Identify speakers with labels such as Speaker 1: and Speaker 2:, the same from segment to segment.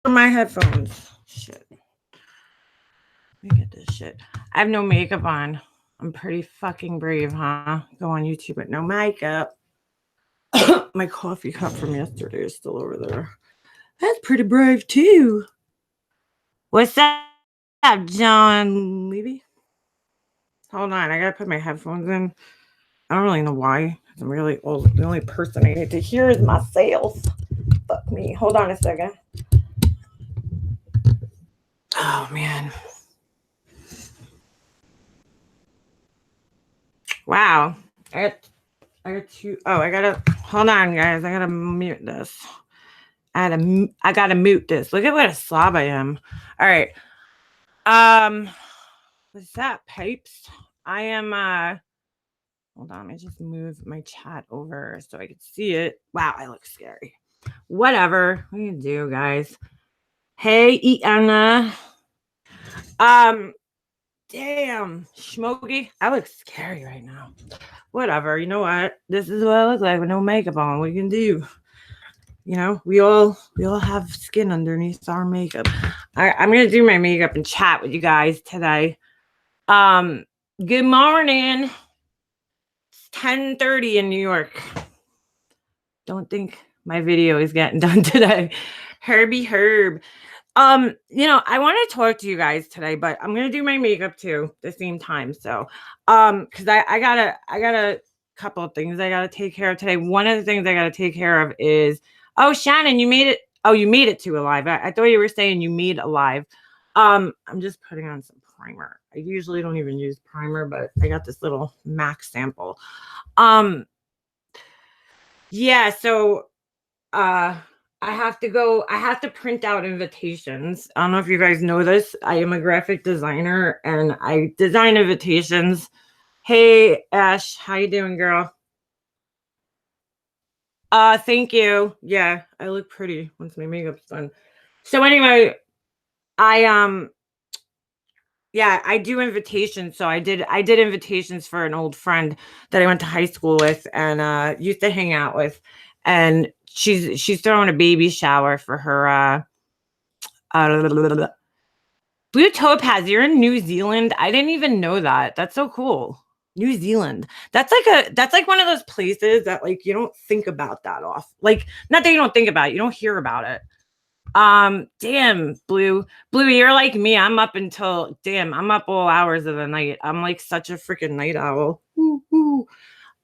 Speaker 1: my headphones. Shit. Let me get this shit. I have no makeup on. I'm pretty fucking brave, huh? Go on YouTube with no makeup. My coffee cup from yesterday is still over there. That's pretty brave too. What's up, John Levy? Hold on, I gotta put my headphones in. I don't really know why. I'm really old. The only person I need to hear is myself. Fuck me. Hold on a second. Oh man. Wow. I got two. Oh, I gotta hold on, guys. I gotta mute this. I gotta mute this. Look at what a slob I am. All right. What's that, pipes? I am hold on, let me just move my chat over so I can see it. Wow, I look scary. Whatever. What do you do, guys? Hey, Anna. Damn, Smokey. I look scary right now. Whatever. You know what? This is what I look like with no makeup on. What you can do? You know, we all have skin underneath our makeup. I'm gonna do my makeup and chat with you guys today. Good morning. It's 10:30 in New York. Don't think my video is getting done today. Herbie Herb. You know, I want to talk to you guys today, but I'm gonna do my makeup too at the same time. So, because I got a couple of things I gotta take care of today. One of the things I gotta take care of is, oh, Shannon, you made it. Oh, you made it to Alive. I thought you were saying you made Alive. I'm just putting on some primer. I usually don't even use primer, but I got this little MAC sample. Yeah, so I have to print out invitations. I don't know if you guys know this. I am a graphic designer and I design invitations. Hey Ash, how you doing, girl? Thank you. Yeah, I look pretty once my makeup's done. So anyway, yeah, I do invitations. So I did invitations for an old friend that I went to high school with and used to hang out with. And she's throwing a baby shower for her Blue Topaz. You're in New Zealand. I didn't even know that. That's so cool. New Zealand. That's like one of those places that like you don't think about that off. Like not that you don't think about it, you don't hear about it. Damn, Blue, you're like me. I'm up all hours of the night. I'm like such a freaking night owl. Woo-hoo.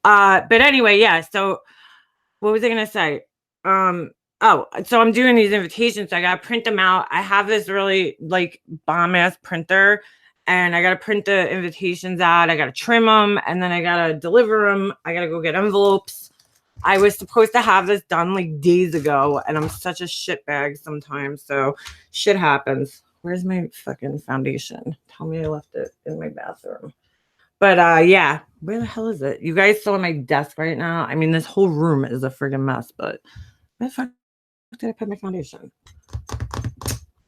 Speaker 1: But anyway, yeah. So what was I gonna say? Oh, so I'm doing these invitations. So I gotta print them out. I have this really like bomb ass printer, and I gotta print the invitations out. I gotta trim them, and then I gotta deliver them. I gotta go get envelopes. I was supposed to have this done like days ago, and I'm such a shitbag sometimes. So shit happens. Where's my fucking foundation? Tell me I left it in my bathroom. But yeah, where the hell is it? You guys saw my desk right now. I mean, this whole room is a friggin' mess, but where the fuck did I put my foundation?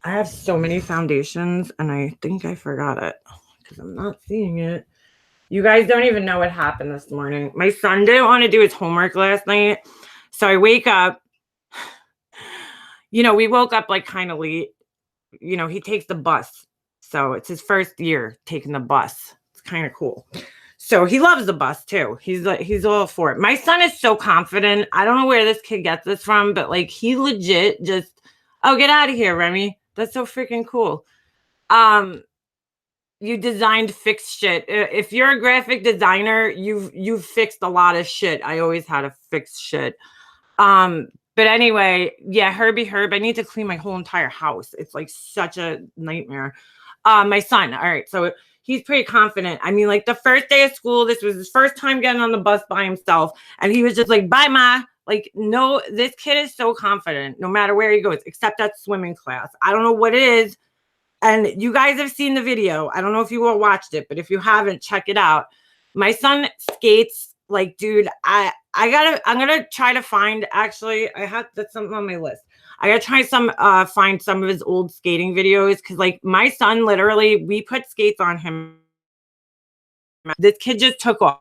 Speaker 1: I have so many foundations, and I think I forgot it because I'm not seeing it. You guys don't even know what happened this morning. My son didn't want to do his homework last night. So I wake up. You know, we woke up like kind of late. You know, he takes the bus. So it's his first year taking the bus. It's kind of cool. So he loves the bus too. He's all for it. My son is so confident. I don't know where this kid gets this from, but like he legit just, oh, get out of here, Remy. That's so freaking cool. You designed fixed shit. If you're a graphic designer, you've fixed a lot of shit. I always had to fix shit. But anyway, yeah, Herbie Herb, I need to clean my whole entire house. It's like such a nightmare. My son, all right, so he's pretty confident. I mean, like the first day of school, this was his first time getting on the bus by himself, and he was just like, bye, Ma. Like, no, this kid is so confident no matter where he goes, except at swimming class. I don't know what it is. And you guys have seen the video. I don't know if you all watched it, but if you haven't, check it out. My son skates like, dude, I'm gonna try to find, actually, that's something on my list. I gotta try find some of his old skating videos. Cause like my son, literally, we put skates on him. This kid just took off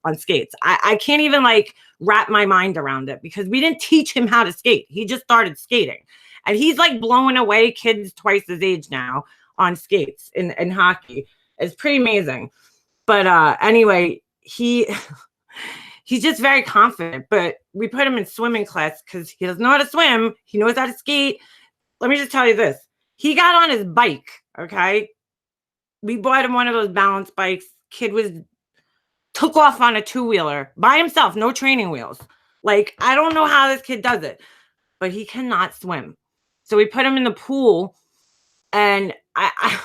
Speaker 1: on skates. I can't even like wrap my mind around it because we didn't teach him how to skate. He just started skating. And he's like blowing away kids twice his age now on skates in hockey. It's pretty amazing. But anyway, he's just very confident. But we put him in swimming class because he doesn't know how to swim. He knows how to skate. Let me just tell you this. He got on his bike, okay? We bought him one of those balance bikes. Kid took off on a two-wheeler by himself, no training wheels. Like, I don't know how this kid does it, but he cannot swim. So we put him in the pool, and I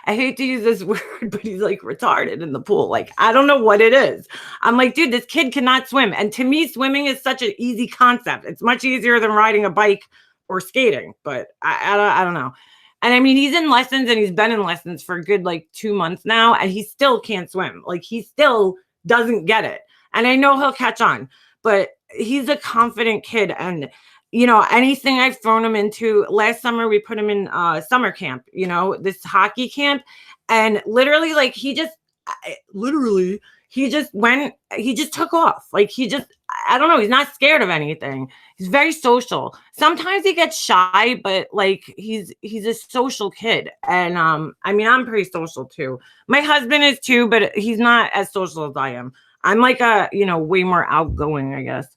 Speaker 1: I hate to use this word, but he's like retarded in the pool. Like, I don't know what it is. I'm like, dude, this kid cannot swim. And to me, swimming is such an easy concept. It's much easier than riding a bike or skating, but I don't know. And I mean, he's in lessons and he's been in lessons for a good like 2 months now, and he still can't swim. Like, he still doesn't get it. And I know he'll catch on, but he's a confident kid. And, you know, anything I've thrown him into, last summer, we put him in summer camp, you know, this hockey camp. And literally, like, he just took off. Like, I don't know. He's not scared of anything. He's very social. Sometimes he gets shy, but like, he's a social kid. And I mean, I'm pretty social too. My husband is too, but he's not as social as I am. I'm like way more outgoing, I guess.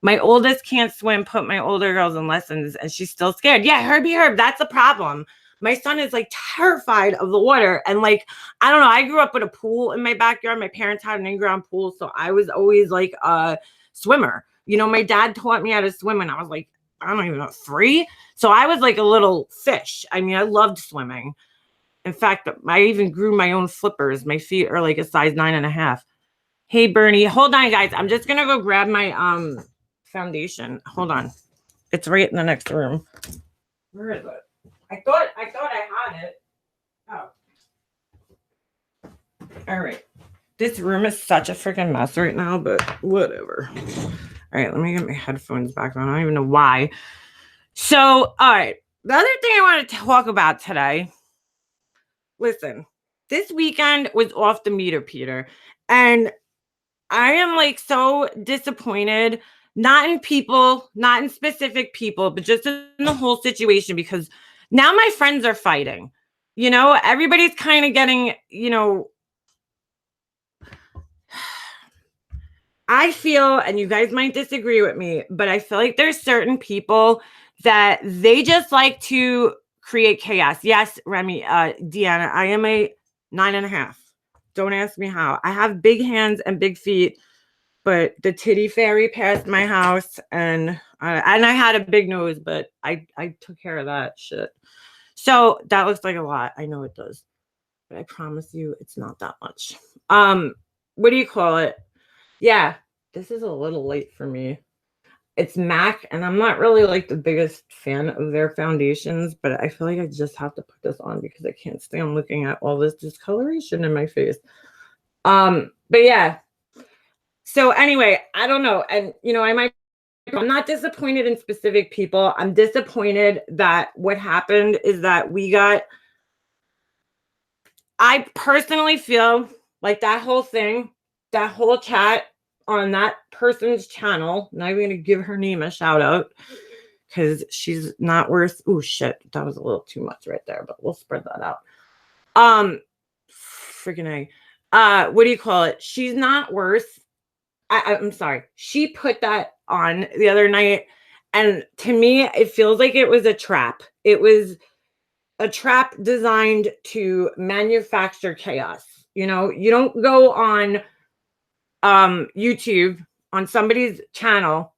Speaker 1: My oldest can't swim, put my older girls in lessons, and she's still scared. Yeah, Herb, that's a problem. My son is like terrified of the water. And like, I don't know, I grew up with a pool in my backyard. My parents had an in-ground pool. So I was always like a swimmer. You know, my dad taught me how to swim when I was like, I don't even know, 3. So I was like a little fish. I mean, I loved swimming. In fact, I even grew my own flippers. My feet are like a size 9.5. Hey, Bernie, hold on, guys. I'm just going to go grab my foundation. Hold on. It's right in the next room. Where is it? I thought I had it. Oh. All right. This room is such a freaking mess right now, but whatever. All right, let me get my headphones back on. I don't even know why. So, all right. The other thing I want to talk about today. Listen, this weekend was off the meter, Peter. And I am like so disappointed. Not in people, not in specific people, but just in the whole situation, because now my friends are fighting. You know, everybody's kind of getting, you know, I feel, and you guys might disagree with me, but I feel like there's certain people that they just like to create chaos. Yes, Remy, Deanna, I am a 9.5. Don't ask me how. I have big hands and big feet. But the titty fairy passed my house, and I had a big nose, but I took care of that shit. So that looks like a lot. I know it does, but I promise you it's not that much. What do you call it? Yeah, this is a little late for me. It's MAC, and I'm not really like the biggest fan of their foundations, but I feel like I just have to put this on because I can't stand looking at all this discoloration in my face. But yeah. So anyway, I don't know. And, you know, I'm not disappointed in specific people. I'm disappointed that what happened is that I personally feel like that whole thing, that whole chat on that person's channel, not even going to give her name a shout out because she's not worth, oh shit, that was a little too much right there, but we'll spread that out. Freaking A. What do you call it? She's not worth, I'm sorry. She put that on the other night. And to me, it feels like it was a trap. It was a trap designed to manufacture chaos. You know, you don't go on YouTube on somebody's channel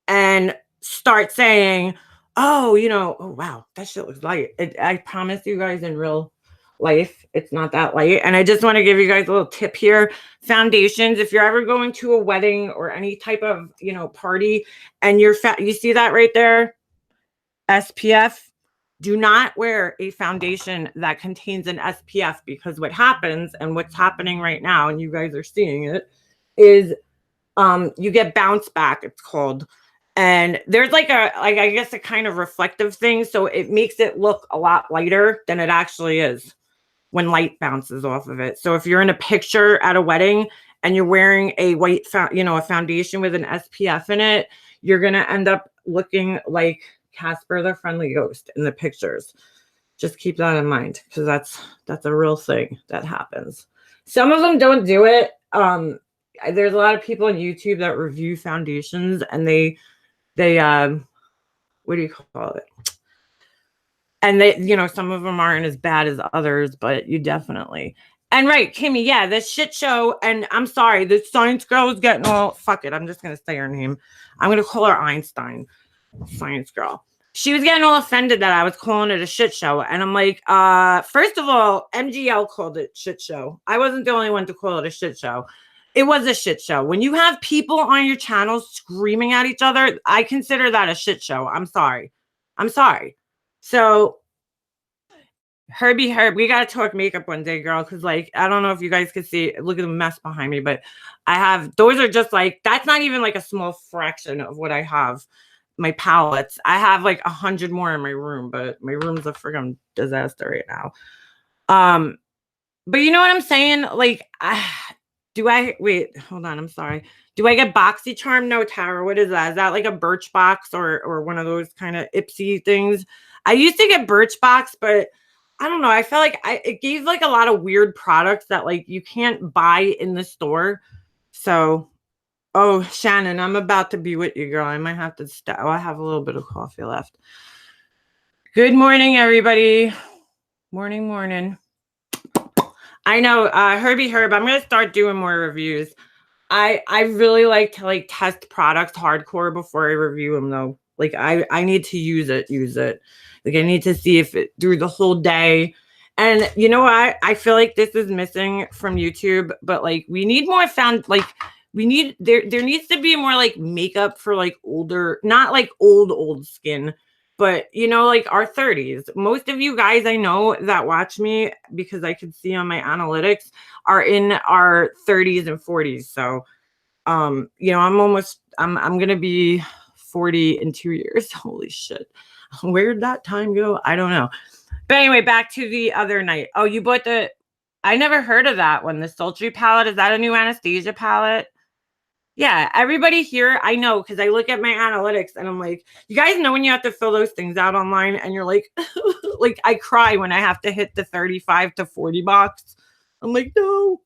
Speaker 1: and start saying, oh, you know, oh, wow, that shit looks light. I promise you guys in real life, it's not that light. And I just want to give you guys a little tip here. Foundations, if you're ever going to a wedding or any type of, you know, party, and you see that right there, SPF, do not wear a foundation that contains an SPF, because what happens, and what's happening right now, and you guys are seeing it, is you get bounce back, it's called. And there's like I guess a kind of reflective thing. So it makes it look a lot lighter than it actually is when light bounces off of it. So if you're in a picture at a wedding and you're wearing a white, a foundation with an SPF in it, you're going to end up looking like Casper the Friendly Ghost in the pictures. Just keep that in mind, because that's a real thing that happens. Some of them don't do it. There's a lot of people on YouTube that review foundations, and they what do you call it? And they, some of them aren't as bad as others, but you definitely. And right, Kimmy, yeah, this shit show. And I'm sorry, the science girl is getting all, fuck it, I'm just gonna say her name. I'm gonna call her Einstein, science girl. She was getting all offended that I was calling it a shit show. And I'm like, first of all, MGL called it shit show. I wasn't the only one to call it a shit show. It was a shit show. When you have people on your channel screaming at each other, I consider that a shit show. I'm sorry. So, Herbie Herb, we gotta talk makeup one day, girl. Because, like, I don't know if you guys can see. Look at the mess behind me, but I have. Those are just like, that's not even like a small fraction of what I have. My palettes. I have like 100 more in my room, but my room's a friggin' disaster right now. But you know what I'm saying? Like, wait? Hold on. I'm sorry. Do I get BoxyCharm? No, Tara. What is that? Is that like a Birchbox or one of those kind of Ipsy things? I used to get Birchbox, but I don't know. I felt like it gave like a lot of weird products that like you can't buy in the store. So, oh, Shannon, I'm about to be with you, girl. I might have to stop. Oh, I have a little bit of coffee left. Good morning, everybody. Morning. I know, Herbie Herb, I'm gonna start doing more reviews. I really like to like test products hardcore before I review them, though. Like I need to use it. Like I need to see if it through the whole day. And you know what? I feel like this is missing from YouTube, but like we need more there needs to be more like makeup for like older, not like old skin, but like our 30s. Most of you guys I know that watch me, because I can see on my analytics, are in our 30s and 40s. So I'm gonna be 40 in 2 years. Holy shit. Where'd that time go? I don't know. But anyway, back to the other night. Oh, you bought I never heard of that one. The Sultry palette. Is that a new Anastasia palette? Yeah, everybody here, I know, because I look at my analytics and I'm like, you guys know when you have to fill those things out online and you're like, like I cry when I have to hit the 35 to 40 box. I'm like, no.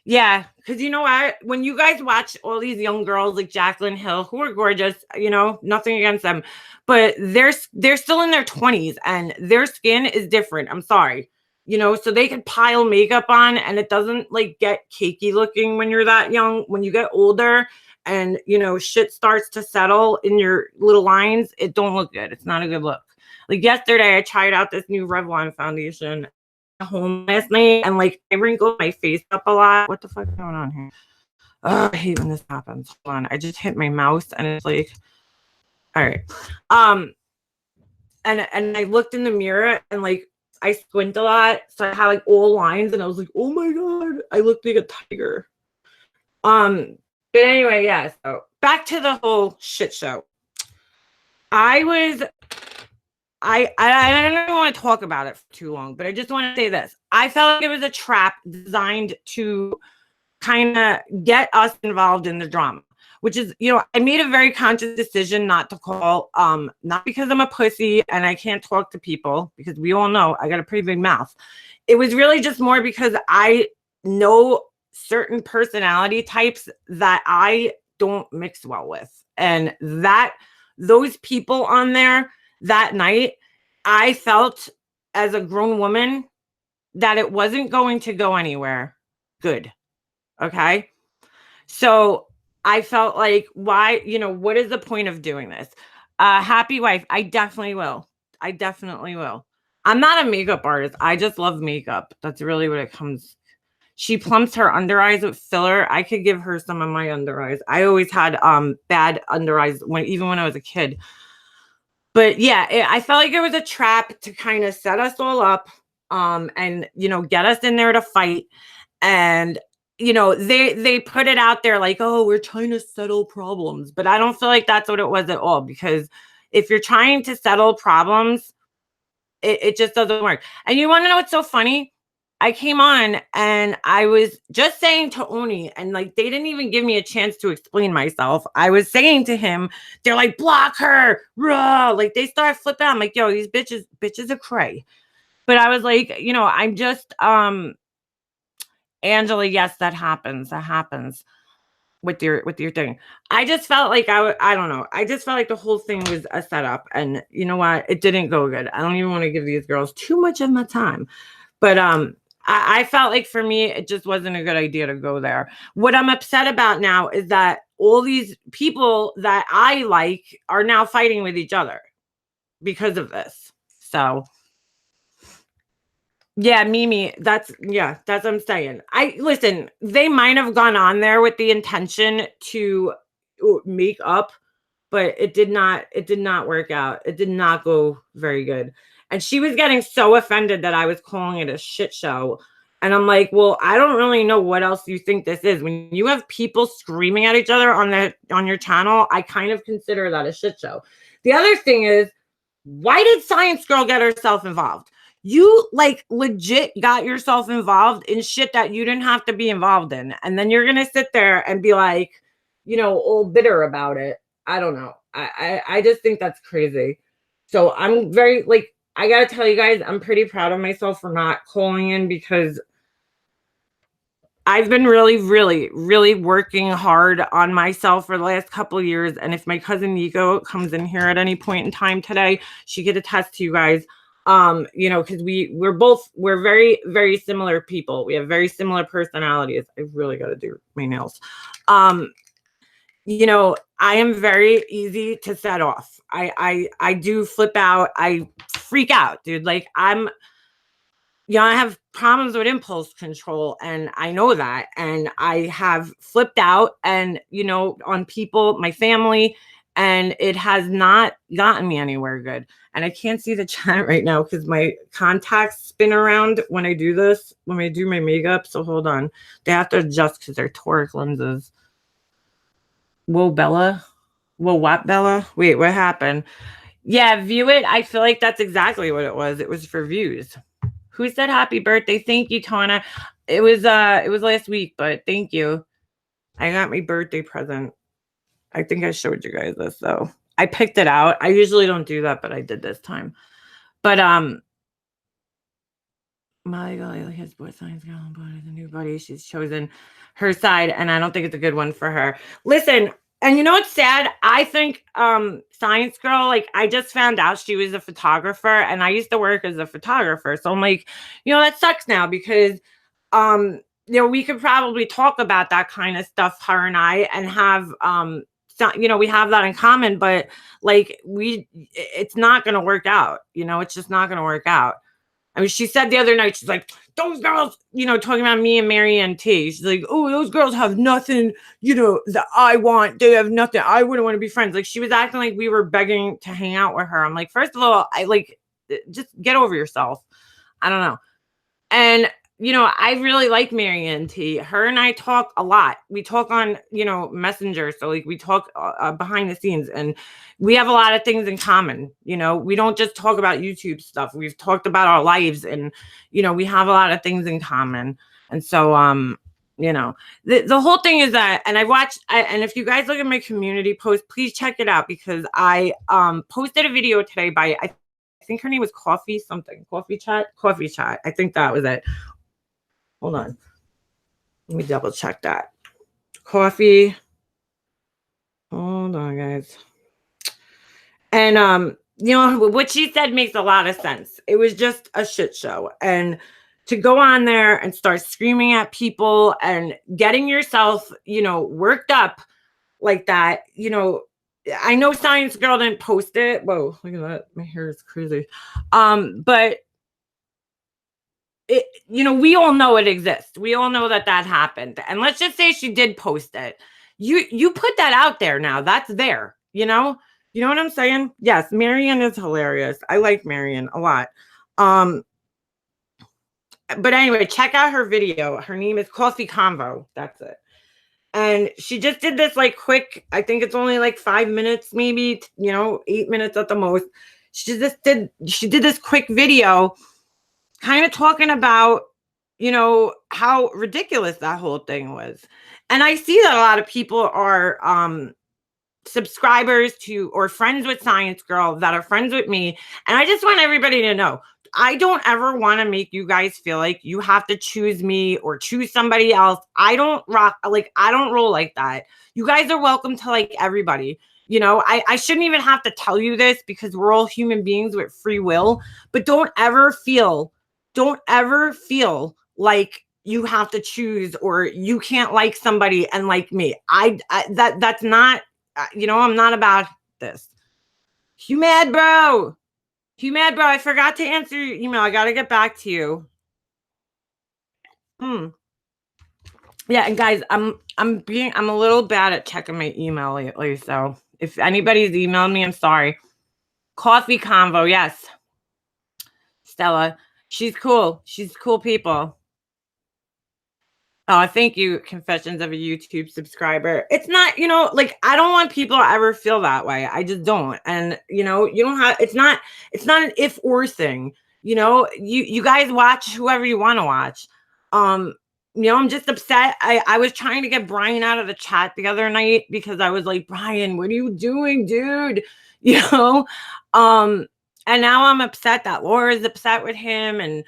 Speaker 1: Yeah, because you know what? When you guys watch all these young girls like Jaclyn Hill, who are gorgeous, nothing against them, but they're still in their 20s and their skin is different. I'm sorry. So they can pile makeup on and it doesn't like get cakey looking when you're that young. When you get older and, shit starts to settle in your little lines, it don't look good. It's not a good look. Like yesterday, I tried out this new Revlon foundation home last night and like I wrinkled my face up a lot. What the fuck is going on here? Oh, I hate when this happens. Hold on. I just hit my mouse and it's like, all right. And I looked in the mirror and like I squint a lot, so I had like all lines, and I was like, "Oh my god, I look like a tiger." But anyway, yeah. So back to the whole shit show. I don't want to talk about it for too long, but I just want to say this: I felt like it was a trap designed to kind of get us involved in the drama. Which is, I made a very conscious decision not to call, not because I'm a pussy and I can't talk to people, because we all know I got a pretty big mouth. It was really just more because I know certain personality types that I don't mix well with. And those people on there that night, I felt as a grown woman that it wasn't going to go anywhere good. Okay. So I felt like, why, what is the point of doing this? Happy wife. I definitely will. I'm not a makeup artist. I just love makeup. That's really what it comes. She plumps her under eyes with filler. I could give her some of my under eyes. I always had bad under eyes even when I was a kid. But yeah, I felt like it was a trap to kind of set us all up and, get us in there to fight. And they put it out there like, oh, we're trying to settle problems. But I don't feel like that's what it was at all. Because if you're trying to settle problems, it just doesn't work. And you want to know what's so funny? I came on and I was just saying to Oni, and like they didn't even give me a chance to explain myself. I was saying to him, they're like, block her, rah. Like they started flipping out. I'm like, yo, these bitches are cray. But I was like, I'm just Angela, yes, that happens. That happens with your thing. I just felt like I don't know. I just felt like the whole thing was a setup, and you know what? It didn't go good. I don't even want to give these girls too much of my time. But I felt like for me, it just wasn't a good idea to go there. What I'm upset about now is that all these people that I like are now fighting with each other because of this. So yeah, Mimi, that's what I'm saying. I listen, they might have gone on there with the intention to make up, but it did not work out. It did not go very good. And she was getting so offended that I was calling it a shit show. And I'm like, well, I don't really know what else you think this is. When you have people screaming at each other on your channel, I kind of consider that a shit show. The other thing is, why did Science Girl get herself involved? You like legit got yourself involved in shit that you didn't have to be involved in. And then you're going to sit there and be like, all bitter about it. I don't know. I just think that's crazy. So I'm very like, I got to tell you guys, I'm pretty proud of myself for not calling in, because I've been really, really, really working hard on myself for the last couple of years. And if my cousin Nico comes in here at any point in time today, she could attest to you guys. Because we're very, very similar people. We have very similar personalities. I really got to do my nails. I am very easy to set off. I do flip out. I freak out, dude. Like I have problems with impulse control, and I know that. And I have flipped out and, on people, my family, and it has not gotten me anywhere good. And I can't see the chat right now because my contacts spin around when I do this, when I do my makeup. So hold on. They have to adjust because they're toric lenses. Whoa, Bella. Whoa, what, Bella? Wait, what happened? Yeah, view it. I feel like that's exactly what it was. It was for views. Who said happy birthday? Thank you, Tana. It was last week, but thank you. I got my birthday present. I think I showed you guys this though. I picked it out. I usually don't do that, but I did this time. But Molly has boy science girl on board as a new buddy. She's chosen her side, and I don't think it's a good one for her. Listen, and you know what's sad? I think Science Girl, like I just found out she was a photographer, and I used to work as a photographer. So I'm like, that sucks now, because we could probably talk about that kind of stuff, her and I, and have we have that in common, but like it's not gonna work out. It's just not gonna work out. I mean, she said the other night, she's like, those girls, talking about me and Marianne T. She's like, oh, those girls have nothing, that I want. They have nothing. I wouldn't want to be friends. Like, she was acting like we were begging to hang out with her. I'm like, first of all, just get over yourself. I don't know. And, I really like Marianne T. Her and I talk a lot. We talk on, Messenger. So like we talk behind the scenes, and we have a lot of things in common. We don't just talk about YouTube stuff. We've talked about our lives, and, we have a lot of things in common. And so, the whole thing is that, and and if you guys look at my community post, please check it out, because I posted a video today by, I think her name was Cawfee something. Cawfee chat. I think that was it. Hold on. Let me double check that. Cawfee. Hold on, guys. And what she said makes a lot of sense. It was just a shit show. And to go on there and start screaming at people and getting yourself, worked up like that, I know Science Girl didn't post it. Whoa, look at that. My hair is crazy. But we all know it exists. We all know that happened. And let's just say she did post it. You put that out there now. That's there, You know what I'm saying? Yes, Marianne is hilarious. I like Marianne a lot. But anyway, check out her video. Her name is Coffee Convo. That's it. And she just did this like quick, I think it's only like 5 minutes, maybe, 8 minutes at the most. She did this quick video kind of talking about you know, how ridiculous that whole thing was. And I see that a lot of people are subscribers to or friends with Science Girl that are friends with me. And I just want everybody to know I don't ever want to make you guys feel like you have to choose me or choose somebody else. I don't rock, like, I don't roll like that. You guys are welcome to like everybody. You know, I shouldn't even have to tell you this because we're all human beings with free will, but don't ever feel like you have to choose or you can't like somebody and like me. That's not, you know, I'm not about this. You mad, bro? You mad, bro? I forgot to answer your email. I gotta get back to you. Hmm. Yeah, and guys, I'm a little bad at checking my email lately. So if anybody's emailed me, I'm sorry. Coffee convo, yes. Stella, she's cool. She's cool people. Oh, thank you, Confessions of a YouTube Subscriber. It's not, you know, like I don't want people to ever feel that way. I just don't. And you know, you don't have it's not an if or thing. You know, you guys watch whoever you want to watch. Um, you know, I'm just upset. I was trying to get Brian out of the chat the other night because I was like, Brian, what are you doing, dude? You know? Um, and now I'm upset that Laura's upset with him and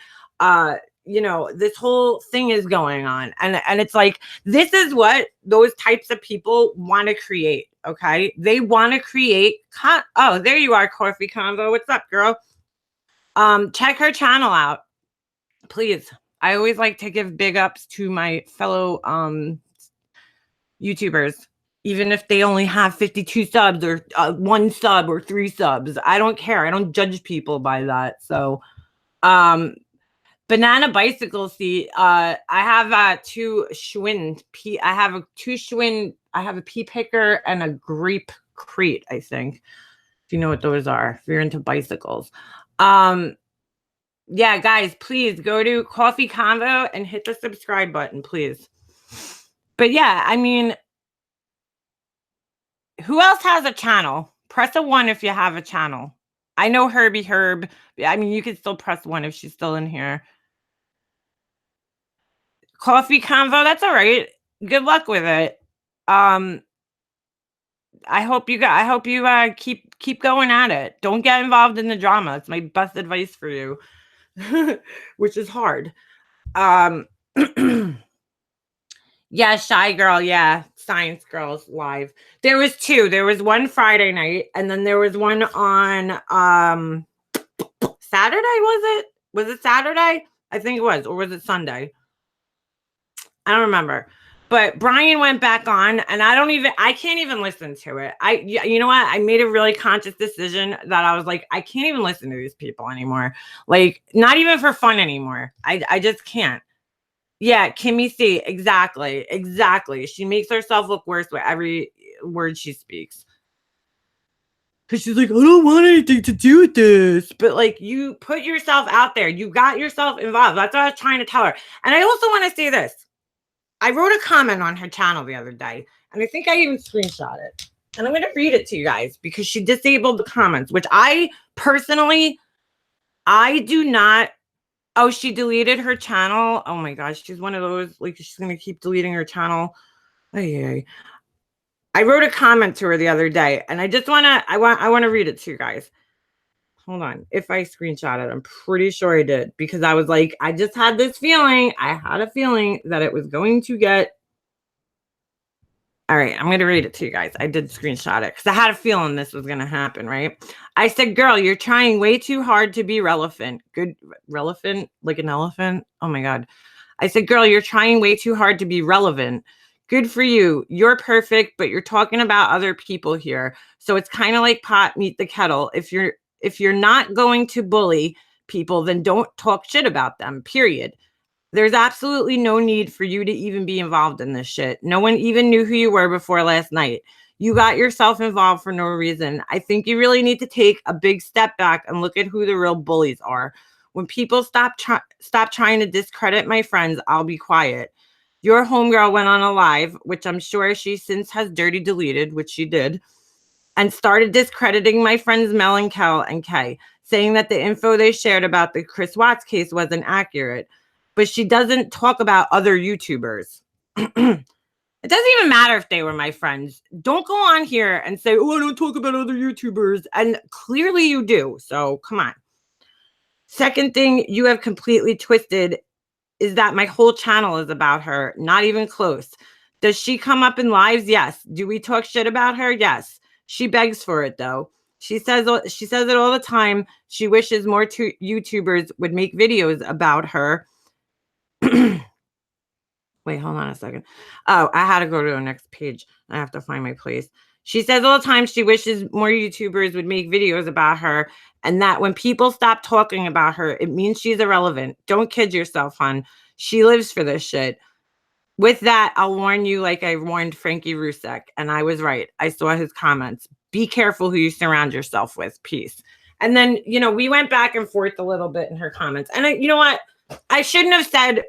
Speaker 1: you know, this whole thing is going on, and it's like this is what those types of people want to create. Okay, they want to create oh, there you are, Coffee Convo. What's up, girl? Check her channel out, please. I always like to give big ups to my fellow YouTubers, even if they only have 52 subs or 1 sub or 3 subs. I don't care. I don't judge people by that. So banana bicycle seat. I have 2 Schwinn pea. I have a 2 Schwinn. I have a pea picker and a grape crate, I think. If you know what those are, if you're into bicycles. Yeah, guys, please go to Coffee Convo and hit the subscribe button, please. But yeah, I mean, who else has a channel? Press a 1 if you have a channel. I know Herbie Herb. I mean, you can still press 1 if she's still in here. Coffee Convo, that's all right. Good luck with it. I hope you keep going at it. Don't get involved in the drama. It's my best advice for you. Which is hard. Yeah, Shy Girl, yeah. Science Girls live. There was 2. There was one Friday night and then there was one on Saturday, was it? Was it Saturday? I think it was, or was it Sunday? I don't remember. But Brian went back on and I can't even listen to it. You know what? I made a really conscious decision that I was like, I can't even listen to these people anymore. Like, not even for fun anymore. I just can't. Yeah, Kimmy C. Exactly. Exactly. She makes herself look worse with every word she speaks. Because she's like, I don't want anything to do with this. But like, you put yourself out there. You got yourself involved. That's what I was trying to tell her. And I also want to say this. I wrote a comment on her channel the other day, and I think I even screenshot it. And I'm going to read it to you guys because she disabled the comments, which I personally, I do not. Oh, she deleted her channel. Oh my gosh, she's one of those, like, she's going to keep deleting her channel. I wrote a comment to her the other day, and I just want to, I want to read it to you guys. Hold on. If I screenshot it, I'm pretty sure I did because I was like, I just had this feeling. I had a feeling that it was going to get. All right, I'm going to read it to you guys. I did screenshot it because I had a feeling this was going to happen, right? I said, girl, you're trying way too hard to be relevant. Good, relevant, like an elephant? Oh my God. I said, girl, you're trying way too hard to be relevant. Good for you. You're perfect, but you're talking about other people here. So it's kind of like pot meet the kettle. If you're not going to bully people, then don't talk shit about them, period. There's absolutely no need for you to even be involved in this shit. No one even knew who you were before last night. You got yourself involved for no reason. I think you really need to take a big step back and look at who the real bullies are. When people stop trying to discredit my friends, I'll be quiet. Your homegirl went on a live, which I'm sure she since has dirty deleted, which she did, and started discrediting my friends Mel and Kel and Kay, saying that the info they shared about the Chris Watts case wasn't accurate. but she doesn't talk about other YouTubers. It doesn't even matter if they were my friends. Don't go on here and say, oh, I don't talk about other YouTubers. And clearly you do. So come on. Second thing you have completely twisted is that my whole channel is about her. Not even close. Does she come up in lives? Yes. Do we talk shit about her? Yes. She begs for it though. She says it all the time. She wishes more YouTubers would make videos about her. Wait, hold on a second. Oh, I had to go to the next page. I have to find my place. She says all the time she wishes more YouTubers would make videos about her, and that when people stop talking about her, it means she's irrelevant. Don't kid yourself, hon. She lives for this shit. With that, I'll warn you like I warned Frankie Rusek, and I was right. I saw his comments. Be careful who you surround yourself with. Peace. And then, we went back and forth a little bit in her comments. And you know what? I shouldn't have said,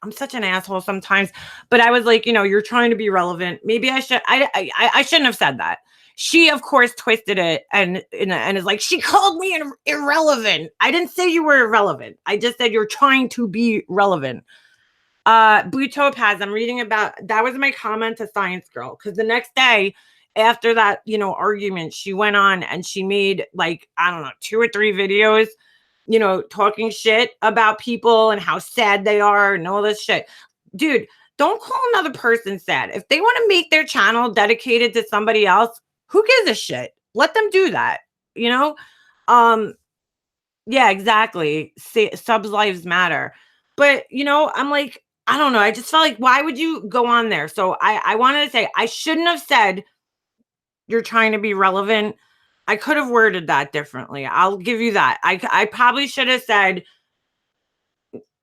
Speaker 1: I'm such an asshole sometimes, but I was like, you're trying to be relevant. Maybe I shouldn't have said that. She, of course, twisted it and is like, she called me irrelevant. I didn't say you were irrelevant. I just said you're trying to be relevant. Blue Topaz, I'm reading about, that was my comment to Science Girl. Cause the next day after that, argument, she went on and she made like, I don't know, 2 or 3 videos, talking shit about people and how sad they are and all this shit. Dude, don't call another person sad. If they want to make their channel dedicated to somebody else, who gives a shit? Let them do that, Yeah, exactly. Subs lives matter. But, I'm like, I don't know. I just felt like, why would you go on there? So I wanted to say, I shouldn't have said you're trying to be relevant. I could have worded that differently. I'll give you that. I probably should have said,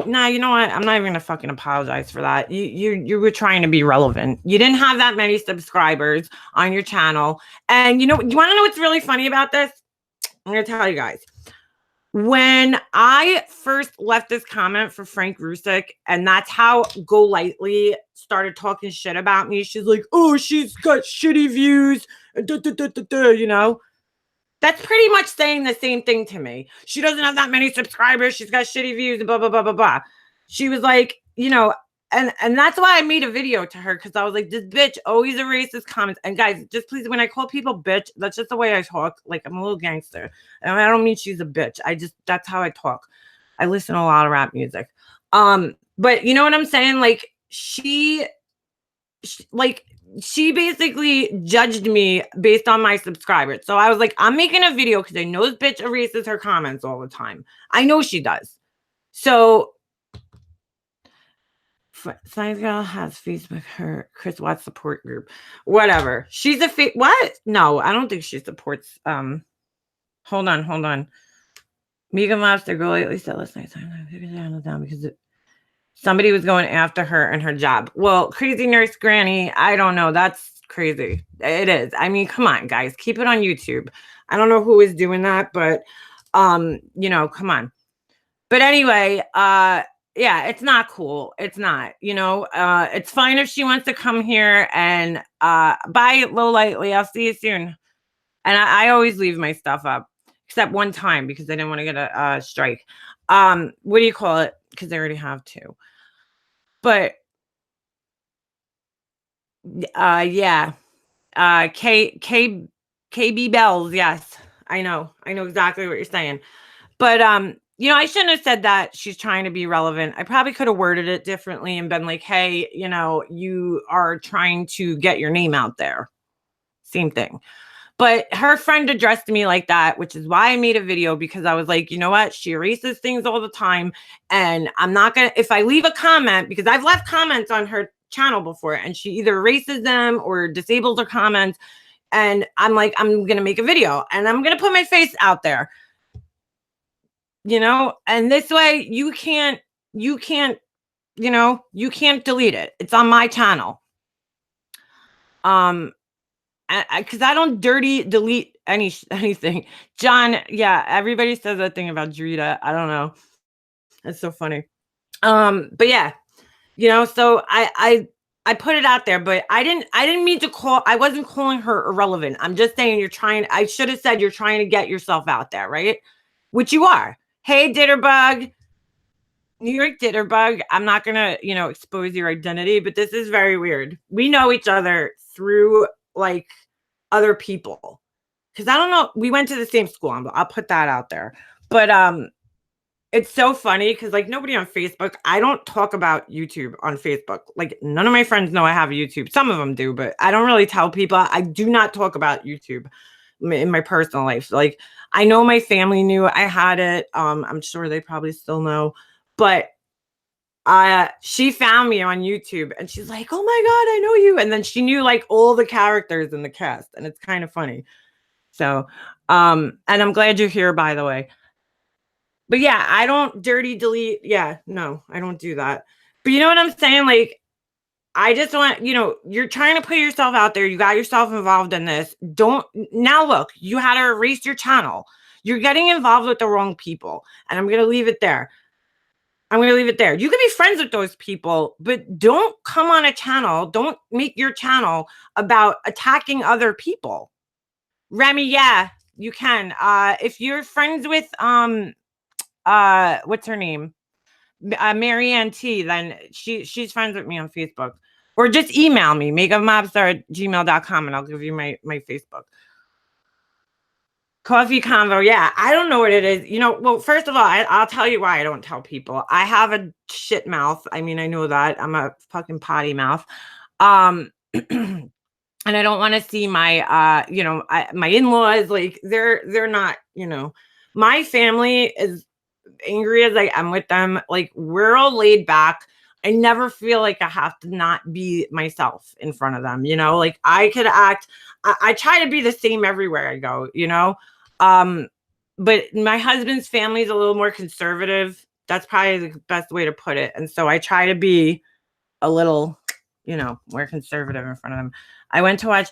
Speaker 1: nah, you know what? I'm not even gonna fucking apologize for that. You were trying to be relevant. You didn't have that many subscribers on your channel. And you want to know what's really funny about this? I'm gonna tell you guys. When I first left this comment for Frank Rusek, and that's how Go Lightly started talking shit about me. She's like, oh, she's got shitty views. That's pretty much saying the same thing to me. She doesn't have that many subscribers. She's got shitty views, blah, blah, blah, blah, blah. She was like, and that's why I made a video to her, because I was like, this bitch always erases comments. And guys, just please, when I call people bitch, that's just the way I talk. Like, I'm a little gangster. And I don't mean she's a bitch. That's how I talk. I listen to a lot of rap music. But you know what I'm saying? Like, she basically judged me based on my subscribers. So I was like, I'm making a video because I know this bitch erases her comments all the time. I know she does. So Science Girl has Facebook, her Chris Watts support group, whatever. She's a what? No, I don't think she supports. Hold on. Mega Mobster Go Lately said last night down because somebody was going after her and her job. Well, Crazy Nurse Granny, I don't know. That's crazy. It is. I mean, come on, guys, keep it on YouTube. I don't know who is doing that, but come on. But anyway, yeah, it's not cool. It's not, it's fine if she wants to come here and bye, Low Lightly. I'll see you soon. And I always leave my stuff up, except one time because I didn't want to get a strike. What do you call it? Because I already have 2. But yeah. KB Bells, yes. I know exactly what you're saying. But I shouldn't have said that she's trying to be relevant. I probably could have worded it differently and been like, hey, you are trying to get your name out there. Same thing. But her friend addressed me like that, which is why I made a video, because I was like, you know what? She erases things all the time. And I'm not going to, if I leave a comment, because I've left comments on her channel before, and she either erases them or disables her comments. And I'm like, I'm going to make a video and I'm going to put my face out there. And this way you can't delete it. It's on my channel. Because I don't delete anything. John, yeah, everybody says that thing about Drita. I don't know. That's so funny. But yeah, so I put it out there, but I didn't mean to I wasn't calling her irrelevant. I'm just saying I should have said you're trying to get yourself out there, right? Which you are. Hey, Ditterbug. New York Jitterbug, I'm not gonna, expose your identity, but this is very weird. We know each other through like other people. Cause I don't know, we went to the same school. I'll put that out there. But it's so funny because like nobody on Facebook, I don't talk about YouTube on Facebook. Like none of my friends know I have a YouTube. Some of them do, but I don't really tell people. I do not talk about YouTube in my personal life. Like I know my family knew I had it. I'm sure they probably still know, but she found me on YouTube and she's like, "Oh my God, I know you." And then she knew like all the characters in the cast, and it's kind of funny. So, and I'm glad you're here, by the way. But yeah, I don't dirty delete. Yeah, no, I don't do that. But you know what I'm saying? Like, I just want, you're trying to put yourself out there. You got yourself involved in this. Don't now look, you had to erase your channel. You're getting involved with the wrong people. And I'm going to leave it there. I'm going to leave it there. You can be friends with those people, but don't come on a channel. Don't make your channel about attacking other people. Remy, yeah, you can. If you're friends with what's her name? Marianne T, then she's friends with me on Facebook. Or just email me, makeupmobster@gmail.com, and I'll give you my Facebook. Coffee convo. Yeah, I don't know what it is. Well, first of all, I'll tell you why I don't tell people. I have a shit mouth. I mean, I know that. I'm a fucking potty mouth. And I don't want to see my my in-laws, like they're not, my family is angry as I am with them. Like we're all laid back. I never feel like I have to not be myself in front of them, like I could act. I try to be the same everywhere I go, but my husband's family is a little more conservative. That's probably the best way to put it. And so I try to be a little, more conservative in front of them. I went to watch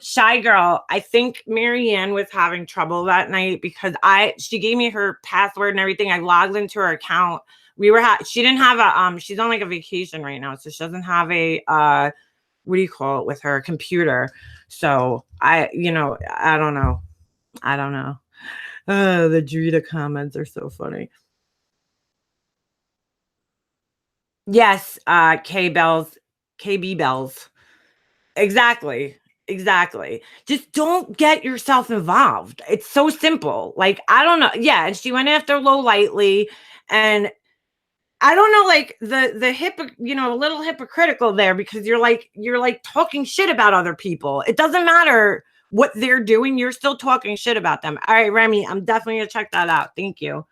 Speaker 1: Shy Girl. I think Marianne was having trouble that night because she gave me her password and everything. I logged into her account. She didn't have she's on like a vacation right now, so she doesn't have a what do you call it with her computer. So I don't know. The Drita comments are so funny. Yes, KB Bells. Exactly. Just don't get yourself involved. It's so simple. Like, I don't know. Yeah, and she went after Low Lightly, and I don't know, like a little hypocritical there because you're like talking shit about other people. It doesn't matter what they're doing, you're still talking shit about them. All right, Remy, I'm definitely gonna check that out. Thank you.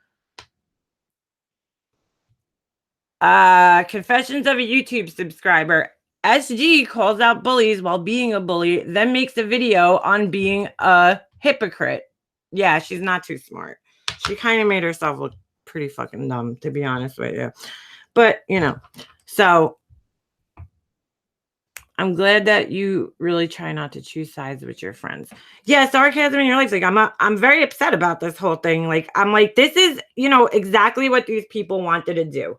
Speaker 1: Confessions of a YouTube subscriber. SG calls out bullies while being a bully, then makes a video on being a hypocrite. Yeah, she's not too smart. She kind of made herself look pretty fucking dumb, to be honest with you. But, so I'm glad that you really try not to choose sides with your friends. Yeah, sarcasm in your life. Like I'm very upset about this whole thing. Like I'm like, this is, exactly what these people wanted to do.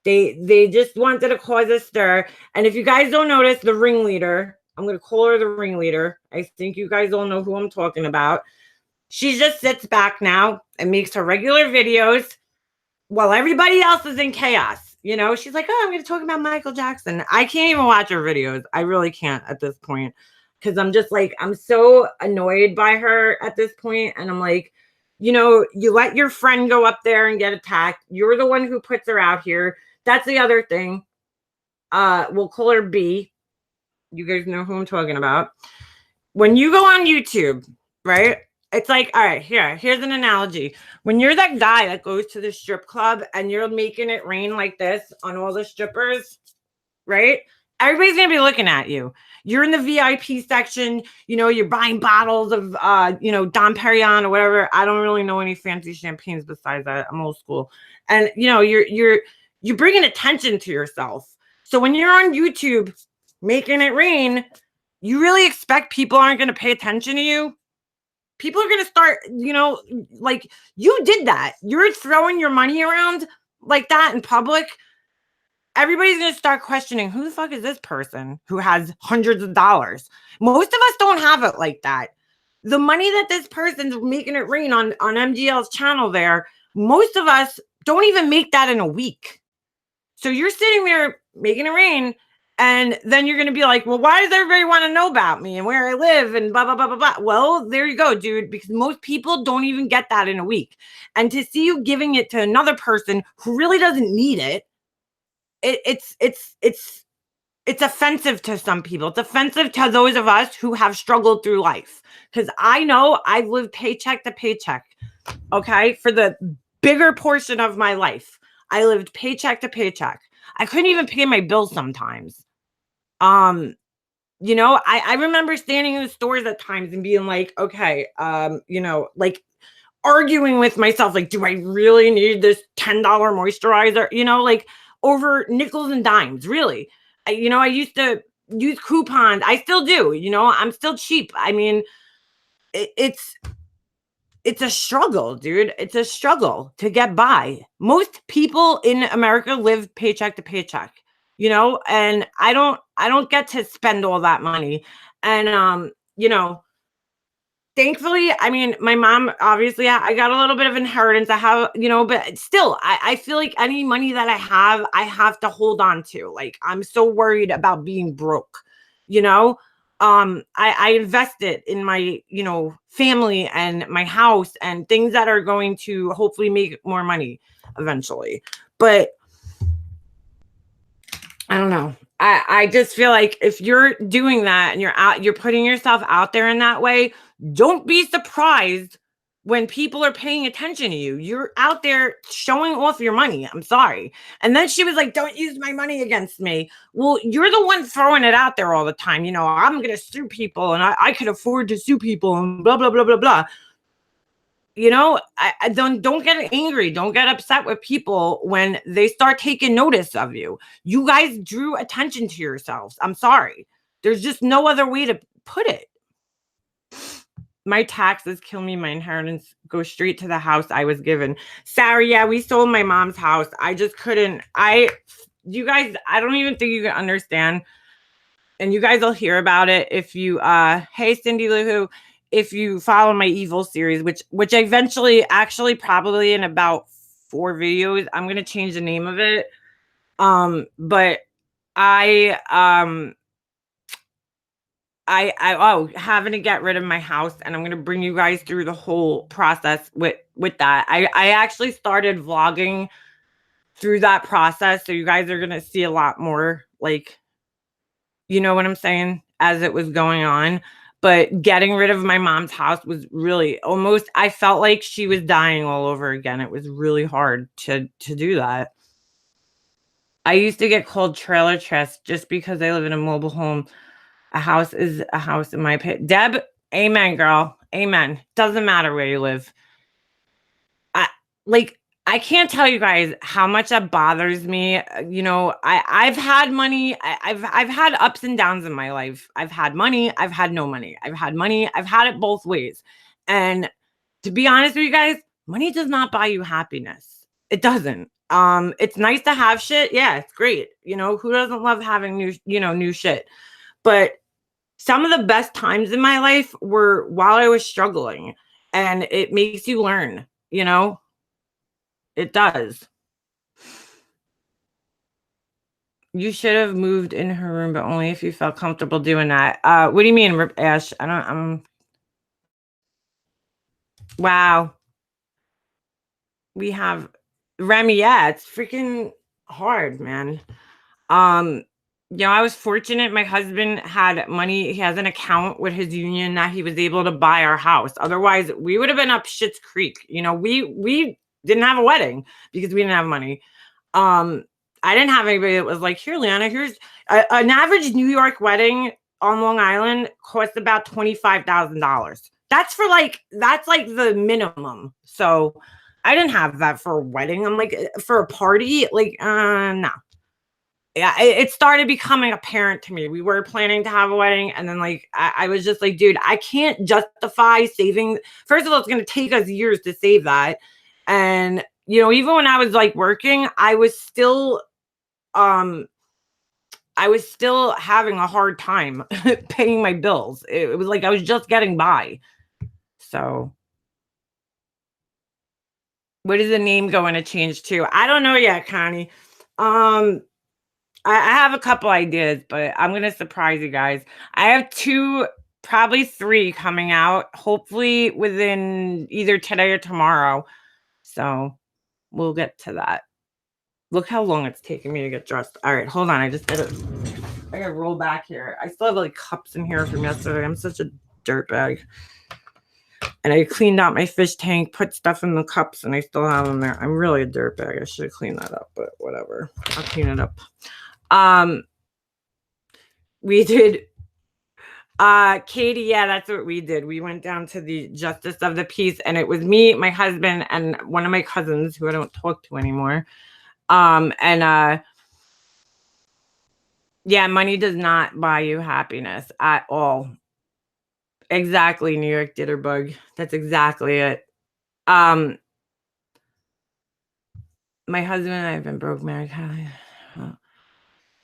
Speaker 1: They just wanted to cause a stir. And if you guys don't notice, the ringleader, I'm going to call her the ringleader. I think you guys all know who I'm talking about. She just sits back now and makes her regular videos while everybody else is in chaos. She's like, "Oh, I'm going to talk about Michael Jackson." I can't even watch her videos. I really can't at this point because I'm just like, I'm so annoyed by her at this point. And I'm like, you let your friend go up there and get attacked. You're the one who puts her out here. That's the other thing. We'll call her B. You guys know who I'm talking about. When you go on YouTube, right? It's like, all right, here's an analogy. When you're that guy that goes to the strip club and you're making it rain like this on all the strippers, right? Everybody's going to be looking at you. You're in the VIP section, you're buying bottles of, Dom Perignon or whatever. I don't really know any fancy champagnes besides that. I'm old school. And, you're bringing attention to yourself. So when you're on YouTube making it rain, you really expect people aren't going to pay attention to you? People are going to start, like you did that. You're throwing your money around like that in public. Everybody's going to start questioning, who the fuck is this person who has hundreds of dollars? Most of us don't have it like that. The money that this person's making it rain on MGL's channel there, most of us don't even make that in a week. So you're sitting there making it rain, and then you're going to be like, well, why does everybody want to know about me and where I live and blah, blah, blah, blah, blah. Well, there you go, dude, because most people don't even get that in a week. And to see you giving it to another person who really doesn't need it, it's offensive to some people. It's offensive to those of us who have struggled through life. Because I know I've lived paycheck to paycheck, okay, for the bigger portion of my life. I lived paycheck to paycheck. I couldn't even pay my bills sometimes. I remember standing in the stores at times and being like, okay, like arguing with myself, like, do I really need this $10 moisturizer? Like over nickels and dimes, really. I used to use coupons. I still do, I'm still cheap. I mean, it's a struggle, dude. It's a struggle to get by. Most people in America live paycheck to paycheck, and I don't get to spend all that money. And thankfully, I mean, my mom, obviously, I got a little bit of inheritance. I have, but still, I feel like any money that I have to hold on to. Like, I'm so worried about being broke, you know? I invested in my, family and my house and things that are going to hopefully make more money eventually. But I don't know. I just feel like if you're doing that and you're putting yourself out there in that way, don't be surprised when people are paying attention to you. You're out there showing off your money. I'm sorry. And then she was like, don't use my money against me. Well, you're the one throwing it out there all the time. I'm going to sue people and I can afford to sue people and blah, blah, blah, blah, blah. I don't get angry. Don't get upset with people when they start taking notice of you. You guys drew attention to yourselves. I'm sorry. There's just no other way to put it. My taxes kill me. My inheritance goes straight to the house I was given. Sarah, yeah, we sold my mom's house. I just couldn't. You guys, I don't even think you can understand. And you guys will hear about it if you, hey, Cindy Lou Who, if you follow my evil series, which eventually, actually, probably in about 4 videos, I'm gonna change the name of it. But having to get rid of my house, and I'm gonna bring you guys through the whole process with that. I actually started vlogging through that process, so you guys are gonna see a lot more, like, you know what I'm saying, as it was going on. But getting rid of my mom's house was really almost, I felt like she was dying all over again. It was really hard to do that. I used to get called trailer trash just because I live in a mobile home. A house is a house in my opinion. Deb, amen, girl. Amen. Doesn't matter where you live. I can't tell you guys how much that bothers me. I've had money. I've had ups and downs in my life. I've had money. I've had no money. I've had money. I've had it both ways. And to be honest with you guys, money does not buy you happiness. It doesn't. It's nice to have shit. Yeah, it's great. Who doesn't love having new shit? But some of the best times in my life were while I was struggling, and it makes you learn, It does. You should have moved in her room, but only if you felt comfortable doing that. What do you mean, Ash? Wow. We have Remy. Yeah, it's freaking hard, man. I was fortunate. My husband had money. He has an account with his union that he was able to buy our house. Otherwise, we would have been up Schitt's Creek. We didn't have a wedding because we didn't have money. I didn't have anybody that was like, here, Leanna, here's an average New York wedding on Long Island costs about $25,000. That's like the minimum. So I didn't have that for a wedding. I'm like, for a party, like, no. Yeah, it started becoming apparent to me. We were planning to have a wedding, and then I was just like, dude, I can't justify saving. First of all, it's going to take us years to save that. And even when I was like working, I was still having a hard time paying my bills. It was like I was just getting by. So What is the name going to change to? I don't know yet, Connie. I have a couple ideas, but I'm gonna surprise you guys. I have 2, probably 3 coming out, hopefully within either today or tomorrow. So we'll get to that. Look how long it's taking me to get dressed. All right, hold on. I gotta roll back here. I still have like cups in here from yesterday. I'm such a dirtbag. And I cleaned out my fish tank, put stuff in the cups, and I still have them there. I'm really a dirtbag. I should have cleaned that up, but whatever. I'll clean it up. We did Katie, yeah, that's what we did. We went down to the Justice of the Peace, and it was me, my husband, and one of my cousins who I don't talk to anymore. Yeah, money does not buy you happiness at all. Exactly, New York Jitterbug. That's exactly it. My husband and I have been broke, married.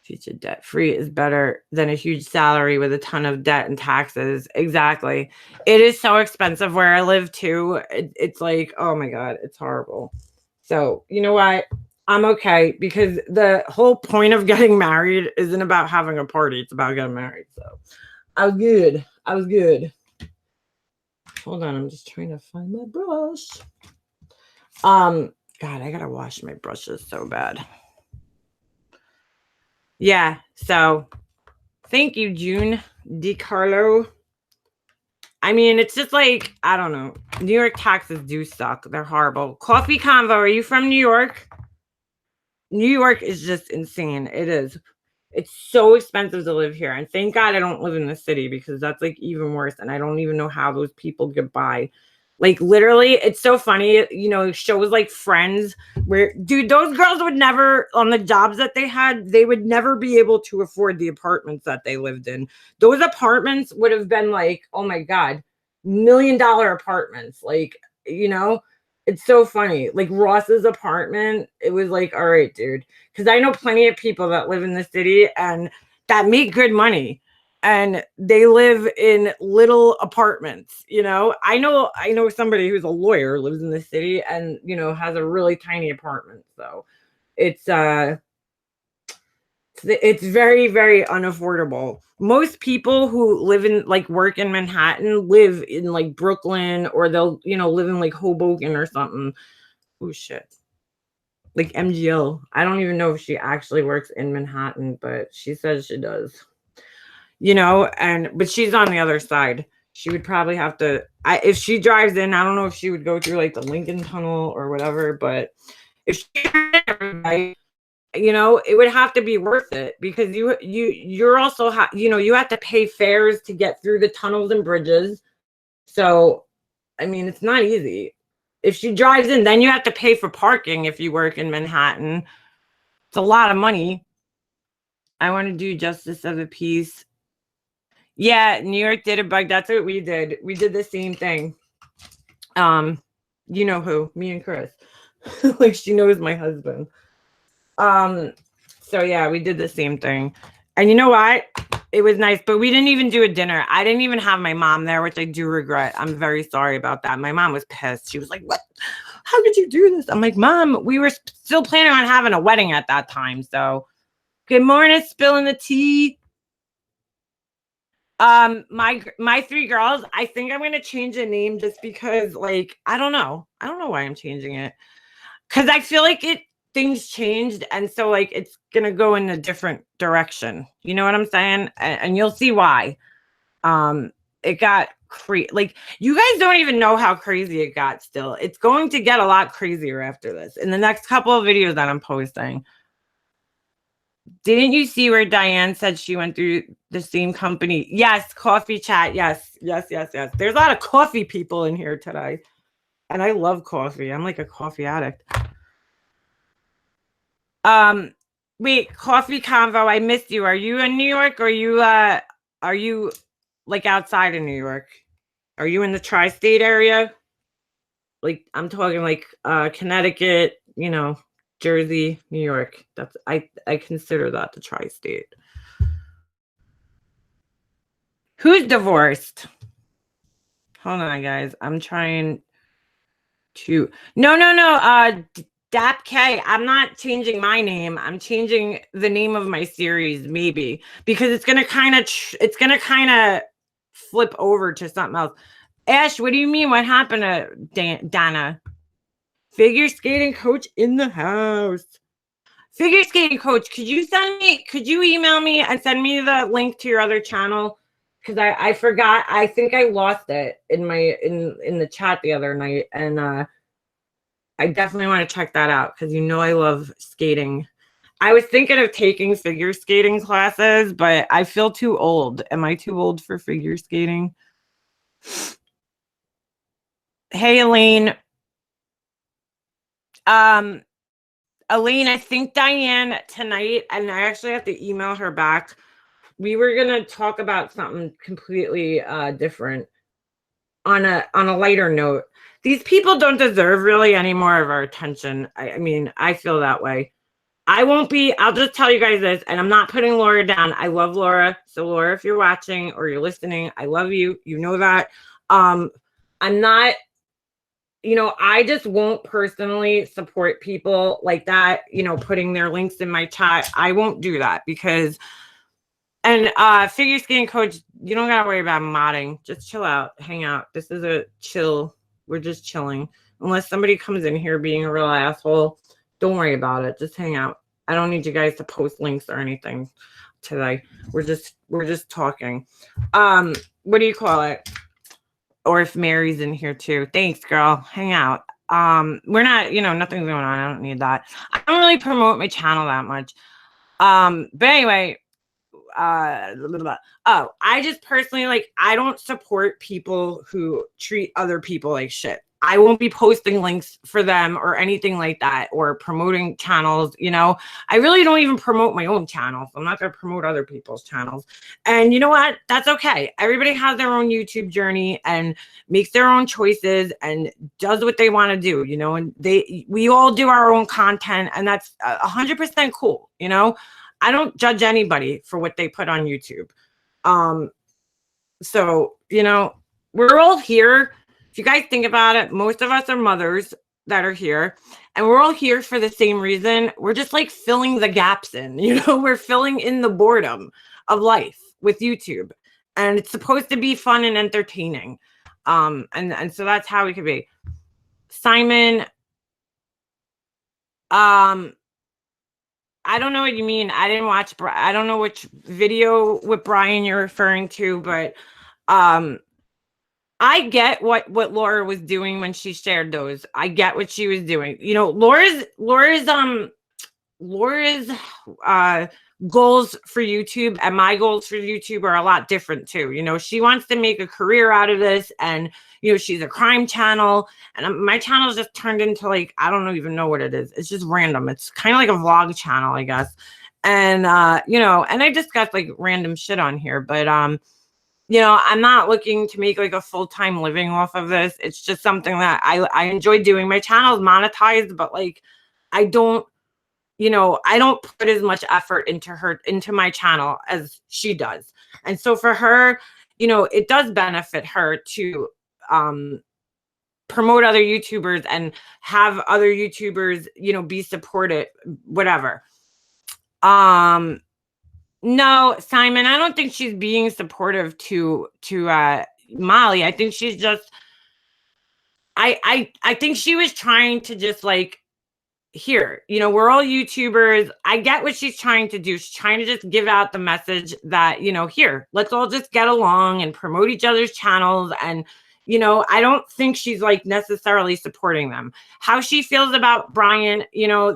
Speaker 1: Future debt free is better than a huge salary with a ton of debt and taxes. Exactly. It is so expensive where I live too. It's like, oh my God, it's horrible. So, you know what? I'm okay because the whole point of getting married isn't about having a party. It's about getting married. So I was good. Hold on. I'm just trying to find my brush. God, I gotta wash my brushes so bad. Yeah, so thank you, June DiCarlo. I mean, it's just like, I don't know. New York taxes do suck. They're horrible. Coffee Convo, are you from New York? New York is just insane. It is. It's so expensive to live here. And thank God I don't live in the city because that's like even worse. And I don't even know how those people get by. Like literally, it's so funny, you know, shows like Friends where, dude, those girls would never, on the jobs that they had, they would never be able to afford the apartments that they lived in. Those apartments would have been like, oh my God, $1 million apartments. Like, you know, it's so funny. Like Ross's apartment, it was like, all right, dude. Because I know plenty of people that live in the city and that make good money and they live in little apartments. You know, I know somebody who's a lawyer, lives in the city and, you know, has a really tiny apartment. So it's very, very unaffordable. Most people who live in like work in Manhattan live in like Brooklyn or they'll, you know, live in like Hoboken or something. Oh shit. Like MGL. I don't even know if she actually works in Manhattan, but she says she does. You know, but she's on the other side. She would probably have to if she drives in, I don't know if she would go through like the Lincoln Tunnel or whatever, but if she, you know, it would have to be worth it because you're also you know, you have to pay fares to get through the tunnels and bridges. So, I mean, it's not easy. If she drives in, then you have to pay for parking if you work in Manhattan. It's a lot of money. I want to do Justice of the Peace. Yeah, New York did a bug. That's what we did. We did the same thing. You know who? Me and Chris. Like she knows my husband. So yeah, we did the same thing. And you know what? It was nice, but we didn't even do a dinner. I didn't even have my mom there, which I do regret. I'm very sorry about that. My mom was pissed. She was like, "What? How could you do this?" I'm like, "Mom, we were still planning on having a wedding at that time." So, good morning, spilling the tea. My 3 girls, I think I'm gonna change the name just because, like, I don't know why I'm changing it. Because I feel like things changed, and so like it's gonna go in a different direction. You know what I'm saying? And you'll see why. It got like you guys don't even know how crazy it got. Still, it's going to get a lot crazier after this in the next couple of videos that I'm posting. Didn't you see where Diane said she went through the same company? Yes, coffee chat. Yes. There's a lot of coffee people in here today. And I love coffee. I'm like a coffee addict. Wait, Coffee Convo, I missed you. Are you in New York or are you like outside of New York? Are you in the tri-state area? Like I'm talking like Connecticut, you know, Jersey, New York. That's I consider that the tri-state. Who's divorced? Hold on, guys. I'm trying No. Dap K. I'm not changing my name. I'm changing the name of my series, maybe, because it's gonna kind of flip over to something else. Ash, what do you mean? What happened to Dana? Figure skating coach in the house. Figure skating coach, could you email me and send me the link to your other channel? Because I forgot. I think I lost it in the chat the other night. And I definitely want to check that out because I love skating. I was thinking of taking figure skating classes, but I feel too old. Am I too old for figure skating? Hey, Elaine. Elaine, I think Diane tonight, and I actually have to email her back. We were gonna talk about something completely different on a lighter note. These people don't deserve really any more of our attention. I mean, I feel that way. I'll just tell you guys this, and I'm not putting Laura down. I love Laura. So Laura, if you're watching or you're listening, I love you. You know that. I'm not, I just won't personally support people like that, putting their links in my chat. I won't do that because, and figure skating coach, you don't gotta worry about modding. Just chill out, hang out. This is a chill. We're just chilling. Unless somebody comes in here being a real asshole, don't worry about it. Just hang out. I don't need you guys to post links or anything today. We're just talking. What do you call it? Or if Mary's in here too. Thanks, girl. Hang out. We're not, nothing's going on. I don't need that. I don't really promote my channel that much. But anyway, I just personally, I don't support people who treat other people like shit. I won't be posting links for them or anything like that, or promoting channels. I really don't even promote my own channels. I'm not going to promote other people's channels. And you know what? That's okay. Everybody has their own YouTube journey and makes their own choices and does what they want to do, and we all do our own content, and that's 100% cool. I don't judge anybody for what they put on YouTube. So, we're all here. If you guys think about it, most of us are mothers that are here, and we're all here for the same reason. We're just filling the gaps in, we're filling in the boredom of life with YouTube, and it's supposed to be fun and entertaining. And so that's how we could be. Simon, I don't know what you mean. I didn't watch. I don't know which video with Brian you're referring to, but I get what Laura was doing when she shared those. I get what she was doing. Laura's goals for YouTube and my goals for YouTube are a lot different too. She wants to make a career out of this, and she's a crime channel, and my channel just turned into I don't even know what it is. It's just random. It's kind of like a vlog channel, I guess. And and I discuss random shit on here, but I'm not looking to make a full-time living off of this. It's just something that I enjoy doing. My channel is monetized, but I don't put as much effort into my channel as she does. And so for her, it does benefit her to promote other YouTubers and have other YouTubers, be supported, whatever. No, Simon, I don't think she's being supportive to Molly. I think she's just I think she was trying to just here, we're all YouTubers. I get what she's trying to do. She's trying to just give out the message that, here, let's all just get along and promote each other's channels. And, I don't think she's necessarily supporting them. How she feels about Brian,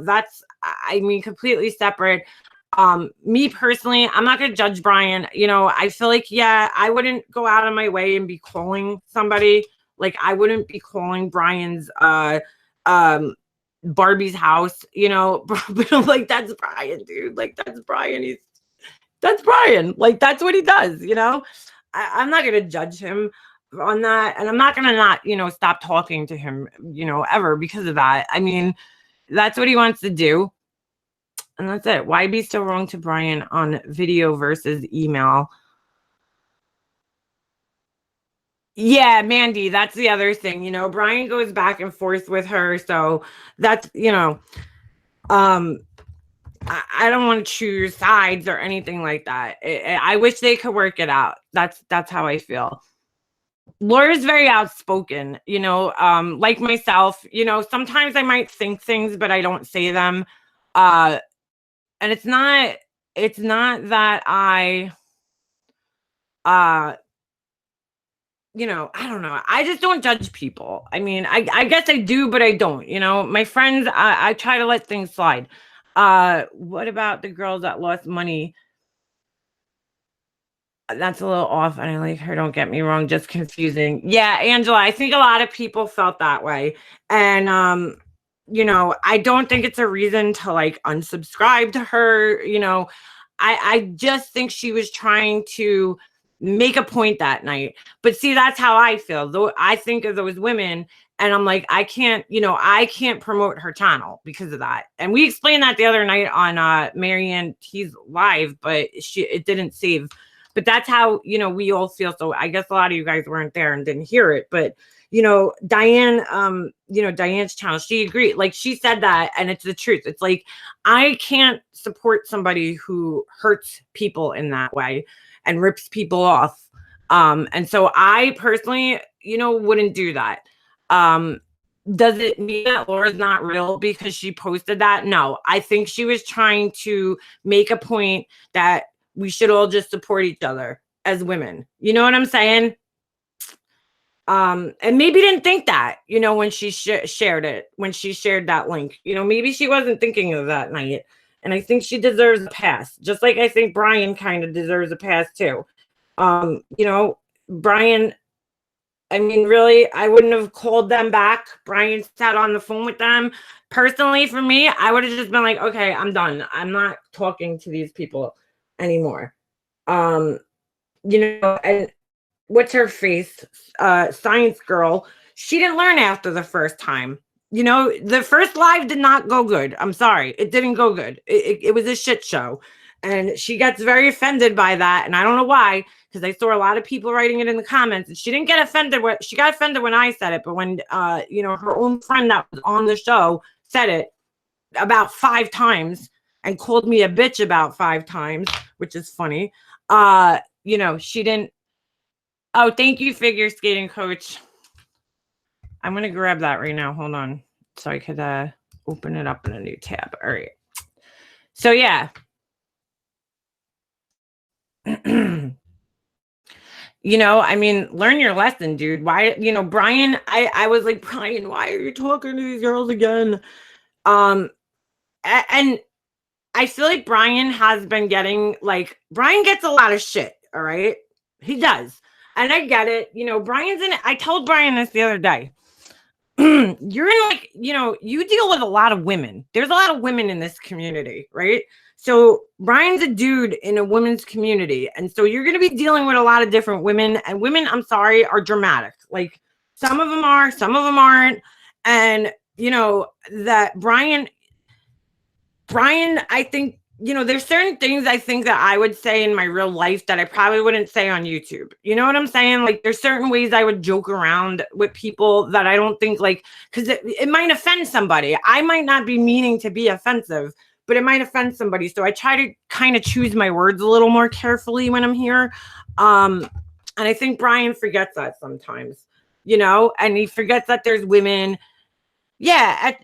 Speaker 1: that's, completely separate. Me personally, I'm not going to judge Brian. I feel yeah, I wouldn't go out of my way and be calling somebody. I wouldn't be calling Brian's, Barbie's house, but I'm that's Brian, dude. That's Brian. That's Brian. That's what he does, I'm not going to judge him on that. And I'm not going to not, stop talking to him, ever because of that. That's what he wants to do. And that's it. Why be so wrong to Brian on video versus email? Yeah, Mandy, that's the other thing. Brian goes back and forth with her, so that's um I don't want to choose sides or anything like that. I wish they could work it out. That's how I feel. Laura's very outspoken, like myself. Sometimes I might think things, but I don't say them. Uh, and it's not that uh, I don't know. I just don't judge people. I mean, I guess I do, but I don't. My friends, I try to let things slide. What about the girls that lost money? That's a little off, and I like her, don't get me wrong, just confusing. Yeah, Angela, I think a lot of people felt that way. And I don't think it's a reason to like unsubscribe to her. I just think she was trying to make a point that night. But see, that's how I feel. Though I think of those women and I'm like, I can't promote her channel because of that. And we explained that the other night on Marianne T's live, but it didn't save. But that's how, we all feel. So I guess a lot of you guys weren't there and didn't hear it. But Diane, Diane's channel, she agreed. Like she said that, and it's the truth. It's like, I can't support somebody who hurts people in that way and rips people off. And so I personally, wouldn't do that. Does it mean that Laura's not real because she posted that? No, I think she was trying to make a point that we should all just support each other as women. You know what I'm saying? And maybe didn't think that, when she shared it, when she shared that link, maybe she wasn't thinking of that night. And I think she deserves a pass, just like I think Brian kind of deserves a pass too. Brian, I mean, really, I wouldn't have called them back. Brian sat on the phone with them. Personally, for me, I would have just been like, okay, I'm done. I'm not talking to these people anymore. Um, and what's her face? Science girl. She didn't learn after the first time. The first live did not go good. I'm sorry. It didn't go good. It was a shit show. And she gets very offended by that. And I don't know why, because I saw a lot of people writing it in the comments. And she didn't get offended. She got offended when I said it. But when, her own friend that was on the show said it about 5 times and called me a bitch about 5 times, which is funny. She didn't. Oh, thank you, figure skating coach. I'm going to grab that right now. Hold on. So I could open it up in a new tab. All right. So, yeah. I mean, learn your lesson, dude. Why, Brian, I was like, Brian, why are you talking to these girls again? And I feel like Brian has been getting, like, Brian gets a lot of shit, all right? He does. And I get it. Brian's in it. I told Brian this the other day. You're in, like, you deal with a lot of women. There's a lot of women in this community, right? So Brian's a dude in a women's community. And so you're going to be dealing with a lot of different women. And women, I'm sorry, are dramatic. Like, some of them are, some of them aren't. And, that Brian, I think, there's certain things I think that I would say in my real life that I probably wouldn't say on YouTube. You know what I'm saying? Like, there's certain ways I would joke around with people that I don't think, like, because it might offend somebody. I might not be meaning to be offensive, but it might offend somebody. So I try to kind of choose my words a little more carefully when I'm here. And I think Brian forgets that sometimes, and he forgets that there's women. Yeah,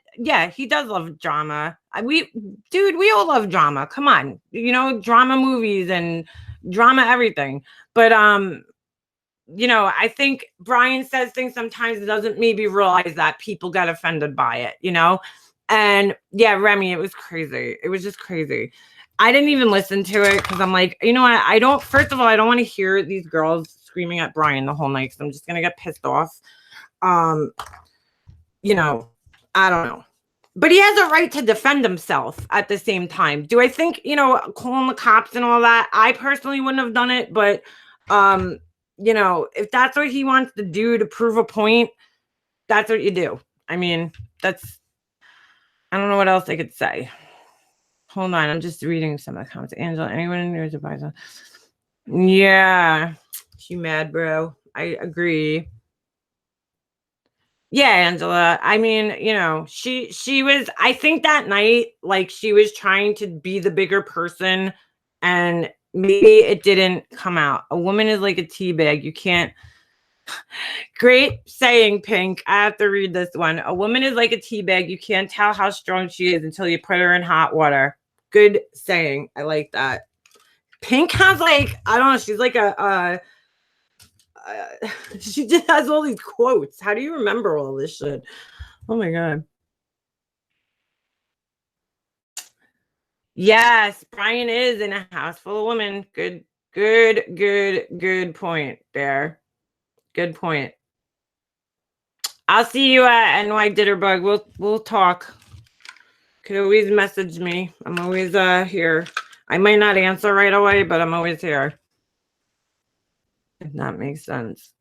Speaker 1: he does love drama. We all love drama. Come on, drama movies and drama everything. But I think Brian says things sometimes that doesn't maybe realize that people get offended by it. And yeah, Remy, it was crazy. It was just crazy. I didn't even listen to it because I'm like, I don't. First of all, I don't want to hear these girls screaming at Brian the whole night because I'm just gonna get pissed off. I don't know. But he has a right to defend himself at the same time. Do I think, calling the cops and all that? I personally wouldn't have done it. But, if that's what he wants to do to prove a point, that's what you do. I mean, I don't know what else I could say. Hold on. I'm just reading some of the comments. Angela, anyone in yours advisor? Yeah. You mad, bro? I agree. Yeah, Angela. I mean, she was I think that night, like, she was trying to be the bigger person, and maybe it didn't come out. A woman is like a tea bag. You can't Great saying, Pink. I have to read this one. A woman is like a tea bag. You can't tell how strong she is until you put her in hot water. Good saying. I like that. Pink has, like, I don't know, she's like she just has all these quotes. How do you remember all this shit? Oh my god. Yes, Brian is in a house full of women. Good point there. Good point. I'll see you at NY Ditterbug. We'll talk. Could always message me. I'm always here. I might not answer right away, but I'm always here. If that makes sense.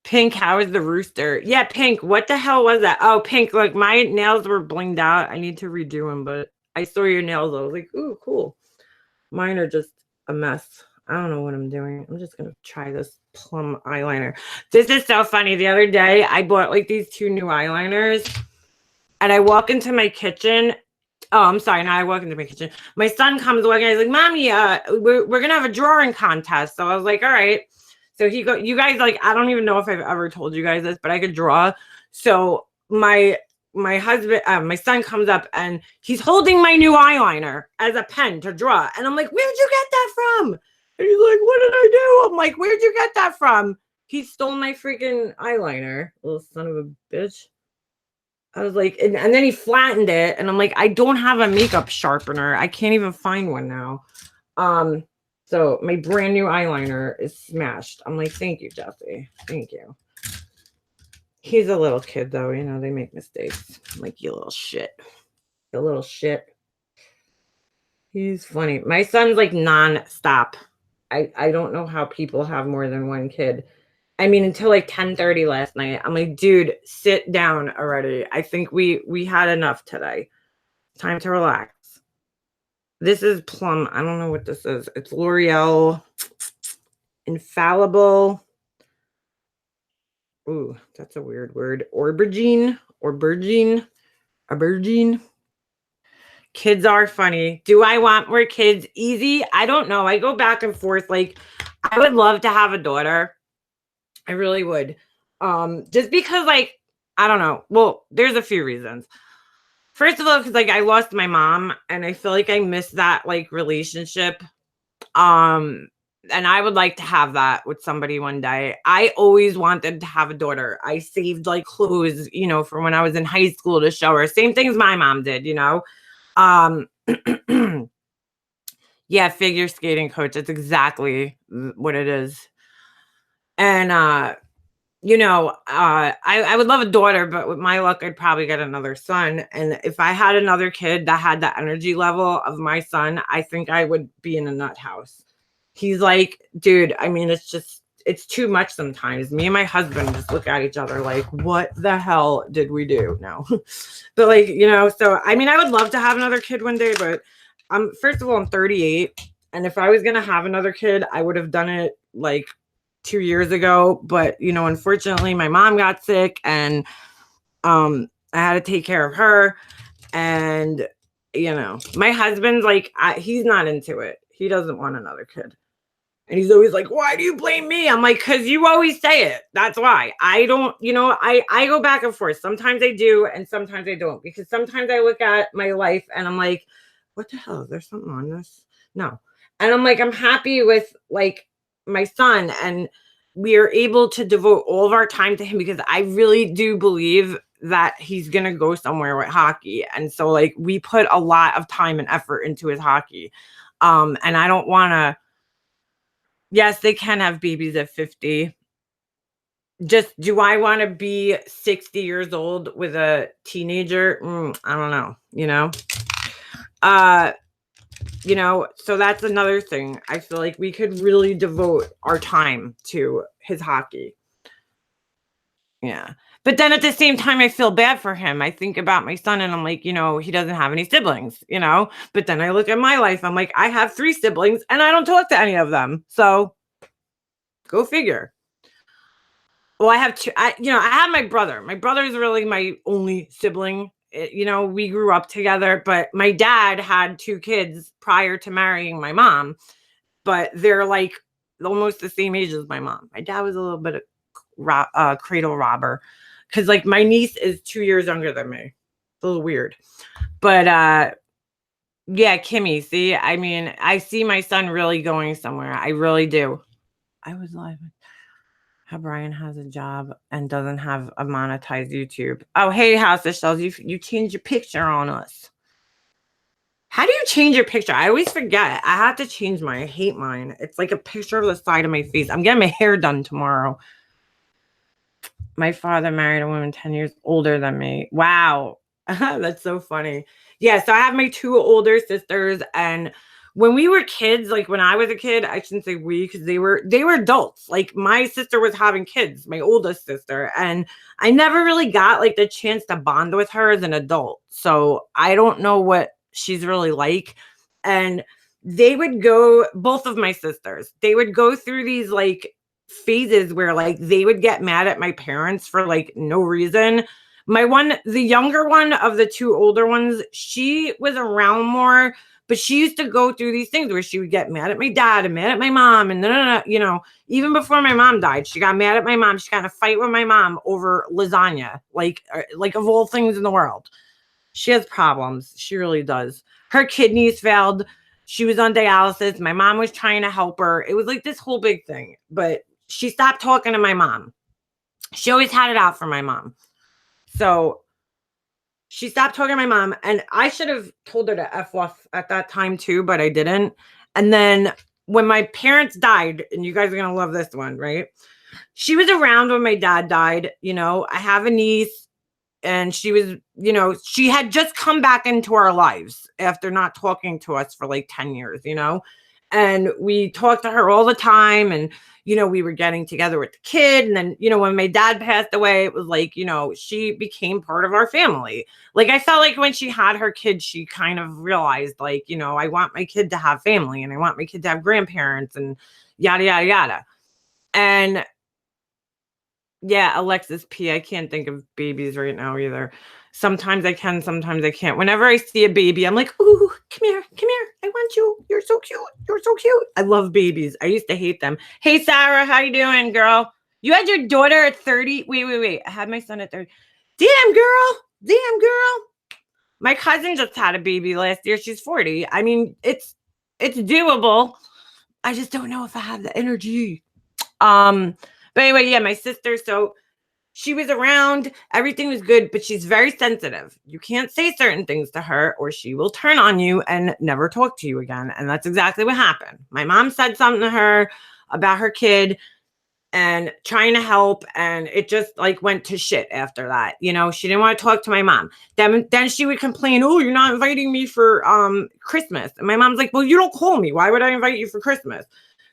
Speaker 1: Pink, how is the rooster? Yeah, Pink, what the hell was that? Oh, Pink, look, my nails were blinged out. I need to redo them, but I saw your nails. I was like, ooh, cool. Mine are just a mess. I don't know what I'm doing. I'm just going to try this plum eyeliner. This is so funny. The other day, I bought like these 2 new eyeliners, and I walk into my kitchen. Oh, I'm sorry. Now I walk into my kitchen. My son comes walking. He's like, Mommy, we're going to have a drawing contest. So I was like, all right. So you guys, like, I don't even know if I've ever told you guys this, but I could draw. So my husband, my son comes up and he's holding my new eyeliner as a pen to draw. And I'm like, where'd you get that from? And he's like, what did I do? I'm like, where'd you get that from? He stole my freaking eyeliner. Little son of a bitch. I was like, and then he flattened it. And I'm like, I don't have a makeup sharpener. I can't even find one now. So my brand new eyeliner is smashed. I'm like, thank you, Jesse. Thank you. He's a little kid, though. You know, they make mistakes. I'm like, you little shit. You little shit. He's funny. My son's like non-stop. I don't know how people have more than one kid. I mean, until like 10:30 last night. I'm like, dude, sit down already. I think we had enough today. Time to relax. This is plum. I don't know what this is. It's L'Oreal Infallible. Ooh, that's a weird word. Aubergine. Kids are funny. Do I want more kids? Easy. I don't know. I go back and forth. Like, I would love to have a daughter. I really would. Just because, like, I don't know. Well, there's a few reasons. First of all, because, like, I lost my mom and I feel like I missed that, like, relationship. And I would like to have that with somebody one day. I always wanted to have a daughter. I saved like clothes, from when I was in high school to show her. Same things my mom did, Yeah, figure skating coach. That's exactly what it is. And I would love a daughter, but with my luck, I'd probably get another son. And if I had another kid that had the energy level of my son, I think I would be in a nut house. He's like, dude, I mean, it's too much sometimes. Me and my husband just look at each other like, what the hell did we do? No. But like, so I mean, I would love to have another kid one day, but first of all, I'm 38. And if I was going to have another kid, I would have done it like 2 years ago. But, unfortunately, my mom got sick and I had to take care of her. And, my husband's like, he's not into it. He doesn't want another kid. And he's always like, why do you blame me? I'm like, because you always say it. That's why. I don't, I go back and forth. Sometimes I do and sometimes I don't. Because sometimes I look at my life and I'm like, what the hell? Is there something on this? No. And I'm like, I'm happy with like my son. And we are able to devote all of our time to him because I really do believe that he's going to go somewhere with hockey. And so like we put a lot of time and effort into his hockey. And I don't want to. Yes, they can have babies at 50. Just do I want to be 60 years old with a teenager? I don't know, so that's another thing. I feel like we could really devote our time to his hockey. Yeah. But then at the same time, I feel bad for him. I think about my son and I'm like, he doesn't have any siblings, but then I look at my life. I'm like, I have 3 siblings and I don't talk to any of them. So go figure. Well, I have two. I have my brother. My brother is really my only sibling. We grew up together, but my dad had two kids prior to marrying my mom, but they're like almost the same age as my mom. My dad was a little bit of cradle robber because like my niece is 2 years younger than me. It's a little weird, but yeah, Kimmy. See, I mean, I see my son really going somewhere. I really do. I was live. How Brian has a job and doesn't have a monetized YouTube. Oh, hey, House of Shells, you changed your picture on us. How do you change your picture? I always forget. I have to change mine. I hate mine. It's like a picture of the side of my face. I'm getting my hair done tomorrow. My father married a woman 10 years older than me. Wow. That's so funny. Yeah, so I have my two older sisters, and when we were kids, like when I was a kid, I shouldn't say we because they were adults. Like my sister was having kids, my oldest sister, and I never really got like the chance to bond with her as an adult. So I don't know what she's really like. And they would go, both of my sisters, they would go through these like phases where like they would get mad at my parents for like no reason. The younger one of the two older ones, she was around more, but she used to go through these things where she would get mad at my dad and mad at my mom. And no, even before my mom died, she got mad at my mom. She got in a fight with my mom over lasagna, like of all things in the world. She has problems. She really does. Her kidneys failed. She was on dialysis. My mom was trying to help her. It was like this whole big thing, but she stopped talking to my mom. She always had it out for my mom. So she stopped talking to my mom, and I should have told her to F off at that time too, but I didn't. And then when my parents died, and you guys are going to love this one, right? She was around when my dad died. I have a niece, and she had just come back into our lives after not talking to us for like 10 years. And we talked to her all the time, and we were getting together with the kid. And then when my dad passed away, it was like she became part of our family. Like I felt like when she had her kid, she kind of realized like I want my kid to have family, and I want my kid to have grandparents, and yada yada yada. And yeah, Alexis P. I can't think of babies right now either. Sometimes I can, sometimes I can't. Whenever I see a baby, I'm like, ooh, come here, come here. I want you. You're so cute. You're so cute. I love babies. I used to hate them. Hey, Sarah, how you doing, girl? You had your daughter at 30. Wait. I had my son at 30. Damn, girl. Damn, girl. My cousin just had a baby last year. She's 40. I mean, it's doable. I just don't know if I have the energy. But anyway, yeah, my sister, so she was around, everything was good, but she's very sensitive. You can't say certain things to her or she will turn on you and never talk to you again. And that's exactly what happened. My mom said something to her about her kid and trying to help, and it just like went to shit after that. She didn't want to talk to my mom. Then she would complain, "Oh, you're not inviting me for Christmas." And my mom's like, "Well, you don't call me. Why would I invite you for Christmas?"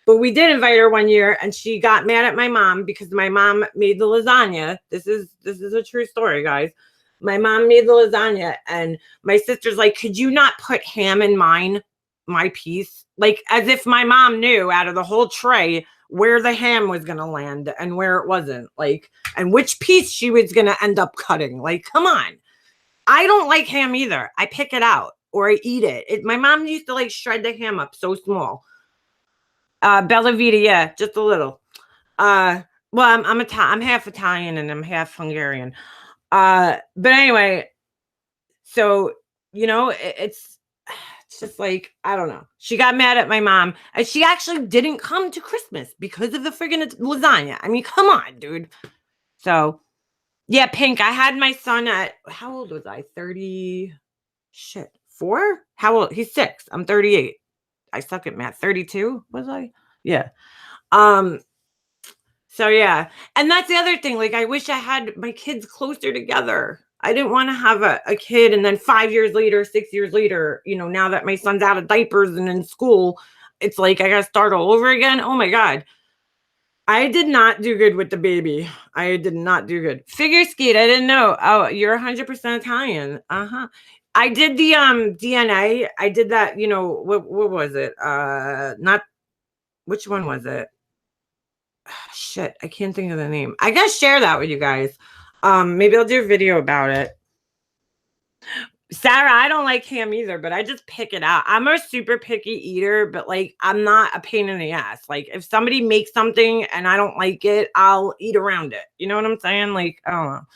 Speaker 1: But we did invite her one year, and she got mad at my mom because my mom made the lasagna. This is a true story, guys. My mom made the lasagna, and my sister's like, "Could you not put ham in my piece?" Like as if my mom knew out of the whole tray where the ham was going to land and where it wasn't, like, and which piece she was going to end up cutting. Like, come on. I don't like ham either. I pick it out or I eat it. My mom used to like shred the ham up so small. Bella Vita, yeah, just a little. Well, I'm half Italian and I'm half Hungarian. But anyway, so it's just like I don't know. She got mad at my mom, and she actually didn't come to Christmas because of the friggin' lasagna. I mean, come on, dude. So yeah, Pink. I had my son at how old was I? 30. Shit, 4. How old? He's 6. I'm 38. I suck at math. 32 was I? Yeah. Um, so yeah. And that's the other thing. Like I wish I had my kids closer together. I didn't want to have a kid and then 5 years later, 6 years later, now that my son's out of diapers and in school, it's like I gotta start all over again. Oh my God. I did not do good with the baby. I did not do good. Figure skate. I didn't know. Oh, you're 100% Italian. Uh-huh. I did the DNA. I did that, what was it? Not which one was it? Shit, I can't think of the name. I gotta share that with you guys. Maybe I'll do a video about it. Sarah, I don't like ham either, but I just pick it out. I'm a super picky eater, but like I'm not a pain in the ass. Like if somebody makes something and I don't like it, I'll eat around it. You know what I'm saying? Like, I don't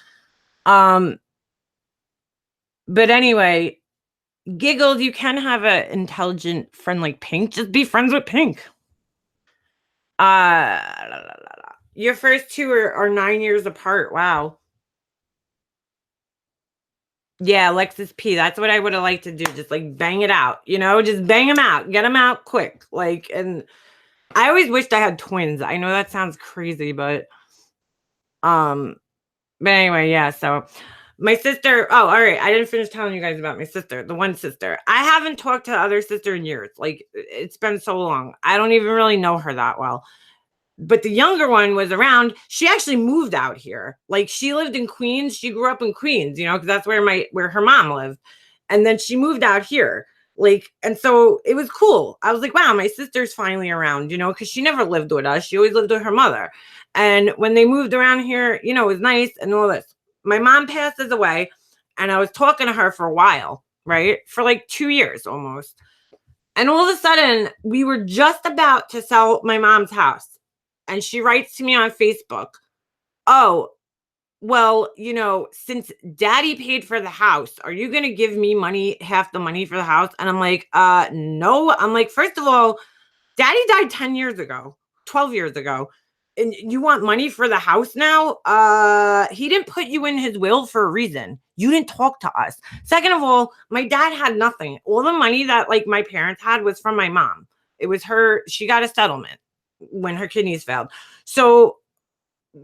Speaker 1: know. But anyway, Giggles, you can have an intelligent friend like Pink. Just be friends with Pink. La, la, la. Your first two are 9 years apart. Wow. Yeah, Alexis P. That's what I would have liked to do. Just like bang it out, just bang them out, get them out quick. Like, and I always wished I had twins. I know that sounds crazy, um, but anyway, yeah. So my sister. Oh, all right. I didn't finish telling you guys about my sister, the one sister. I haven't talked to the other sister in years. Like, it's been so long. I don't even really know her that well. But the younger one was around. She actually moved out here. Like she lived in Queens. She grew up in Queens, because that's where her mom lived. And then she moved out here. Like, and so it was cool. I was like, wow, my sister's finally around, because she never lived with us. She always lived with her mother. And when they moved around here, it was nice and all this. My mom passes away, and I was talking to her for a while, right? For like 2 years almost. And all of a sudden, we were just about to sell my mom's house. And she writes to me on Facebook, oh, well, since daddy paid for the house, are you going to give me money, half the money for the house? And I'm like, no. I'm like, first of all, daddy died 10 years ago, 12 years ago. And you want money for the house now? He didn't put you in his will for a reason. You didn't talk to us. Second of all, my dad had nothing. All the money that like my parents had was from my mom. It was her. She got a settlement when her kidneys failed. So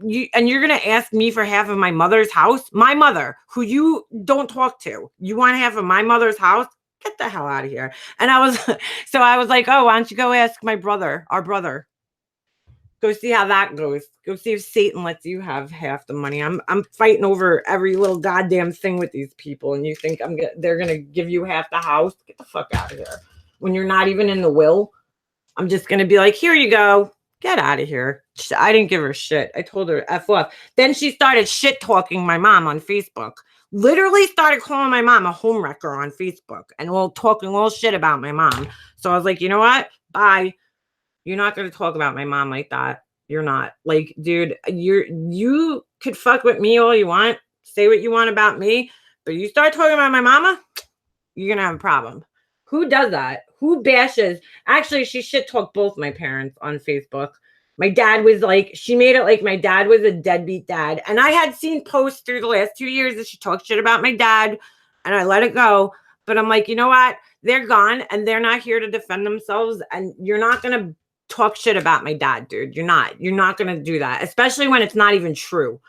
Speaker 1: you're going to ask me for half of my mother's house? My mother, who you don't talk to. You want half of my mother's house? Get the hell out of here. And I was like, oh, why don't you go ask my brother, our brother? Go see how that goes. Go see if Satan lets you have half the money. I'm fighting over every little goddamn thing with these people, and you think they're gonna give you half the house? Get the fuck out of here. When you're not even in the will, I'm just gonna be like, here you go. Get out of here. I didn't give her shit. I told her F off. Then she started shit talking my mom on Facebook. Literally started calling my mom a home wrecker on Facebook and talking all shit about my mom. So I was like, you know what? Bye. You're not going to talk about my mom like that. You're not. Like, dude, you could fuck with me all you want. Say what you want about me. But you start talking about my mama, you're going to have a problem. Who does that? Who bashes? Actually, she shit talked both my parents on Facebook. My dad was like, she made it like my dad was a deadbeat dad. And I had seen posts through the last 2 years that she talked shit about my dad, and I let it go. But I'm like, you know what? They're gone and they're not here to defend themselves. And you're not going to talk shit about my dad, dude. You're not going to do that, especially when it's not even true.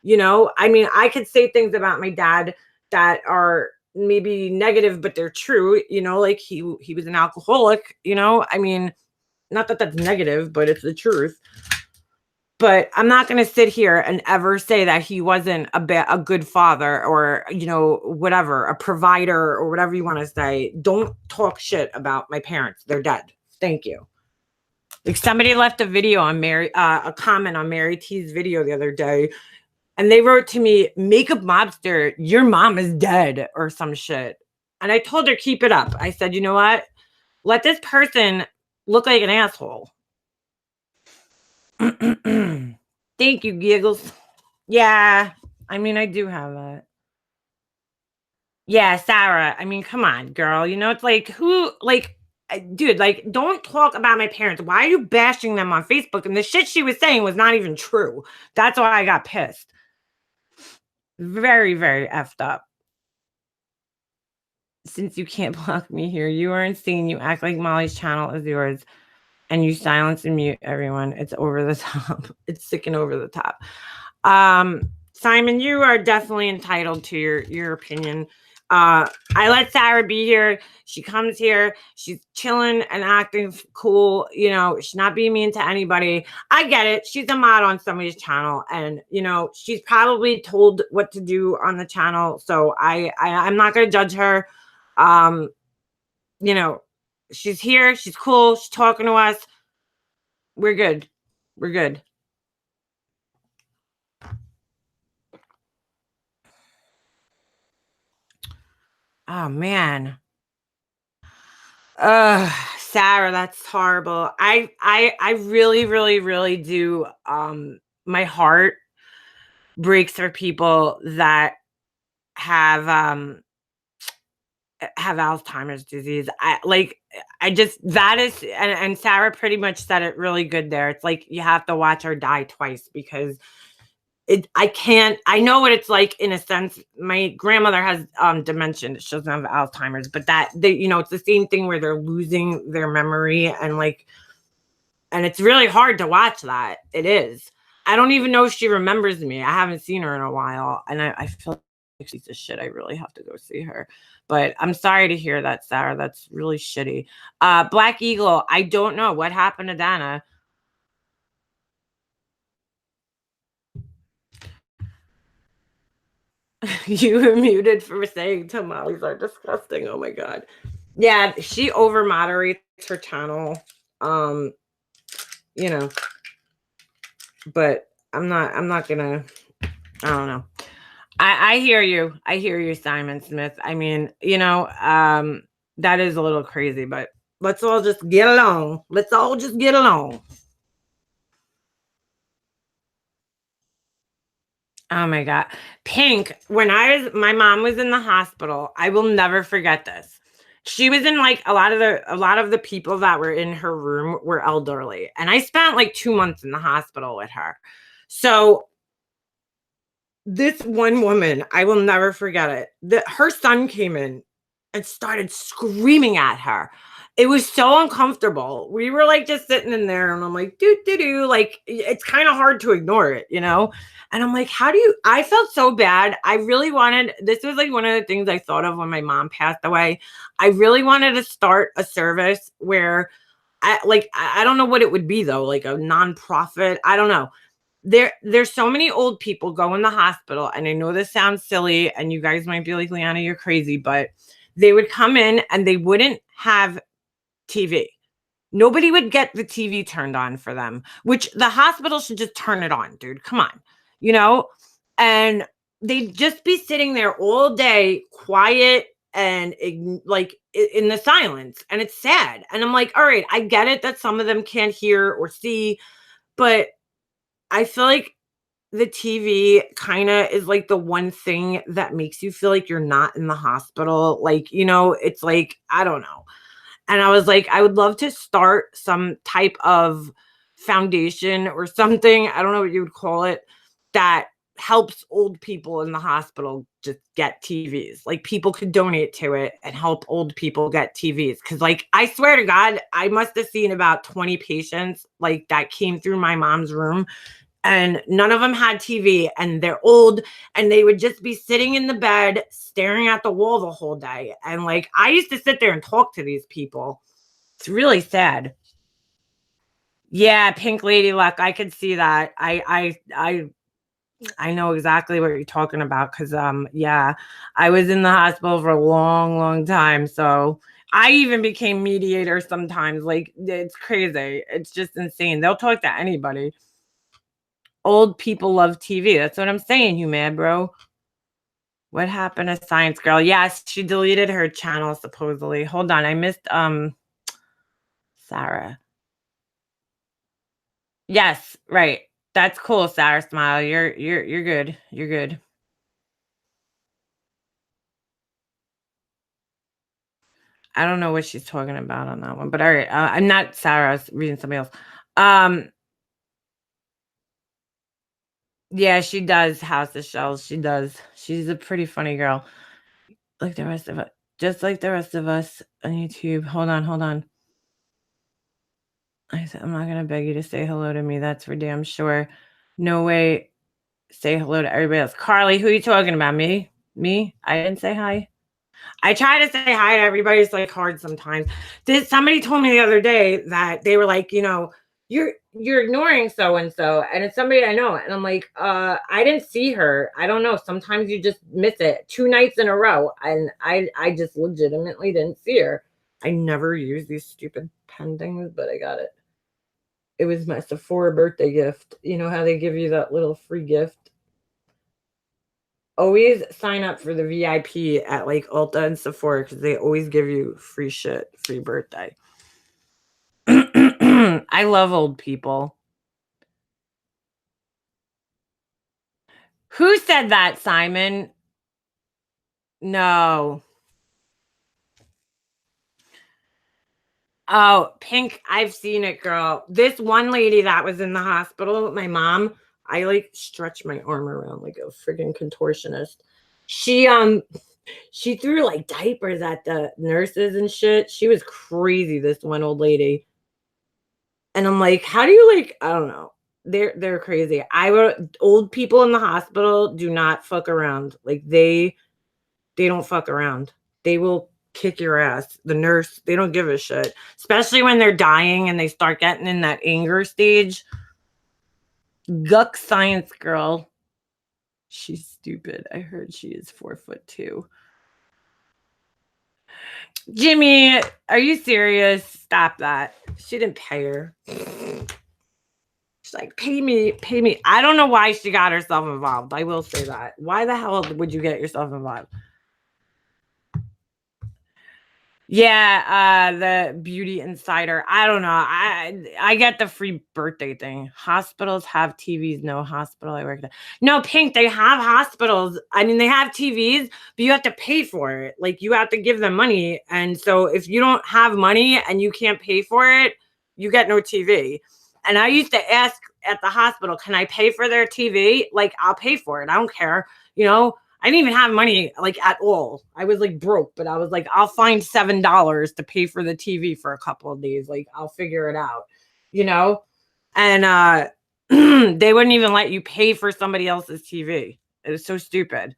Speaker 1: I mean, I could say things about my dad that are maybe negative, but they're true, like he was an alcoholic, I mean, not that that's negative, but it's the truth. But I'm not going to sit here and ever say that he wasn't a good father or, whatever, a provider or whatever you want to say. Don't talk shit about my parents. They're dead. Thank you. Like somebody left a video on a comment on Mary T's video the other day, and they wrote to me, "Make up Mobster, your mom is dead," or some shit. And I told her, keep it up. I said, you know what? Let this person look like an asshole. Thank you, Giggles. Yeah, I mean, I do have that. Yeah, Sarah. I mean, come on, girl. It's like, who, like, dude, like, don't talk about my parents. Why are you bashing them on Facebook? And the shit she was saying was not even true. That's why I got pissed. Very, very effed up. Since you can't block me here, you are insane. You act like Molly's channel is yours, and you silence and mute everyone. It's over the top. It's sick and over the top. Simon, you are definitely entitled to your opinion. I let Sarah be here. She comes here. She's chilling and acting cool. She's not being mean to anybody. I get it. She's a mod on somebody's channel, and she's probably told what to do on the channel. So I'm not going to judge her. She's here. She's cool. She's talking to us. We're good. We're good. Oh man. Ugh, Sarah, that's horrible. I really, really, really do. My heart breaks for people that have have Alzheimer's disease. I just that is and Sarah pretty much said it really good there. It's like you have to watch her die twice because I can't. I know what it's like in a sense. My grandmother has dementia. She doesn't have Alzheimer's, but it's the same thing where they're losing their memory and it's really hard to watch that. It is. I don't even know if she remembers me. I haven't seen her in a while, and I feel like she's a shit. I really have to go see her. But I'm sorry to hear that, Sarah. That's really shitty. Black Eagle. I don't know what happened to Dana. You were muted for saying tamales are disgusting. Oh my god. Yeah, she over moderates her channel. Um, you know, but I'm not gonna I don't know. I hear you. I hear you, Simon Smith. I mean, that is a little crazy, but let's all just get along. Let's all just get along. Oh my god. Pink, my mom was in the hospital. I will never forget this. She was in like a lot of the people that were in her room were elderly. And I spent like 2 months in the hospital with her. So this one woman, I will never forget it. Her son came in and started screaming at her. It was so uncomfortable. We were like just sitting in there, and I'm like, doo doo doo. Like it's kind of hard to ignore it, you know? And I'm like, how do you? I felt so bad. I really wanted, this was like one of the things I thought of when my mom passed away. I really wanted to start a service where I don't know what it would be though, like a nonprofit. I don't know. There's so many old people go in the hospital, and I know this sounds silly and you guys might be like, Leanna, you're crazy, but they would come in and they wouldn't have TV. Nobody would get the TV turned on for them, which the hospital should just turn it on, dude. Come on. You know? And they'd just be sitting there all day, quiet and in the silence. And it's sad. And I'm like, all right, I get it that some of them can't hear or see, but I feel like the TV kinda is like the one thing that makes you feel like you're not in the hospital. Like, it's like, I don't know. And I was like, I would love to start some type of foundation or something, I don't know what you would call it, that helps old people in the hospital just get TVs. Like people could donate to it and help old people get TVs. Cause like I swear to God, I must have seen about 20 patients like that came through my mom's room and none of them had TV and they're old and they would just be sitting in the bed staring at the wall the whole day. And like I used to sit there and talk to these people. It's really sad. Yeah, Pink Lady Luck. I could see that. I know exactly what you're talking about because yeah, I was in the hospital for a long, long time. So I even became mediator sometimes. Like it's crazy. It's just insane. They'll talk to anybody. Old people love TV. That's what I'm saying, you mad, bro. What happened to Science Girl? Yes, she deleted her channel supposedly. Hold on, I missed Sarah. Yes, right. That's cool, Sarah Smile. You're good. You're good. I don't know what she's talking about on that one, but all right. I'm not Sarah. I was reading somebody else. Um, yeah, she does House of Shells. She does. She's a pretty funny girl, like the rest of us. Just like the rest of us on YouTube. Hold on, hold on. I said, I'm not gonna beg you to say hello to me. That's for damn sure. No way. Say hello to everybody else. Carly, who are you talking about? Me? Me? I didn't say hi. I try to say hi to everybody. It's like hard sometimes. Somebody told me the other day that they were like, you're ignoring so and so, and it's somebody I know. And I'm like, I didn't see her. I don't know. Sometimes you just miss it 2 nights in a row, and I just legitimately didn't see her. I never use these stupid pen things, but I got it. It was my Sephora birthday gift. You know how they give you that little free gift? Always sign up for the VIP at like Ulta and Sephora because they always give you free shit, free birthday. I love old people. Who said that, Simon? No. Oh, Pink, I've seen it, girl. This one lady that was in the hospital with my mom, I like stretch my arm around like a freaking contortionist. She she threw like diapers at the nurses and shit. She was crazy, this one old lady. And I'm like, how do you like, I don't know. They're crazy. I would old people in the hospital do not fuck around. Like they don't fuck around. They will kick your ass. The nurse, they don't give a shit. Especially when they're dying and they start getting in that anger stage. Guck science girl. She's stupid. I heard she is 4'2". Jimmy, are you serious? Stop that. She didn't pay her. She's like, pay me, pay me. I don't know why she got herself involved. I will say that. Why the hell would you get yourself involved? Yeah, the beauty insider. I don't know. I get the free birthday thing. Hospitals have TVs. No hospital I work at. No, Pink, they have hospitals. I mean, they have TVs, but you have to pay for it. Like you have to give them money. And so if you don't have money and you can't pay for it, you get no TV. And I used to ask at the hospital, can I pay for their TV? Like I'll pay for it. I don't care. You know, I didn't even have money like at all. I was like broke, but I was like, I'll find $7 to pay for the TV for a couple of days. Like I'll figure it out, you know? And they wouldn't even let you pay for somebody else's TV. It was so stupid.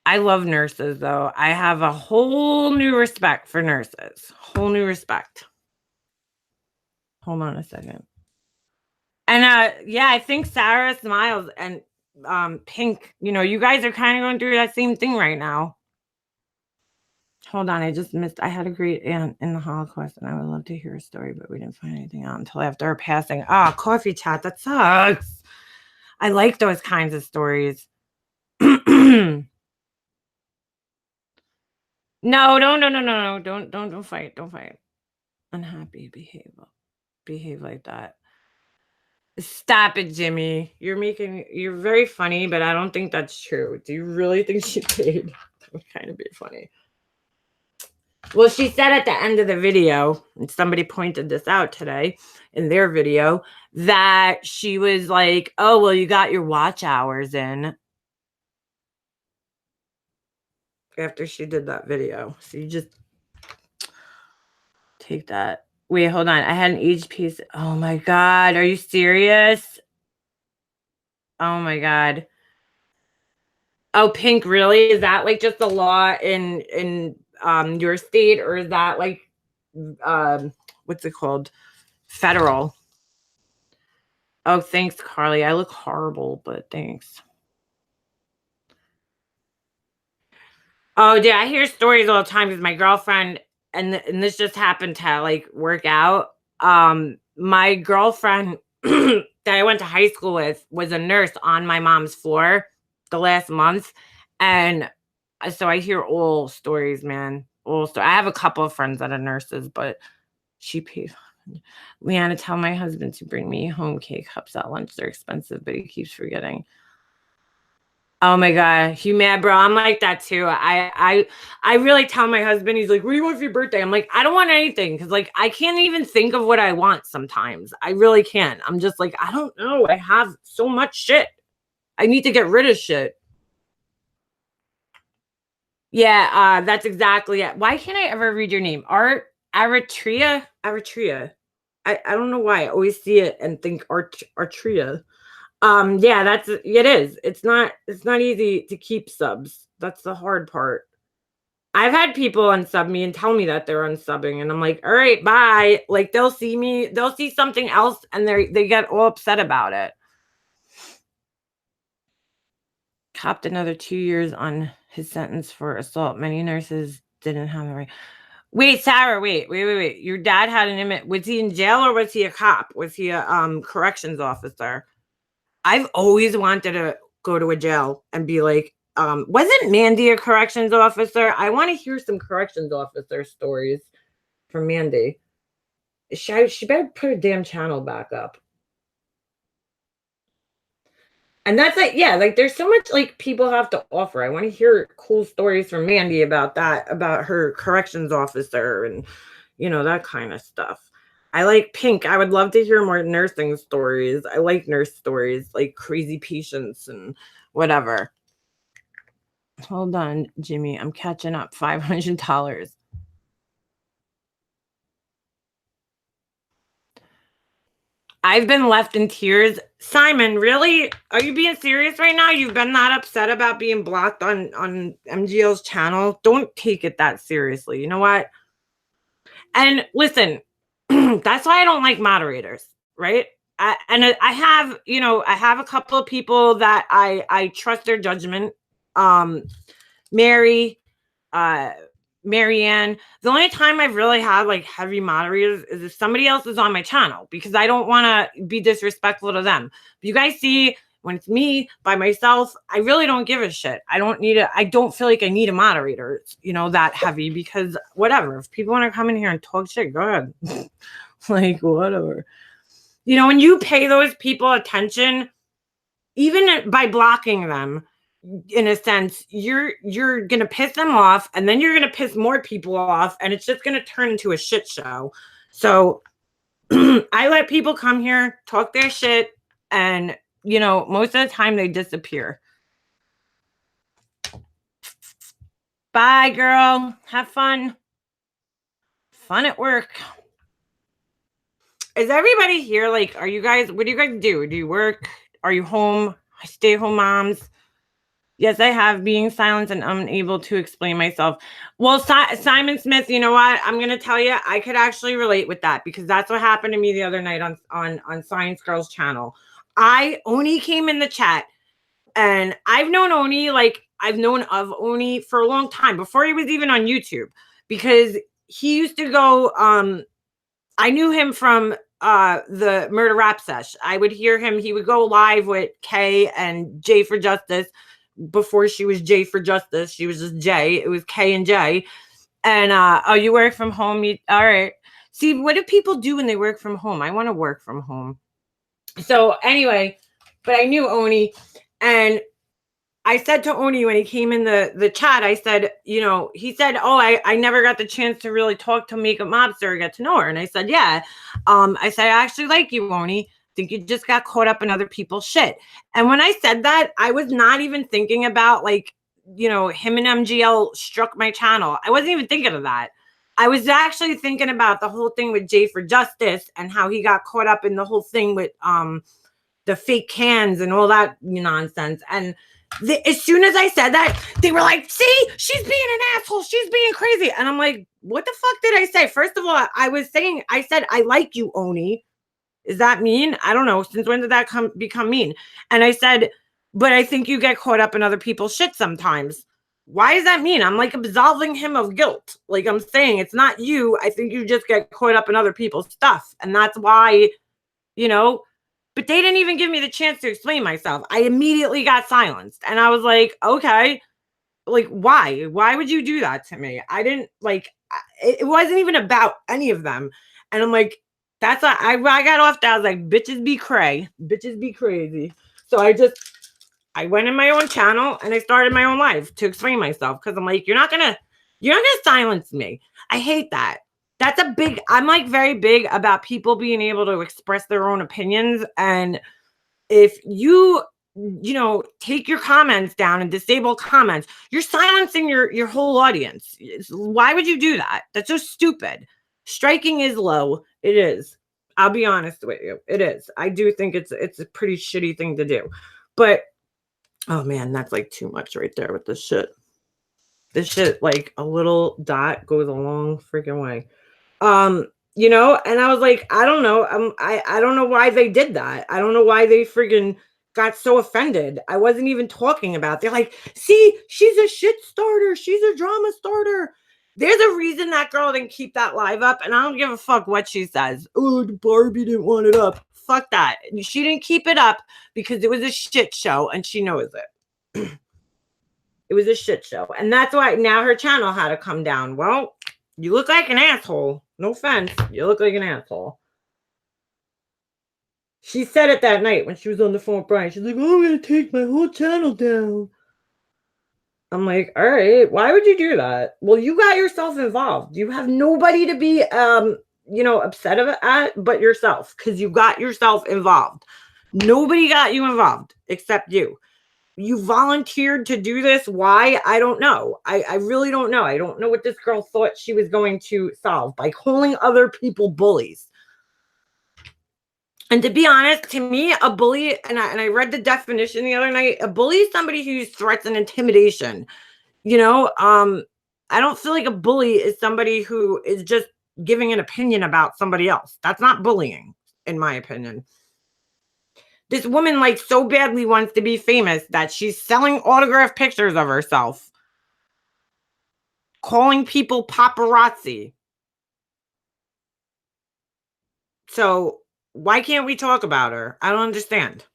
Speaker 1: I love nurses though. I have a whole new respect for nurses. Whole new respect. Hold on a second. And yeah, I think Sarah Smiles and Pink, you know, you guys are kind of going through that same thing right now. Hold on, I just missed. I had a great aunt in the Holocaust, and I would love to hear a story, but we didn't find anything out until after her passing. Ah, coffee chat. That sucks. I like those kinds of stories. No, no. Don't fight. Don't fight. Unhappy. Behave like that. Stop it, Jimmy. You're very funny, but I don't think that's true. Do you really think she paid? That would kind of be funny. Well, she said at the end of the video, and somebody pointed this out today in their video, that she was like, oh, well, you got your watch hours in after she did that video. So you just take that. Wait, hold on. I had an each piece. Oh my God. Are you serious? Oh my God. Oh, Pink, really? Is that like just a law in your state, or is that like what's it called? Federal? Oh, thanks, Carly. I look horrible, but thanks. Oh, yeah, I hear stories all the time because my girlfriend and this just happened to like work out. My girlfriend that I went to high school with was a nurse on my mom's floor the last month, and so I hear all stories, man. All I have a couple of friends that are nurses, but she pays. Leanna, tell my husband to bring me home cake cups at lunch. They're expensive, but he keeps forgetting. Oh my God, you mad, bro? I'm like that too. I really tell my husband, he's like, what do you want for your birthday? I'm like, I don't want anything because like I can't even think of what I want sometimes. I really can't. I'm just like, I don't know. I have so much shit. I need to get rid of shit. Yeah, that's exactly it. Why can't I ever read your name? Art Aratria? Aratria. I don't know why. I always see it and think Artria. Yeah, that's it is. It's not easy to keep subs. That's the hard part. I've had people unsub me and tell me that they're unsubbing, and I'm like, all right, bye. Like they'll see me, they'll see something else, and they get all upset about it. Copped another 2 years on his sentence for assault. Many nurses didn't have the right. Wait, Sarah, wait. Your dad had an image. Was he in jail or was he a cop? Was he a corrections officer? I've always wanted to go to a jail and be like, wasn't Mandy a corrections officer? I want to hear some corrections officer stories from Mandy. She better put her damn channel back up. And that's like, yeah, like there's so much like people have to offer. I want to hear cool stories from Mandy about that, about her corrections officer and, that kind of stuff. I like Pink. I would love to hear more nursing stories. I like nurse stories, like crazy patients and whatever. Hold on, Jimmy. I'm catching up. $500. I've been left in tears. Simon, really? Are you being serious right now? You've been that upset about being blocked on MGL's channel? Don't take it that seriously. You know what? And listen, that's why I don't like moderators, right? I have, I have a couple of people that I trust their judgment. Mary, Marianne. The only time I've really had like heavy moderators is if somebody else is on my channel because I don't want to be disrespectful to them. But you guys see, when it's me by myself, I really don't give a shit. I don't feel like I need a moderator, that heavy, because whatever. If people want to come in here and talk shit, go ahead. Like, whatever. When you pay those people attention, even by blocking them, in a sense, you're gonna piss them off, and then you're gonna piss more people off, and it's just gonna turn into a shit show. So I let people come here, talk their shit, and most of the time they disappear. Bye, girl. Have fun. Fun at work. Is everybody here? Like, what do you guys do? Do you work? Are you home? Stay-at-home moms? Yes, I have. Being silent and unable to explain myself. Well, Simon Smith, you know what? I'm going to tell you, I could actually relate with that, because that's what happened to me the other night on Science Girl's channel. Oni came in the chat, and I've known Oni, like I've known of Oni for a long time, before he was even on YouTube, because he used to go, I knew him from the Murder Rap Sesh. I would hear him. He would go live with Kay and Jay for Justice. Before she was J for Justice, she was just J. It was K and J. And you work from home? All right. See, what do people do when they work from home? I want to work from home. So anyway, but I knew Oni, and I said to Oni when he came in the chat, I said, he said, oh, I never got the chance to really talk to Makeup Mobster or get to know her. And I said, yeah. I said, I actually like you, Oni. Think you just got caught up in other people's shit. And when I said that, I was not even thinking about like, him and MGL struck my channel. I wasn't even thinking of that. I was actually thinking about the whole thing with Jay for Justice and how he got caught up in the whole thing with the fake cans and all that nonsense. And as soon as I said that, they were like, see, she's being an asshole. She's being crazy. And I'm like, what the fuck did I say? First of all, I said, I like you, Oni. Is that mean? I don't know. Since when did that become mean? And I said, but I think you get caught up in other people's shit sometimes. Why does that mean? I'm like absolving him of guilt. Like I'm saying, it's not you. I think you just get caught up in other people's stuff. And that's why, but they didn't even give me the chance to explain myself. I immediately got silenced. And I was like, okay, like, why? Why would you do that to me? I didn't like, it wasn't even about any of them. And I'm like, that's why I got off that. I was like, bitches be cray. Bitches be crazy. So I went in my own channel and I started my own life to explain myself. Cause I'm like, you're not gonna silence me. I hate that. I'm like very big about people being able to express their own opinions. And if you take your comments down and disable comments, you're silencing your whole audience. Why would you do that? That's so stupid. Striking is low. It is. I'll be honest with you. It is. I do think it's a pretty shitty thing to do. But oh man, that's like too much right there with this shit. This shit, like a little dot goes a long freaking way. And I was like, I don't know. I don't know why they did that. I don't know why they friggin' got so offended. I wasn't even talking about it. They're like, see, she's a shit starter. She's a drama starter. There's a reason that girl didn't keep that live up, and I don't give a fuck what she says. Oh, Barbie didn't want it up. fuck that. She didn't keep it up because it was a shit show and she knows it. It was a shit show. And that's why now her channel had to come down. Well, you look like an asshole. No offense. You look like an asshole. She said it that night when she was on the phone with Brian. She's like, oh, I'm going to take my whole channel down. I'm like, all right, why would you do that? Well, you got yourself involved. You have nobody to be, upset at but yourself because you got yourself involved. Nobody got you involved except you. You volunteered to do this. Why? I don't know. I really don't know. I don't know what this girl thought she was going to solve by calling other people bullies. And to be honest, to me, a bully, and I read the definition the other night, a bully is somebody who uses threats and intimidation. I don't feel like a bully is somebody who is just giving an opinion about somebody else. That's not bullying, in my opinion. This woman, like, so badly wants to be famous that she's selling autographed pictures of herself, calling people paparazzi. So why can't we talk about her? I don't understand.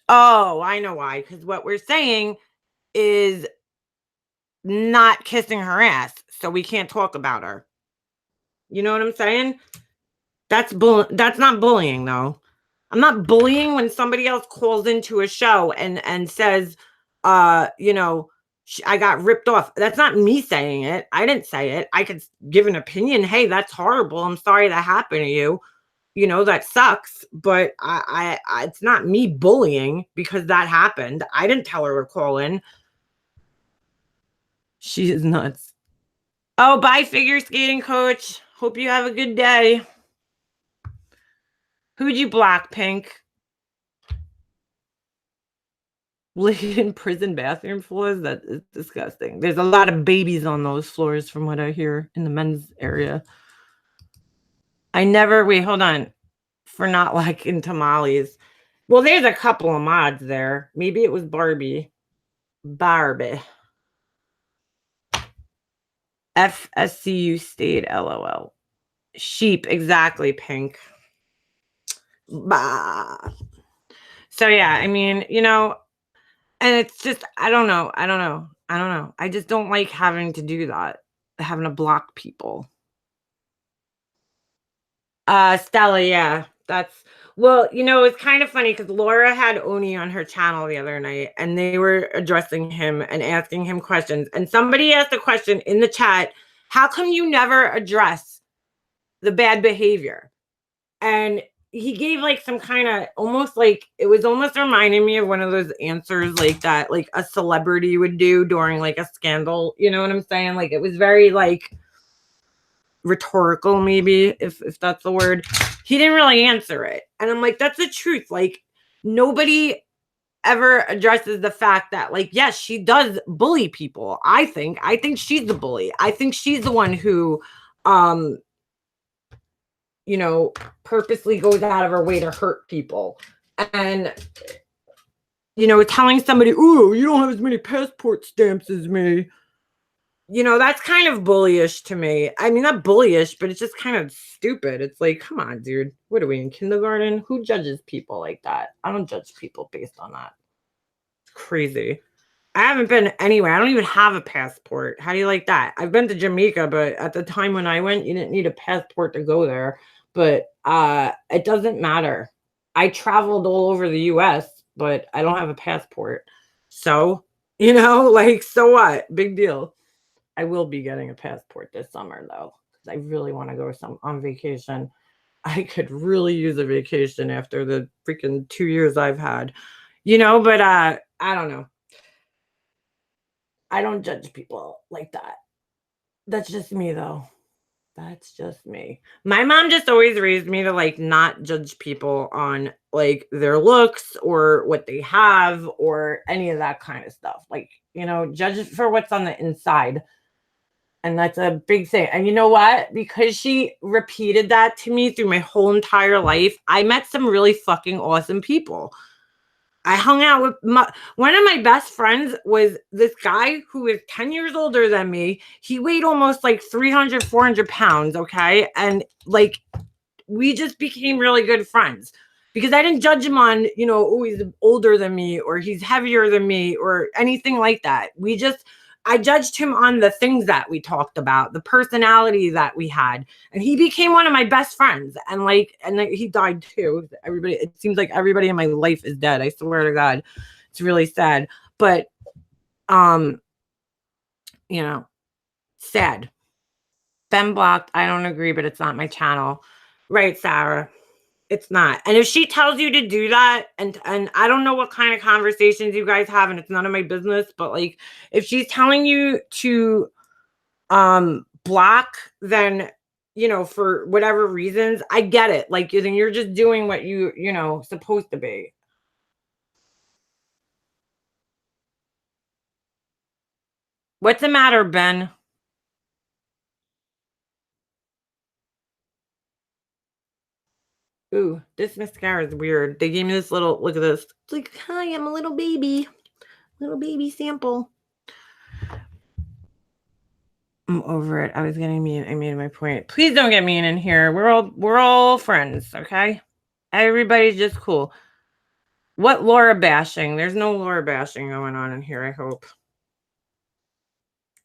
Speaker 1: Oh, I know why. Because what we're saying is not kissing her ass. So we can't talk about her. You know what I'm saying? That's not bullying, though. I'm not bullying when somebody else calls into a show and says, I got ripped off. That's not me saying it. I didn't say it. I could give an opinion. Hey, that's horrible. I'm sorry that happened to you. That sucks, but I it's not me bullying because that happened. I didn't tell her to call in. She is nuts. Oh, bye, figure skating coach. Hope you have a good day. Who'd you block, Pink? Living in prison bathroom floors? That is disgusting. There's a lot of babies on those floors from what I hear in the men's area. Wait, hold on. For not liking tamales. Well, there's a couple of mods there. Maybe it was Barbie. FSCU stayed, LOL. Sheep, exactly, Pink. Bah. So yeah, I mean, and it's just, I don't know. I just don't like having to do that, having to block people. Stella, yeah, it's kind of funny because Laura had Oni on her channel the other night and they were addressing him and asking him questions. And somebody asked a question in the chat, how come you never address the bad behavior? And he gave like some kind of it was almost reminding me of one of those answers like that, like a celebrity would do during like a scandal. You know what I'm saying? Like it was very like rhetorical, maybe, if that's the word. He didn't really answer it. And I'm like, that's the truth. Like nobody ever addresses the fact that, like, yes, she does bully people. I think she's the bully. I think she's the one who purposely goes out of her way to hurt people. And, telling somebody, oh, you don't have as many passport stamps as me. That's kind of bullyish to me. I mean, not bullyish, but it's just kind of stupid. It's like, come on, dude. What are we in kindergarten? Who judges people like that? I don't judge people based on that. It's crazy. I haven't been anywhere. I don't even have a passport. How do you like that? I've been to Jamaica, but at the time when I went, you didn't need a passport to go there. But it doesn't matter. I traveled all over the US, but I don't have a passport. So, so what? Big deal. I will be getting a passport this summer, though, because I really want to go on vacation. I could really use a vacation after the freaking 2 years I've had, but I don't know. I don't judge people like that. That's just me, though. That's just me. My mom just always raised me to like not judge people on like their looks or what they have or any of that kind of stuff. Like, judge for what's on the inside. And that's a big thing. And you know what? Because she repeated that to me through my whole entire life, I met some really fucking awesome people. I hung out with one of my best friends was this guy who is 10 years older than me. He weighed almost like 300, 400 pounds. Okay. And like we just became really good friends because I didn't judge him on, oh, he's older than me or he's heavier than me or anything like that. I judged him on the things that we talked about, the personality that we had, and he became one of my best friends. And he died too. It seems like everybody in my life is dead. I swear to God, it's really sad. But, sad. Been blocked. I don't agree, but it's not my channel, right, Sarah? It's not. And if she tells you to do that, and I don't know what kind of conversations you guys have, and it's none of my business, but like if she's telling you to block, then for whatever reasons, I get it. Like then you're just doing what supposed to be. What's the matter, Ben? Ooh, this mascara is weird. They gave me this little, look at this. It's like, hi, I'm a little baby sample. I'm over it. I was getting mean. I made my point. Please don't get mean in here. We're all friends, okay? Everybody's just cool. What Laura bashing? There's no Laura bashing going on in here, I hope.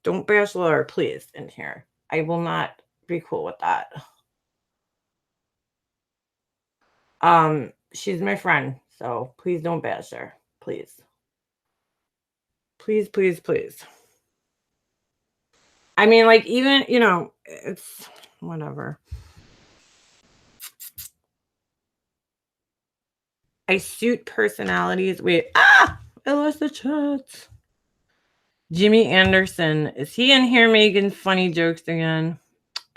Speaker 1: Don't bash Laura, please, in here. I will not be cool with that. She's my friend, so please don't bash her. Please. Please, please, please. I mean, like, even, it's whatever. I suit personalities. Wait, I lost the chat. Jimmy Anderson. Is he in here making funny jokes again?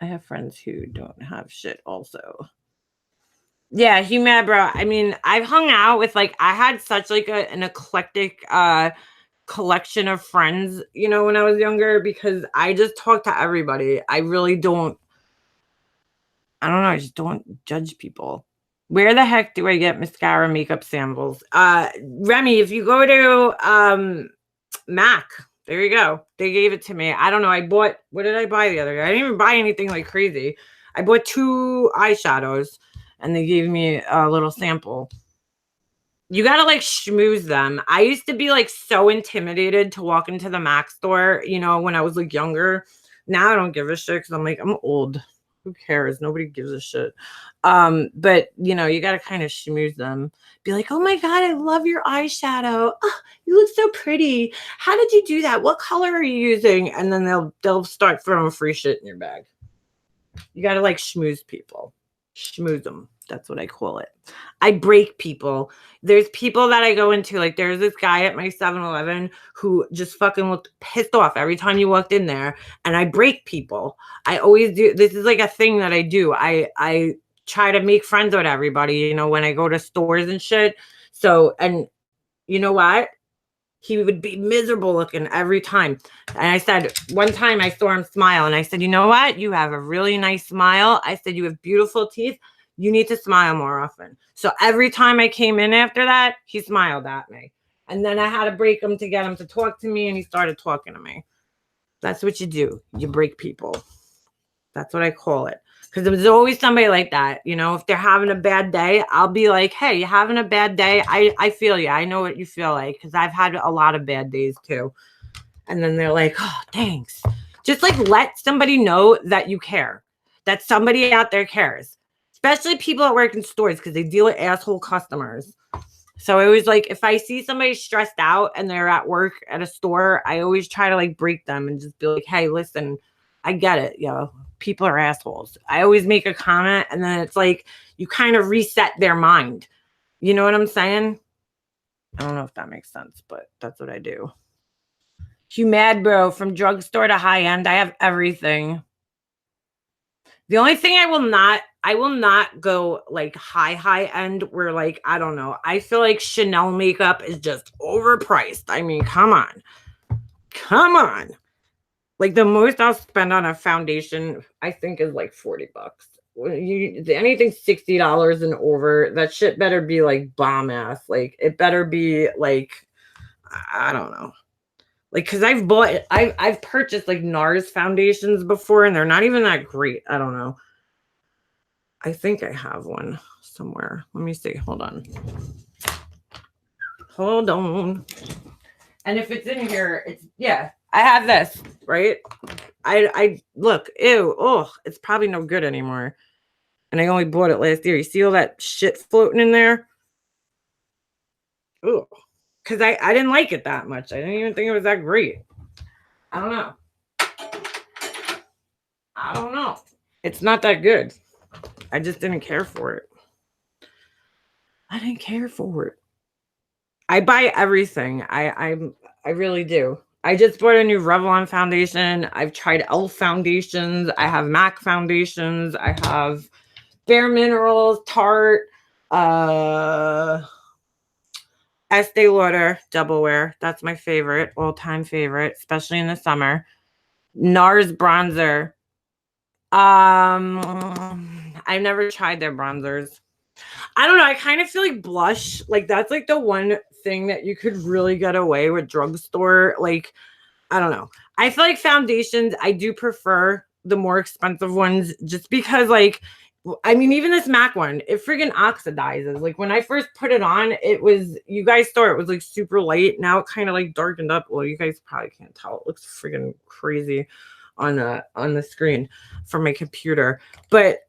Speaker 1: I have friends who don't have shit also. Yeah, he mad, bro. I mean, I've hung out with I had such an eclectic collection of friends, when I was younger, because I just talk to everybody. I really don't. I don't know. I just don't judge people. Where the heck do I get mascara makeup samples? Remy, if you go to Mac, there you go. They gave it to me. I don't know. What did I buy the other day? I didn't even buy anything like crazy. I bought 2 eyeshadows and they gave me a little sample. You gotta schmooze them. I used to be so intimidated to walk into the Mac store, when I was younger. Now I don't give a shit because I'm old. Who cares? Nobody gives a shit. But you gotta kind of schmooze them. Be like, oh my God, I love your eyeshadow. Oh, you look so pretty. How did you do that? What color are you using? And then they'll start throwing free shit in your bag. You gotta schmooze people. Schmooze them. That's what I call it. I break people. There's people that I go into, there's this guy at my 7-Eleven who just fucking looked pissed off every time you walked in there, and I break people. I always do. This is a thing that I do. I try to make friends with everybody, when I go to stores and shit. So, and you know what? He would be miserable looking every time. And I said, one time I saw him smile and I said, you know what? You have a really nice smile. I said, you have beautiful teeth. You need to smile more often. So every time I came in after that, he smiled at me. And then I had to break him to get him to talk to me, and he started talking to me. That's what you do. You break people. That's what I call it. Because there's always somebody like that. If they're having a bad day, I'll be like, hey, you having a bad day? I feel you. I know what you feel like, because I've had a lot of bad days too. And then they're like, oh, thanks. Just let somebody know that you care, that somebody out there cares. Especially people that work in stores, because they deal with asshole customers. So I always if I see somebody stressed out and they're at work at a store, I always try to break them and just be like, hey, listen, I get it. People are assholes. I always make a comment, and then it's you kind of reset their mind. You know what I'm saying? I don't know if that makes sense, but that's what I do. You mad, bro? From drugstore to high end, I have everything. The only thing I will not go high end where I don't know. I feel like Chanel makeup is just overpriced. I mean, come on. Come on. The most I'll spend on a foundation, I think, is $40. Anything $60 and over, that shit better be bomb ass. It better be I don't know. Because I've purchased NARS foundations before, and they're not even that great. I don't know. I think I have one somewhere. Let me see. Hold on. Hold on. And if it's in here, it's, yeah, I have this, right? I look, ew, oh, it's probably no good anymore. And I only bought it last year. You see all that shit floating in there? Oh, because I didn't like it that much. I didn't even think it was that great. I don't know. I don't know. It's not that good. I just didn't care for it. I didn't care for it. I buy everything. I really do. I just bought a new Revlon foundation. I've tried Elf foundations. I have MAC foundations. I have Bare Minerals, Tarte, Estee Lauder Double Wear. That's my favorite, all-time favorite, especially in the summer. NARS bronzer. I've never tried their bronzers. I don't know. I kind of feel like blush. Like that's like the one thing that you could really get away with drugstore. Like, I don't know. I feel like foundations, I do prefer the more expensive ones just because like, I mean, even this MAC one, it friggin' oxidizes. Like when I first put it on, it was, you guys saw it was like super light. Now it kind of like darkened up. Well, you guys probably can't tell. It looks friggin' crazy on the screen from my computer. But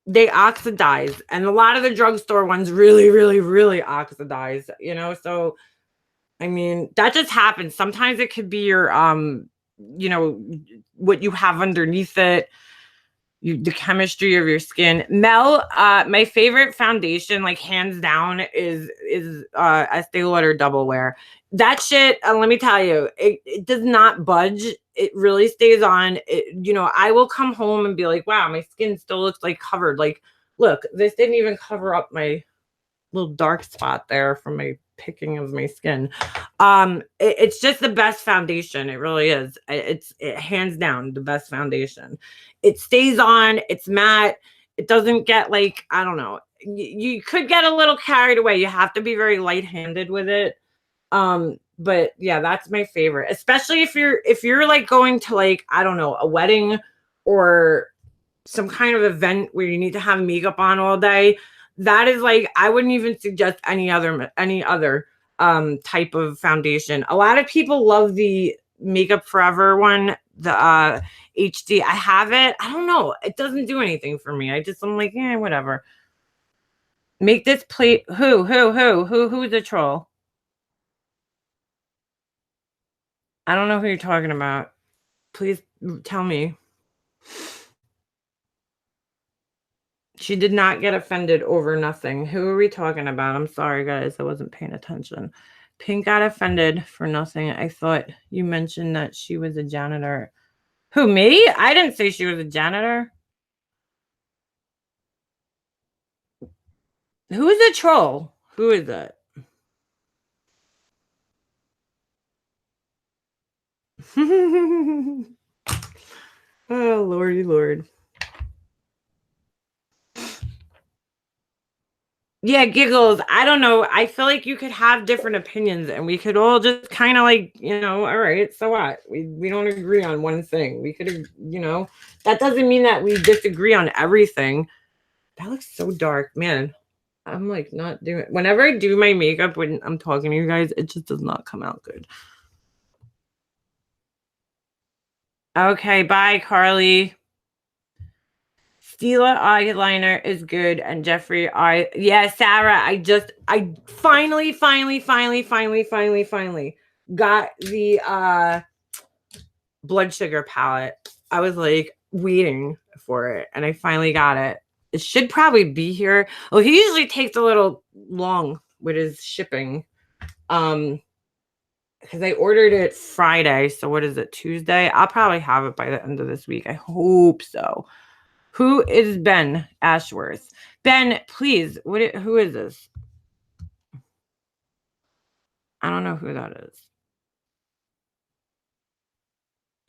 Speaker 1: they oxidize, and a lot of the drugstore ones really oxidize, you know. So I mean, that just happens. Sometimes it could be your you know, what you have underneath it, the chemistry of your skin. Mel, my favorite foundation, like hands down, is Estee Lauder Double Wear. That shit, let me tell you, it does not budge. It really stays on. You know, I will come home and be like, wow, my skin still looks like covered. Like, look, this didn't even cover up my little dark spot there from my picking of my skin. It's just the best foundation. It really is. It's hands down the best foundation. It stays on. It's matte. It doesn't get like, I don't know. You could get a little carried away. You have to be very light-handed with it. But yeah, that's my favorite, especially if you're like going to like, I don't know, a wedding or some kind of event where you need to have makeup on all day. That is like, I wouldn't even suggest any other type of foundation. A lot of people love the Makeup Forever one, the HD. I have it. I don't know. It doesn't do anything for me. I'm like, yeah, whatever. Make this plate. Who's the troll? I don't know who you're talking about. Please tell me. She did not get offended over nothing. Who are we talking about? I'm sorry, guys. I wasn't paying attention. Pink got offended for nothing. I thought you mentioned that she was a janitor. Who, me? I didn't say she was a janitor. Who is a troll? Who is it? Oh, lordy lord. Yeah, giggles. I don't know. I feel like you could have different opinions and we could all just kind of like, you know, all right, so what? We don't agree on one thing. We could, you know, that doesn't mean that we disagree on everything. That looks so dark, man. I'm like not doing, whenever I do my makeup when I'm talking to you guys, it just does not come out good. Okay, bye, Carly. Stila eyeliner is good, and Jeffrey yeah, Sarah, I finally got the blood sugar palette. I was like waiting for it, and I finally got it. It should probably be here. Well, he usually takes a little long with his shipping. Because I ordered it Friday, so what is it, Tuesday? I'll probably have it by the end of this week. I hope so. Who is Ben Ashworth? Ben, please, who is this? I don't know who that is.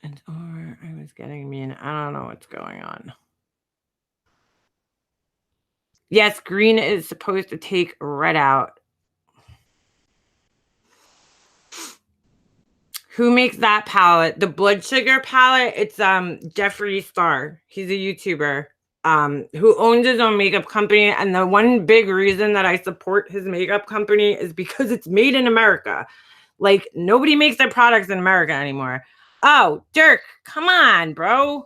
Speaker 1: And or I was getting mean. I don't know what's going on. Yes, green is supposed to take red out. Who makes that palette? The blood sugar palette? It's Jeffree Star. He's a YouTuber. who owns his own makeup company. And the one big reason that I support his makeup company is because it's made in America. Like, nobody makes their products in America anymore. Oh, Dirk, come on, bro.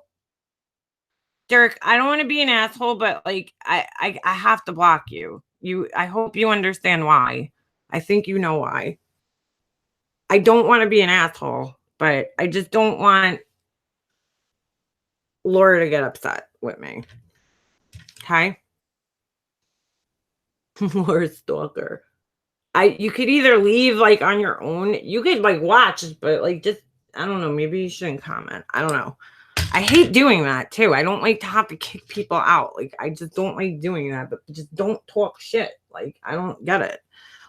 Speaker 1: Dirk, I don't want to be an asshole, but like, I have to block you. I hope you understand why. I think you know why. I don't want to be an asshole, but I just don't want Laura to get upset with me. Okay? Laura Stalker. You could either leave like on your own. You could like watch, but like just I don't know, maybe you shouldn't comment. I don't know. I hate doing that too. I don't like to have to kick people out. Like I just don't like doing that, but just don't talk shit. Like I don't get it.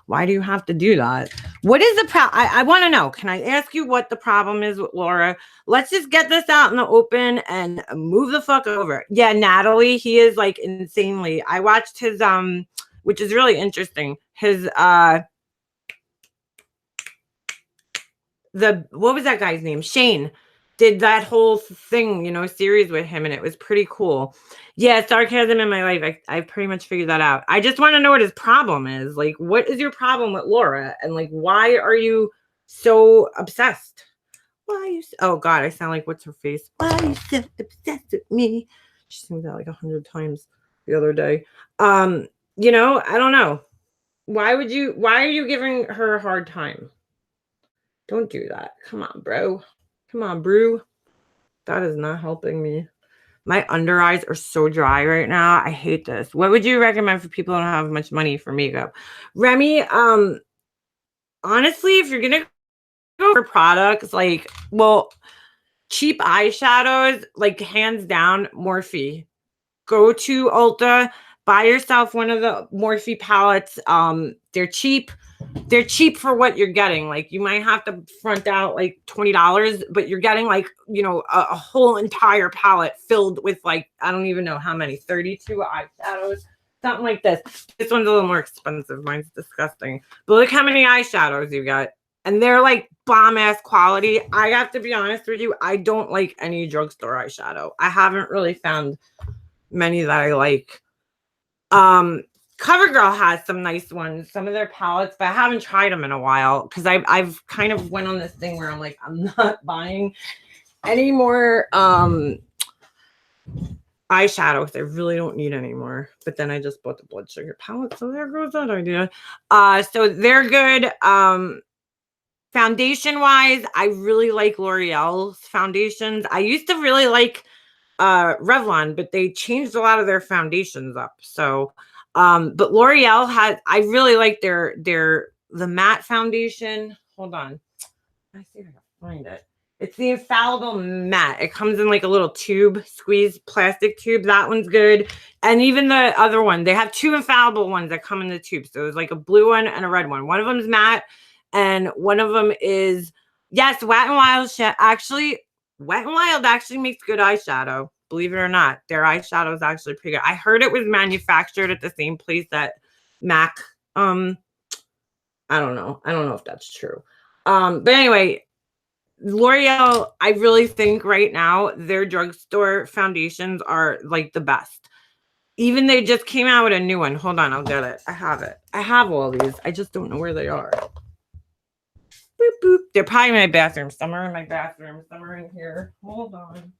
Speaker 1: Why do you have to do that? What is the problem? I want to know. Can I ask you what the problem is with Laura? Let's just get this out in the open and move the fuck over. Yeah, Natalie, he is like insanely. I watched his which is really interesting. His what was that guy's name? Shane did that whole thing, series with him, and it was pretty cool. Yeah, sarcasm in my life. I pretty much figured that out. I just want to know what his problem is. Like, what is your problem with Laura? And like, why are you so obsessed? Why are you oh God, I sound like what's her face? Why are you so obsessed with me? She sings that like 100 times the other day. I don't know. Why are you giving her a hard time? Don't do that. Come on, bro. Come on, brew. That is not helping me. My under eyes are so dry right now. I hate this. What would you recommend for people who don't have much money for makeup? Remy, honestly, if you're gonna go for products, like, cheap eyeshadows, like hands down, Morphe. Go to Ulta, buy yourself one of the Morphe palettes. They're cheap. They're cheap for what you're getting. Like you might have to front out like $20, but you're getting like, a whole entire palette filled with like, I don't even know how many, 32 eyeshadows, something like this. This one's a little more expensive. Mine's disgusting. But look how many eyeshadows you got. And they're like bomb ass quality. I have to be honest with you. I don't like any drugstore eyeshadow. I haven't really found many that I like. CoverGirl has some nice ones, some of their palettes, but I haven't tried them in a while because I've kind of went on this thing where I'm like, I'm not buying any more eyeshadows. I really don't need anymore. But then I just bought the blood sugar palette, so there goes that idea. So they're good. Foundation wise, I really like L'Oreal's foundations. I used to really like Revlon, but they changed a lot of their foundations up. So but L'Oreal I really like the matte foundation. Hold on. I see if I can find it. It's the Infallible Matte. It comes in like a little tube, squeezed plastic tube. That one's good. And even the other one, they have two Infallible ones that come in the tube. So it's like a blue one and a red one. One of them is matte and one of them is, yes, Wet n Wild. Actually, Wet n Wild actually makes good eyeshadow. Believe it or not, their eyeshadow is actually pretty good. I heard it was manufactured at the same place that MAC. I don't know. I don't know if that's true. But anyway, L'Oreal, I really think right now their drugstore foundations are like the best. Even they just came out with a new one. Hold on, I'll get it. I have it. I have all these. I just don't know where they are. Boop, boop. They're probably in my bathroom. Some are in my bathroom. Some are in here. Hold on.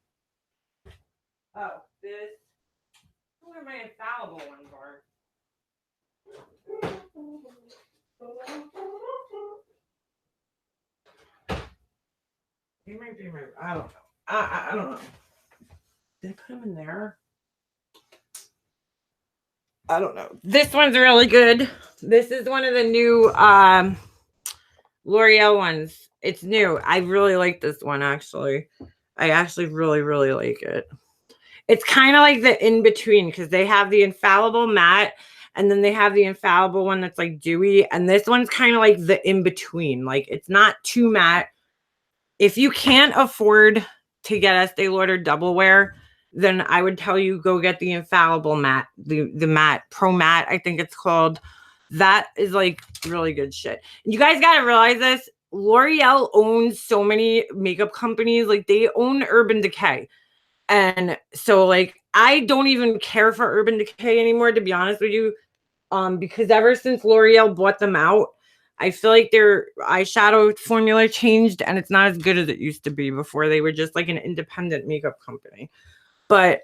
Speaker 1: Oh, this. Where my Infallible ones are. They might be I don't know. I don't know. Did I put them in there? I don't know. This one's really good. This is one of the new L'Oreal ones. It's new. I really like this one, actually. I actually really, really like it. It's kind of like the in-between because they have the Infallible Matte and then they have the Infallible one that's like dewy. And this one's kind of like the in-between. Like it's not too matte. If you can't afford to get Estee Lauder Double Wear, then I would tell you go get the Infallible Matte, the matte, Pro Matte, I think it's called. That is like really good shit. You guys got to realize this. L'Oreal owns so many makeup companies. Like they own Urban Decay. And so like I don't even care for Urban Decay anymore, to be honest with you. Because ever since L'Oreal bought them out, I feel like their eyeshadow formula changed and it's not as good as it used to be before. They were just like an independent makeup company. But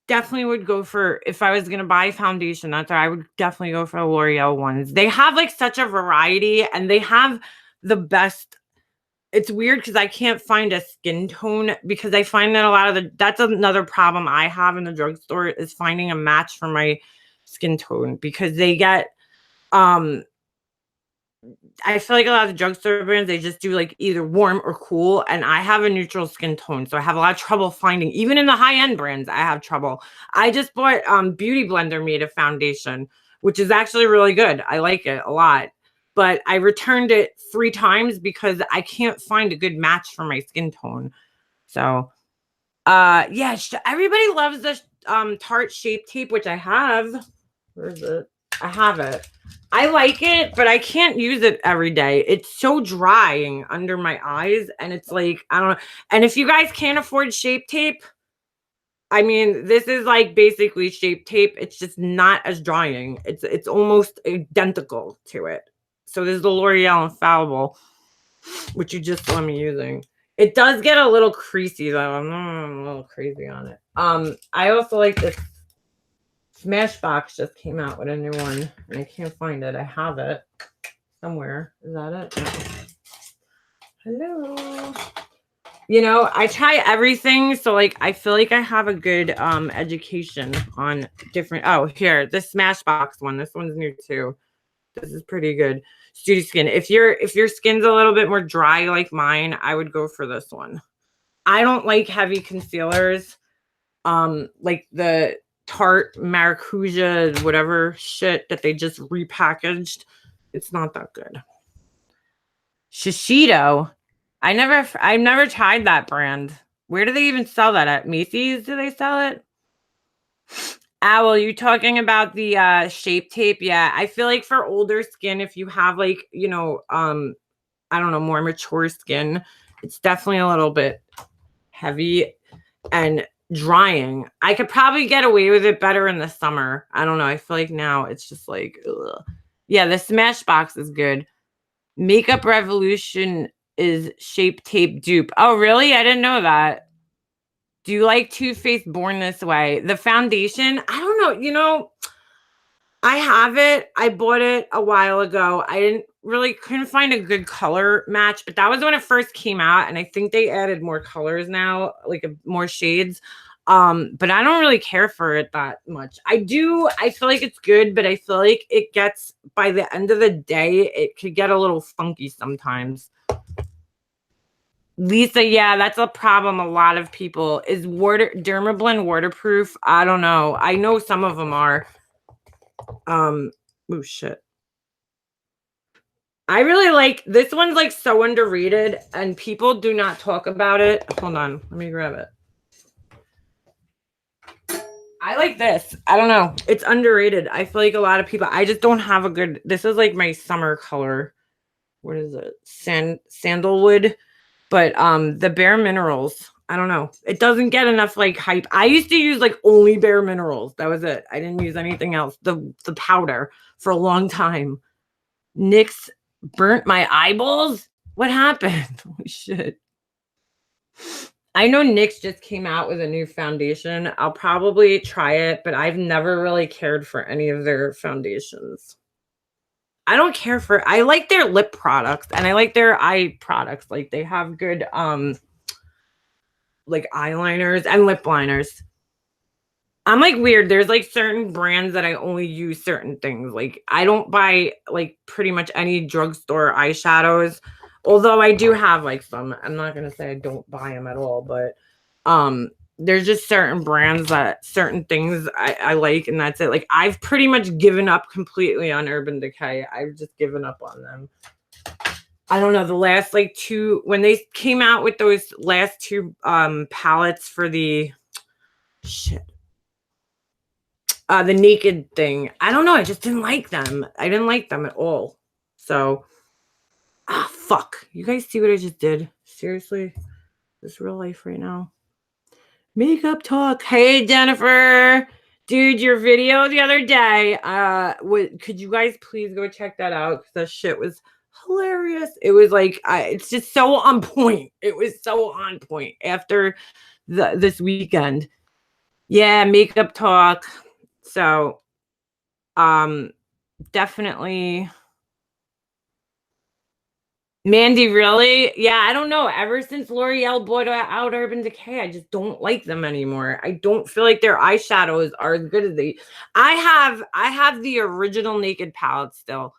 Speaker 1: definitely would go for, if I was gonna buy foundation, that's where I would definitely go for the L'Oreal ones. They have like such a variety and they have the best. It's weird because I can't find a skin tone, because I find that a lot of that's another problem I have in the drugstore, is finding a match for my skin tone, because they get um I feel like a lot of the drugstore brands, they just do like either warm or cool, and I have a neutral skin tone, so I have a lot of trouble finding. Even in the high end brands, I have trouble. I just bought Beauty Blender made a foundation, which is actually really good. I like it a lot, but I returned it 3 times because I can't find a good match for my skin tone. So, yeah, everybody loves the Tarte Shape Tape, which I have. Where is it? I have it. I like it, but I can't use it every day. It's so drying under my eyes, and it's like, I don't know. And if you guys can't afford Shape Tape, I mean, this is like basically Shape Tape. It's just not as drying. It's almost identical to it. So there's the L'Oreal Infallible, which you just saw me using. It does get a little creasy though. I'm a little crazy on it. I also like this Smashbox just came out with a new one, and I can't find it. I have it somewhere. Is that it? No. Hello. You know, I try everything, so like I feel like I have a good education on different. Oh, here, the Smashbox one. This one's new too. This is pretty good. Studio Skin. If your skin's a little bit more dry like mine, I would go for this one. I don't like heavy concealers. Like the Tarte Maracuja, whatever shit that they just repackaged. It's not that good. Shiseido. I've never tried that brand. Where do they even sell that at? Macy's? Do they sell it? Owl, you talking about the Shape Tape? Yeah, I feel like for older skin, if you have like, you know, I don't know, more mature skin, it's definitely a little bit heavy and drying. I could probably get away with it better in the summer. I don't know. I feel like now it's just like, ugh. Yeah, the Smashbox is good. Makeup Revolution is Shape Tape dupe. Oh, really? I didn't know that. Do you like Too Faced Born This Way? The foundation? I don't know. You know, I have it. I bought it a while ago. I couldn't find a good color match, but that was when it first came out, and I think they added more colors now, like more shades. But I don't really care for it that much. I feel like it's good, but I feel like it gets, by the end of the day, it could get a little funky sometimes. Lisa, yeah, that's a problem. A lot of people is Dermablend waterproof. I don't know. I know some of them are. Oh shit. I really like this one's like so underrated and people do not talk about it. Hold on, let me grab it. I like this. I don't know. It's underrated. I feel like a lot of people, I just don't have a good, this is like my summer color. What is it? Sandalwood. But the Bare Minerals, I don't know. It doesn't get enough like hype. I used to use like only Bare Minerals. That was it. I didn't use anything else. The powder for a long time. NYX burnt my eyeballs. What happened? Holy shit. I know NYX just came out with a new foundation. I'll probably try it, but I've never really cared for any of their foundations. I don't care for, I like their lip products and I like their eye products. Like they have good like eyeliners and lip liners. I'm like weird. There's like certain brands that I only use certain things. Like I don't buy like pretty much any drugstore eyeshadows. Although I do have like some. I'm not gonna say I don't buy them at all, but there's just certain brands that certain things I like, and that's it. Like I've pretty much given up completely on Urban Decay. I've just given up on them. I don't know, the last like two, when they came out with those last two palettes for the shit. The naked thing. I don't know. I just didn't like them. I didn't like them at all. So, fuck. You guys see what I just did? Seriously? This real life right now? Makeup talk. Hey, Jennifer. Dude, your video the other day, could you guys please go check that out? Because that shit was hilarious. It was like, it's just so on point. It was so on point after this weekend. Yeah, makeup talk. So, definitely. Mandy, really? Yeah, I don't know. Ever since L'Oreal bought out Urban Decay, I just don't like them anymore. I don't feel like their eyeshadows are as good as they. I have the original Naked palette still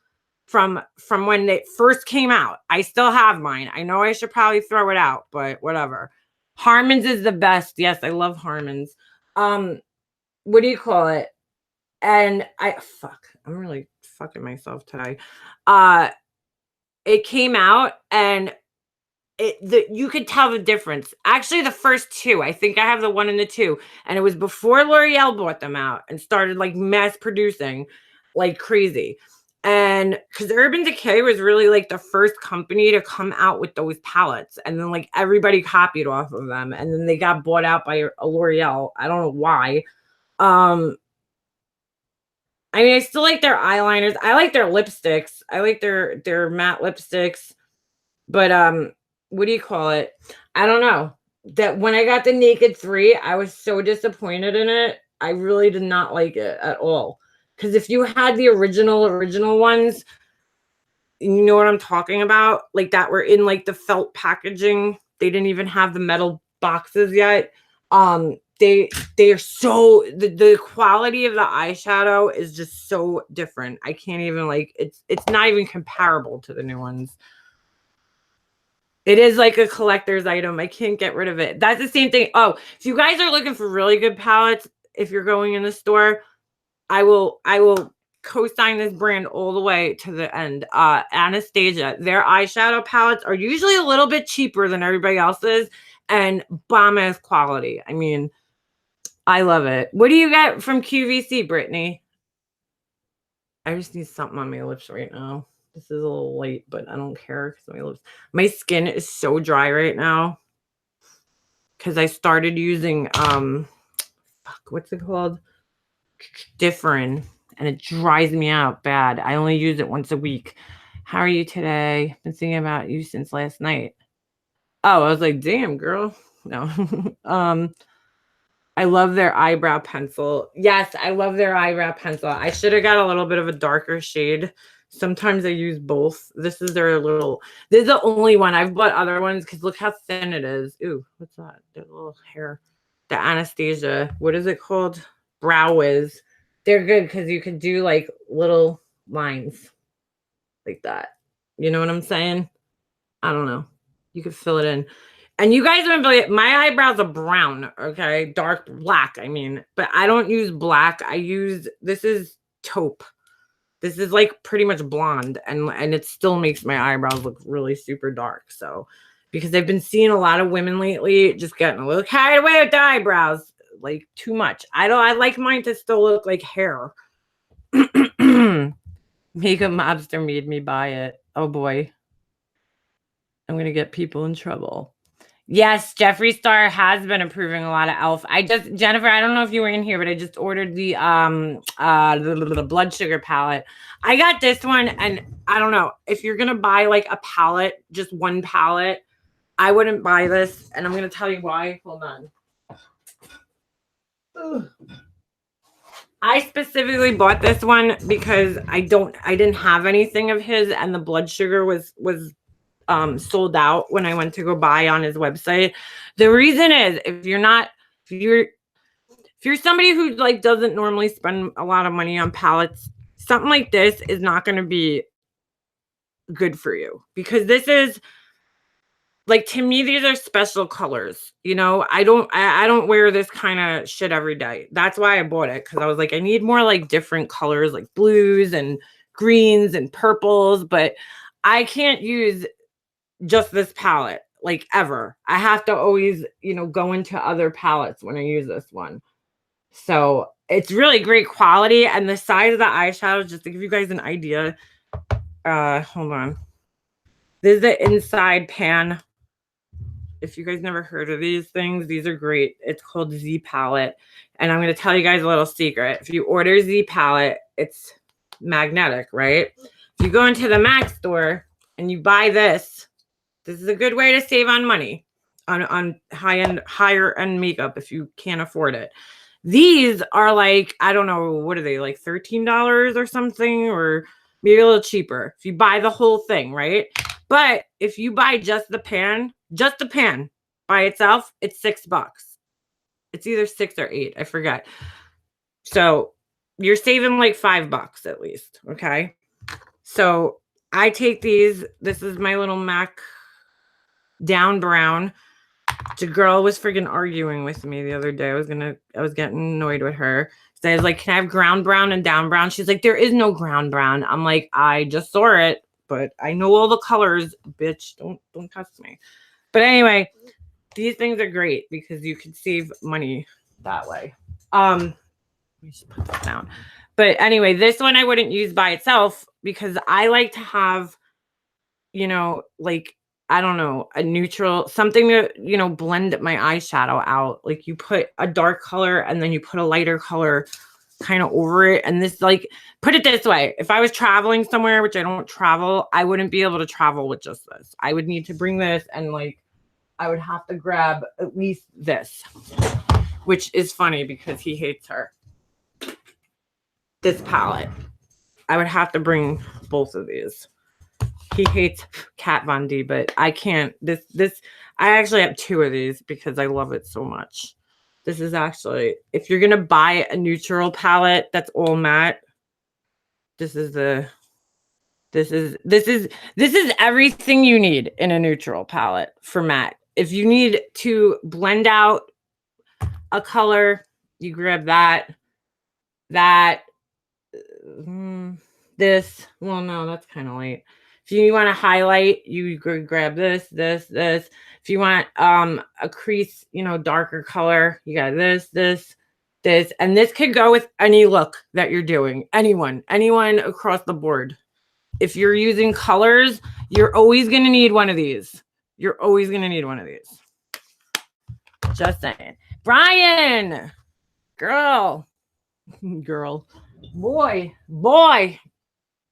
Speaker 1: from when they first came out. I still have mine. I know I should probably throw it out, but whatever. Harmon's is the best. Yes, I love Harmon's. What do you call it? And I'm really fucking myself today. Uh it came out and you could tell the difference. Actually, the first two, I think I have the one and the two, and it was before L'Oreal bought them out and started like mass producing like crazy. And because Urban Decay was really like the first company to come out with those palettes, and then like everybody copied off of them, and then they got bought out by a L'Oreal. I don't know why. I mean, I still like their eyeliners. I like their lipsticks. I like their matte lipsticks. But what do you call it? I don't know. That when I got the Naked 3, I was so disappointed in it. I really did not like it at all. Because if you had the original ones, you know what I'm talking about? Like that were in like the felt packaging. They didn't even have the metal boxes yet. They are so the quality of the eyeshadow is just so different. I can't even like it's not even comparable to the new ones. It is like a collector's item. I can't get rid of it. That's the same thing. Oh, if you guys are looking for really good palettes, if you're going in the store, I will co-sign this brand all the way to the end. Anastasia, their eyeshadow palettes are usually a little bit cheaper than everybody else's and bomb ass quality. I mean, I love it. What do you get from QVC, Brittany? I just need something on my lips right now. This is a little late, but I don't care because my skin is so dry right now. Because I started using what's it called? Differin, and it dries me out bad. I only use it once a week. How are you today? Been thinking about you since last night. Oh, I was like, damn, girl. No. I love their eyebrow pencil. Yes, I love their eyebrow pencil. I should have got a little bit of a darker shade. Sometimes I use both. This is the only one. I've bought other ones because look how thin it is. Ooh, what's that? The little hair. The Anastasia. What is it called? Brow Wiz. They're good because you can do like little lines like that. You know what I'm saying? I don't know. You could fill it in. And you guys don't believe my eyebrows are brown, okay? Dark black, I mean. But I don't use black. This is taupe. This is like pretty much blonde. And it still makes my eyebrows look really super dark. So, because I've been seeing a lot of women lately just getting a little carried away with the eyebrows. Like too much. I like mine to still look like hair. Makeup Mobster made me buy it. Oh boy. I'm going to get people in trouble. Yes, Jeffree Star has been approving a lot of e.l.f. Jennifer, I don't know if you were in here, but I just ordered the blood sugar palette. I got this one, and I don't know if you're gonna buy like a palette, just one palette. I wouldn't buy this, and I'm gonna tell you why. Hold on. Ugh. I specifically bought this one because I didn't have anything of his, and the blood sugar was sold out when I went to go buy on his website. The reason is if you're somebody who like doesn't normally spend a lot of money on palettes, something like this is not going to be good for you because this is like to me these are special colors. You know, I don't wear this kind of shit every day. That's why I bought it because I was like I need more like different colors like blues and greens and purples, but I can't use just this palette like ever. I have to always, go into other palettes when I use this one. So it's really great quality and the size of the eyeshadow, just to give you guys an idea. Hold on. This is the inside pan. If you guys never heard of these things, these are great. It's called Z Palette. And I'm going to tell you guys a little secret. If you order Z Palette, it's magnetic, right? If you go into the Mac store and you buy this is a good way to save on money on higher end makeup if you can't afford it. These are like, I don't know, what are they, like $13 or something, or maybe a little cheaper if you buy the whole thing, right? But if you buy just the pan by itself, it's $6. It's either 6 or 8, I forget. So you're saving like $5 at least, okay? So I take these. This is my little MAC down brown. The girl was freaking arguing with me the other day. I was getting annoyed with her. So I was like, can I have ground brown and down brown? She's like, there is no ground brown. I'm like, I just saw it, but I know all the colors, bitch. Don't test me. But anyway, these things are great because you can save money that way. Let me just put that down. But anyway, this one I wouldn't use by itself because I like to have, you know, like, I don't know, a neutral, something to, you know, blend my eyeshadow out. Like you put a dark color and then you put a lighter color kind of over it. And this, like, put it this way. If I was traveling somewhere, which I don't travel, I wouldn't be able to travel with just this. I would need to bring this and like, I would have to grab at least this, which is funny because he hates her. This palette. I would have to bring both of these. He hates Kat Von D, but I can't. I actually have 2 of these because I love it so much. This is actually, if you're gonna buy a neutral palette that's all matte, this is everything you need in a neutral palette for matte. If you need to blend out a color, you grab that. This. Well, no, that's kind of light. If you want to highlight, you grab this. If you want a crease, you know, darker color, you got this. And this could go with any look that you're doing. Anyone across the board. If you're using colors, you're always going to need one of these. Just saying. Brian! Girl. Boy.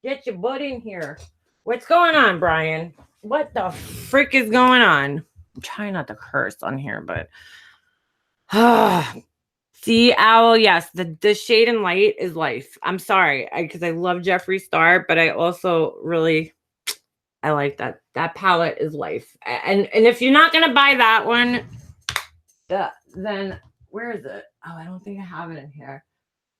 Speaker 1: Get your butt in here. What's going on, Brian? What the frick is going on? I'm trying not to curse on here, but see, Owl, yes, the shade and light is life. I'm sorry, because I love Jeffree Star, but I also really like that. That palette is life. And if you're not gonna buy that one, then where is it? Oh, I don't think I have it in here.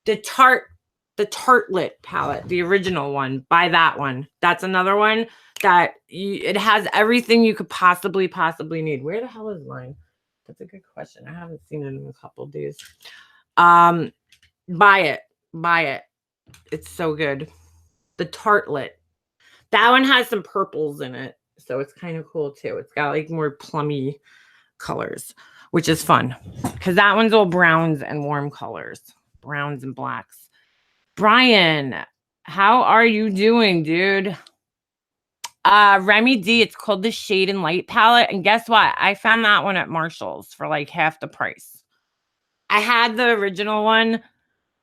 Speaker 1: The Tartlet palette, the original one. Buy that one. That's another one that it has everything you could possibly need. Where the hell is mine? That's a good question. I haven't seen it in a couple days. Buy it. It's so good. The Tartlet. That one has some purples in it, so it's kind of cool too. It's got like more plummy colors, which is fun because that one's all browns and warm colors, browns and blacks. Brian, how are you doing, dude? Remy D, it's called the Shade and Light palette. And guess what? I found that one at Marshall's for like half the price. I had the original one,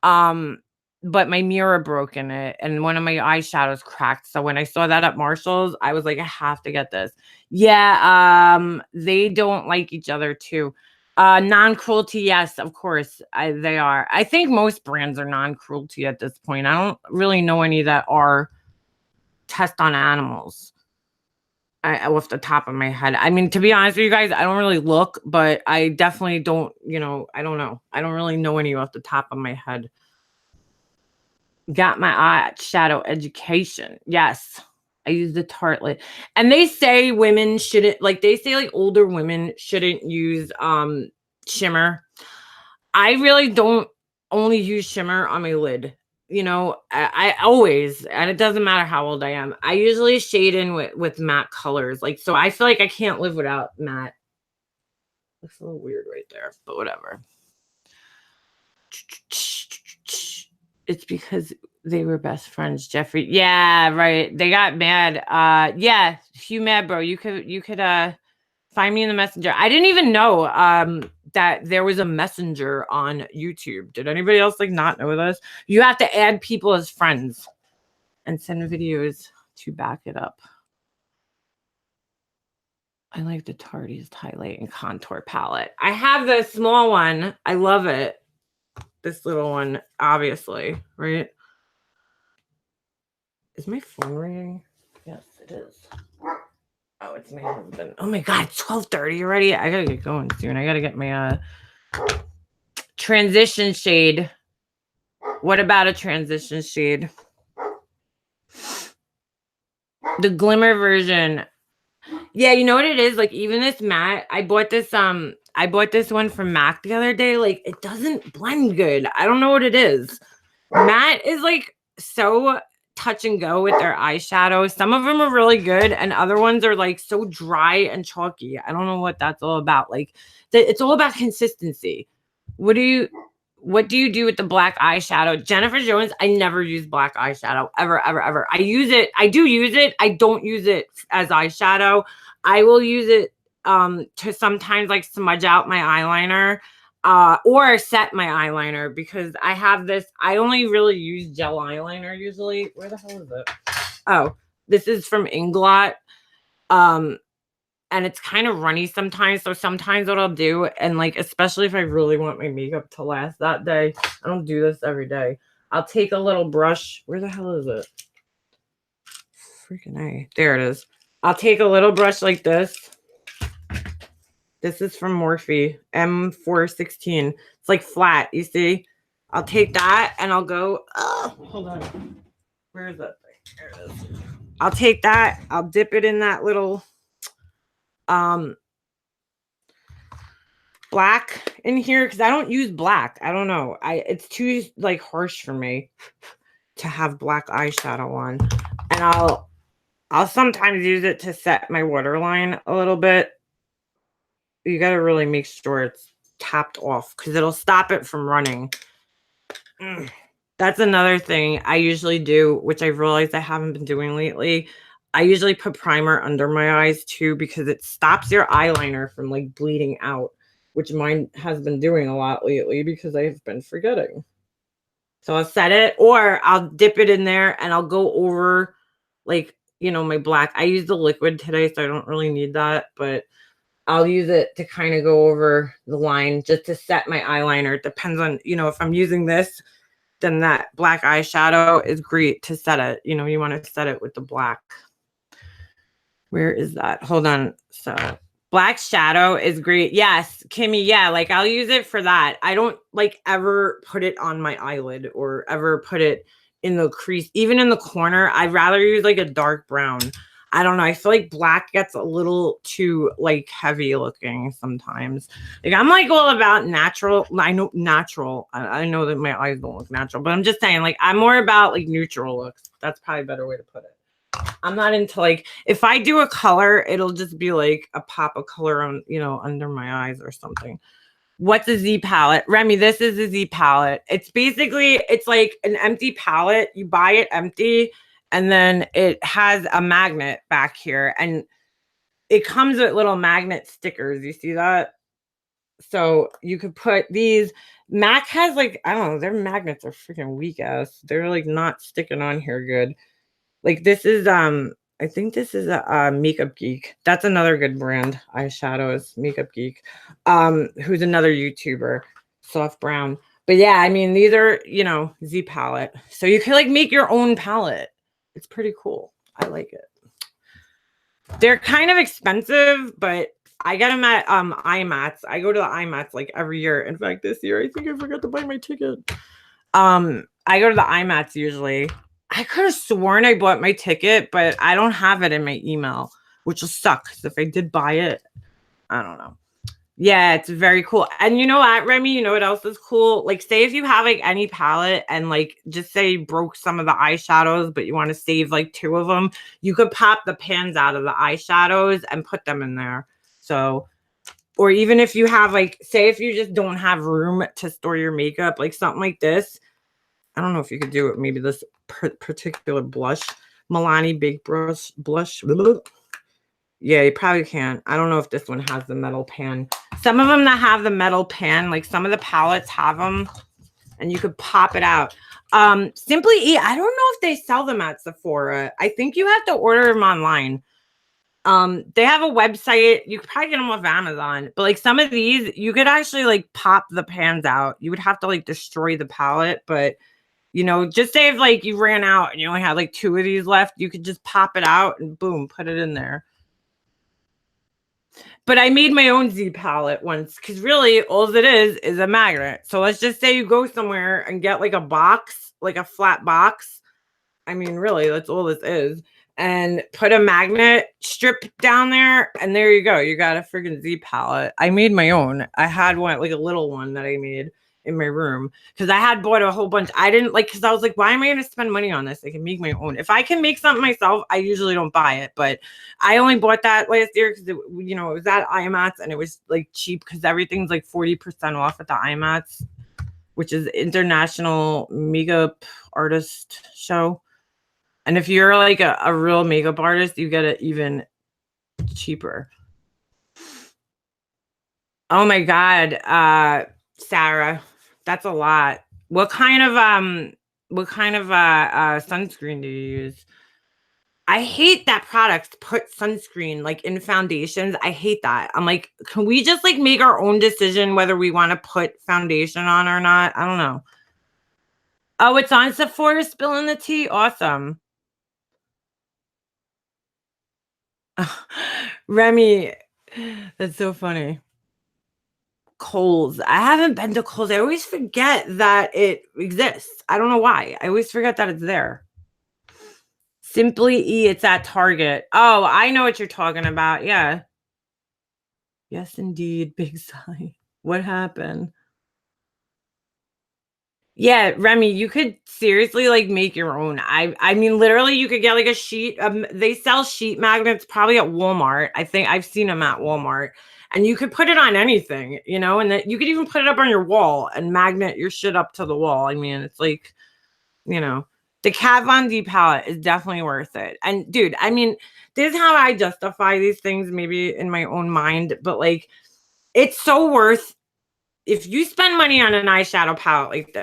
Speaker 1: but my mirror broke in it and one of my eyeshadows cracked. So when I saw that at Marshall's, I was like, I have to get this. Yeah, they don't like each other too. Non-cruelty, yes, of course, they are. I think most brands are non-cruelty at this point. I don't really know any that are test on animals. Off the top of my head. I mean, to be honest with you guys, I don't really look, but I definitely don't, you know, I don't know. I don't really know any off the top of my head. Got my eyeshadow education. Yes. I use the Tartlet. And they say women shouldn't, like, they say like older women shouldn't use shimmer. I really don't only use shimmer on my lid. You know, I always, and it doesn't matter how old I am, I usually shade in with matte colors. Like, so I feel like I can't live without matte. Looks a little weird right there, but whatever. It's because they were best friends, Jeffrey. Yeah, right. They got mad. Yeah, Hugh mad, bro. You could Find me in the messenger. I didn't even know that there was a messenger on YouTube. Did anybody else like not know this? You have to add people as friends and send videos to back it up. I like the Tardy's highlight and contour palette. I have the small one. I love it. This little one, obviously, right? Is my phone ringing? Yes, it is. Oh, it's my husband. Oh my God, it's 12:30 already. I gotta get going soon. I gotta get my transition shade. What about a transition shade? The glimmer version. Yeah, you know what it is? Like even this matte, I bought this one from MAC the other day. Like it doesn't blend good. I don't know what it is. Matte is like so touch and go with their eyeshadows. Some of them are really good and other ones are like so dry and chalky. I don't know what that's all about. Like it's all about consistency. What do you do with the black eyeshadow? Jennifer Jones, I never use black eyeshadow ever, ever, ever. I use it. I do use it. I don't use it as eyeshadow. I will use it to sometimes like smudge out my eyeliner or set my eyeliner because I have this. I only really use gel eyeliner usually. Where the hell is it? Oh, this is from Inglot. And it's kind of runny sometimes. So sometimes what I'll do, and like, especially if I really want my makeup to last that day, I don't do this every day. I'll take a little brush. Where the hell is it? Freaking A. There it is. I'll take a little brush like this. This is from Morphe M416. It's like flat, you see? I'll take that and I'll go, hold on. Where is that thing? There it is. I'll take that. I'll dip it in that little black in here because I don't use black. I don't know. It's too like harsh for me to have black eyeshadow on. And I'll sometimes use it to set my waterline a little bit. You got to really make sure it's tapped off because it'll stop it from running. That's another thing I usually do, which I've realized I haven't been doing lately. I usually put primer under my eyes too because it stops your eyeliner from like bleeding out, which mine has been doing a lot lately because I've been forgetting. So I'll set it or I'll dip it in there and I'll go over like, you know, my black. I use the liquid today, so I don't really need that, but I'll use it to kind of go over the line just to set my eyeliner. It depends on, you know, if I'm using this, then that black eyeshadow is great to set it. You know, you want to set it with the black. Where is that? Hold on. So black shadow is great. Yes, Kimmy. Yeah, like I'll use it for that. I don't like ever put it on my eyelid or ever put it in the crease, even in the corner. I'd rather use like a dark brown. I don't know. I feel like black gets a little too like heavy looking sometimes. Like I'm like all about natural. I know natural. I know that my eyes don't look natural, but I'm just saying like I'm more about like neutral looks. That's probably a better way to put it. I'm not into like, if I do a color, it'll just be like a pop of color on, you know, under my eyes or something. What's a Z palette? Remy, this is a Z palette. It's basically, it's like an empty palette. You buy it empty and then it has a magnet back here and it comes with little magnet stickers. You see that? So you could put these. MAC has like, I don't know, their magnets are freaking weak ass. They're like not sticking on here good. Like this is I think this is a Makeup Geek. That's another good brand. Eyeshadows, Makeup Geek. Who's another YouTuber, Soft Brown. But yeah, I mean these are, you know, Z palette. So you can like make your own palette. It's pretty cool. I like it. They're kind of expensive, but I get them at IMATs. I go to the IMATs like every year. In fact, this year I think I forgot to buy my ticket. I go to the IMATs usually. I could have sworn I bought my ticket, but I don't have it in my email, which will suck. Because if I did buy it, I don't know. Yeah, it's very cool. And you know what, Remy? You know what else is cool? Like, say if you have like any palette and like just say you broke some of the eyeshadows, but you want to save like 2 of them, you could pop the pans out of the eyeshadows and put them in there. So, or even if you have like, say if you just don't have room to store your makeup, like something like this. I don't know if you could do it. Maybe this particular blush, Milani Big Brush Blush. Yeah, you probably can't. I don't know if this one has the metal pan. Some of them that have the metal pan, like some of the palettes have them, and you could pop it out. Simply Eat, I don't know if they sell them at Sephora. I think you have to order them online. They have a website. You could probably get them off Amazon, but like some of these, you could actually like pop the pans out. You would have to like destroy the palette, but you know, just say if like you ran out and you only had like 2 of these left, you could just pop it out and boom, put it in there. But I made my own Z palette once because really all it is a magnet. So let's just say you go somewhere and get like a box, like a flat box. I mean, really, that's all this is. And put a magnet strip down there, and there you go. You got a freaking Z palette. I made my own. I had one, like a little one that I made in my room because I had bought a whole bunch. I didn't like because I was like, why am I going to spend money on this? I can make my own. If I can make something myself, I usually don't buy it. But I only bought that last year because you know, it was at IMATS and it was like cheap because everything's like 40% off at the IMATS, which is International Makeup Artist Show. And if you're like a real makeup artist, you get it even cheaper. Oh my God, Sarah, that's a lot. What kind of sunscreen do you use? I hate that products put sunscreen like in foundations. I hate that. I'm like, can we just like make our own decision whether we want to put foundation on or not? I don't know. Oh, it's on Sephora spilling the tea. Awesome. Remy, that's so funny. Kohl's. I haven't been to Kohl's. I always forget that it exists. I don't know why. I always forget that it's there. Simply E, it's at Target. Oh, I know what you're talking about. Yeah. Yes, indeed. Big sigh. What happened? Yeah, Remy, you could seriously like make your own. I mean literally you could get like a sheet. They sell sheet magnets probably at Walmart. I think I've seen them at Walmart. And you could put it on anything, you know, and that you could even put it up on your wall and magnet your shit up to the wall. I mean, it's like, you know, the Kat Von D palette is definitely worth it. And dude, I mean, this is how I justify these things maybe in my own mind, but like it's so worth if you spend money on an eyeshadow palette like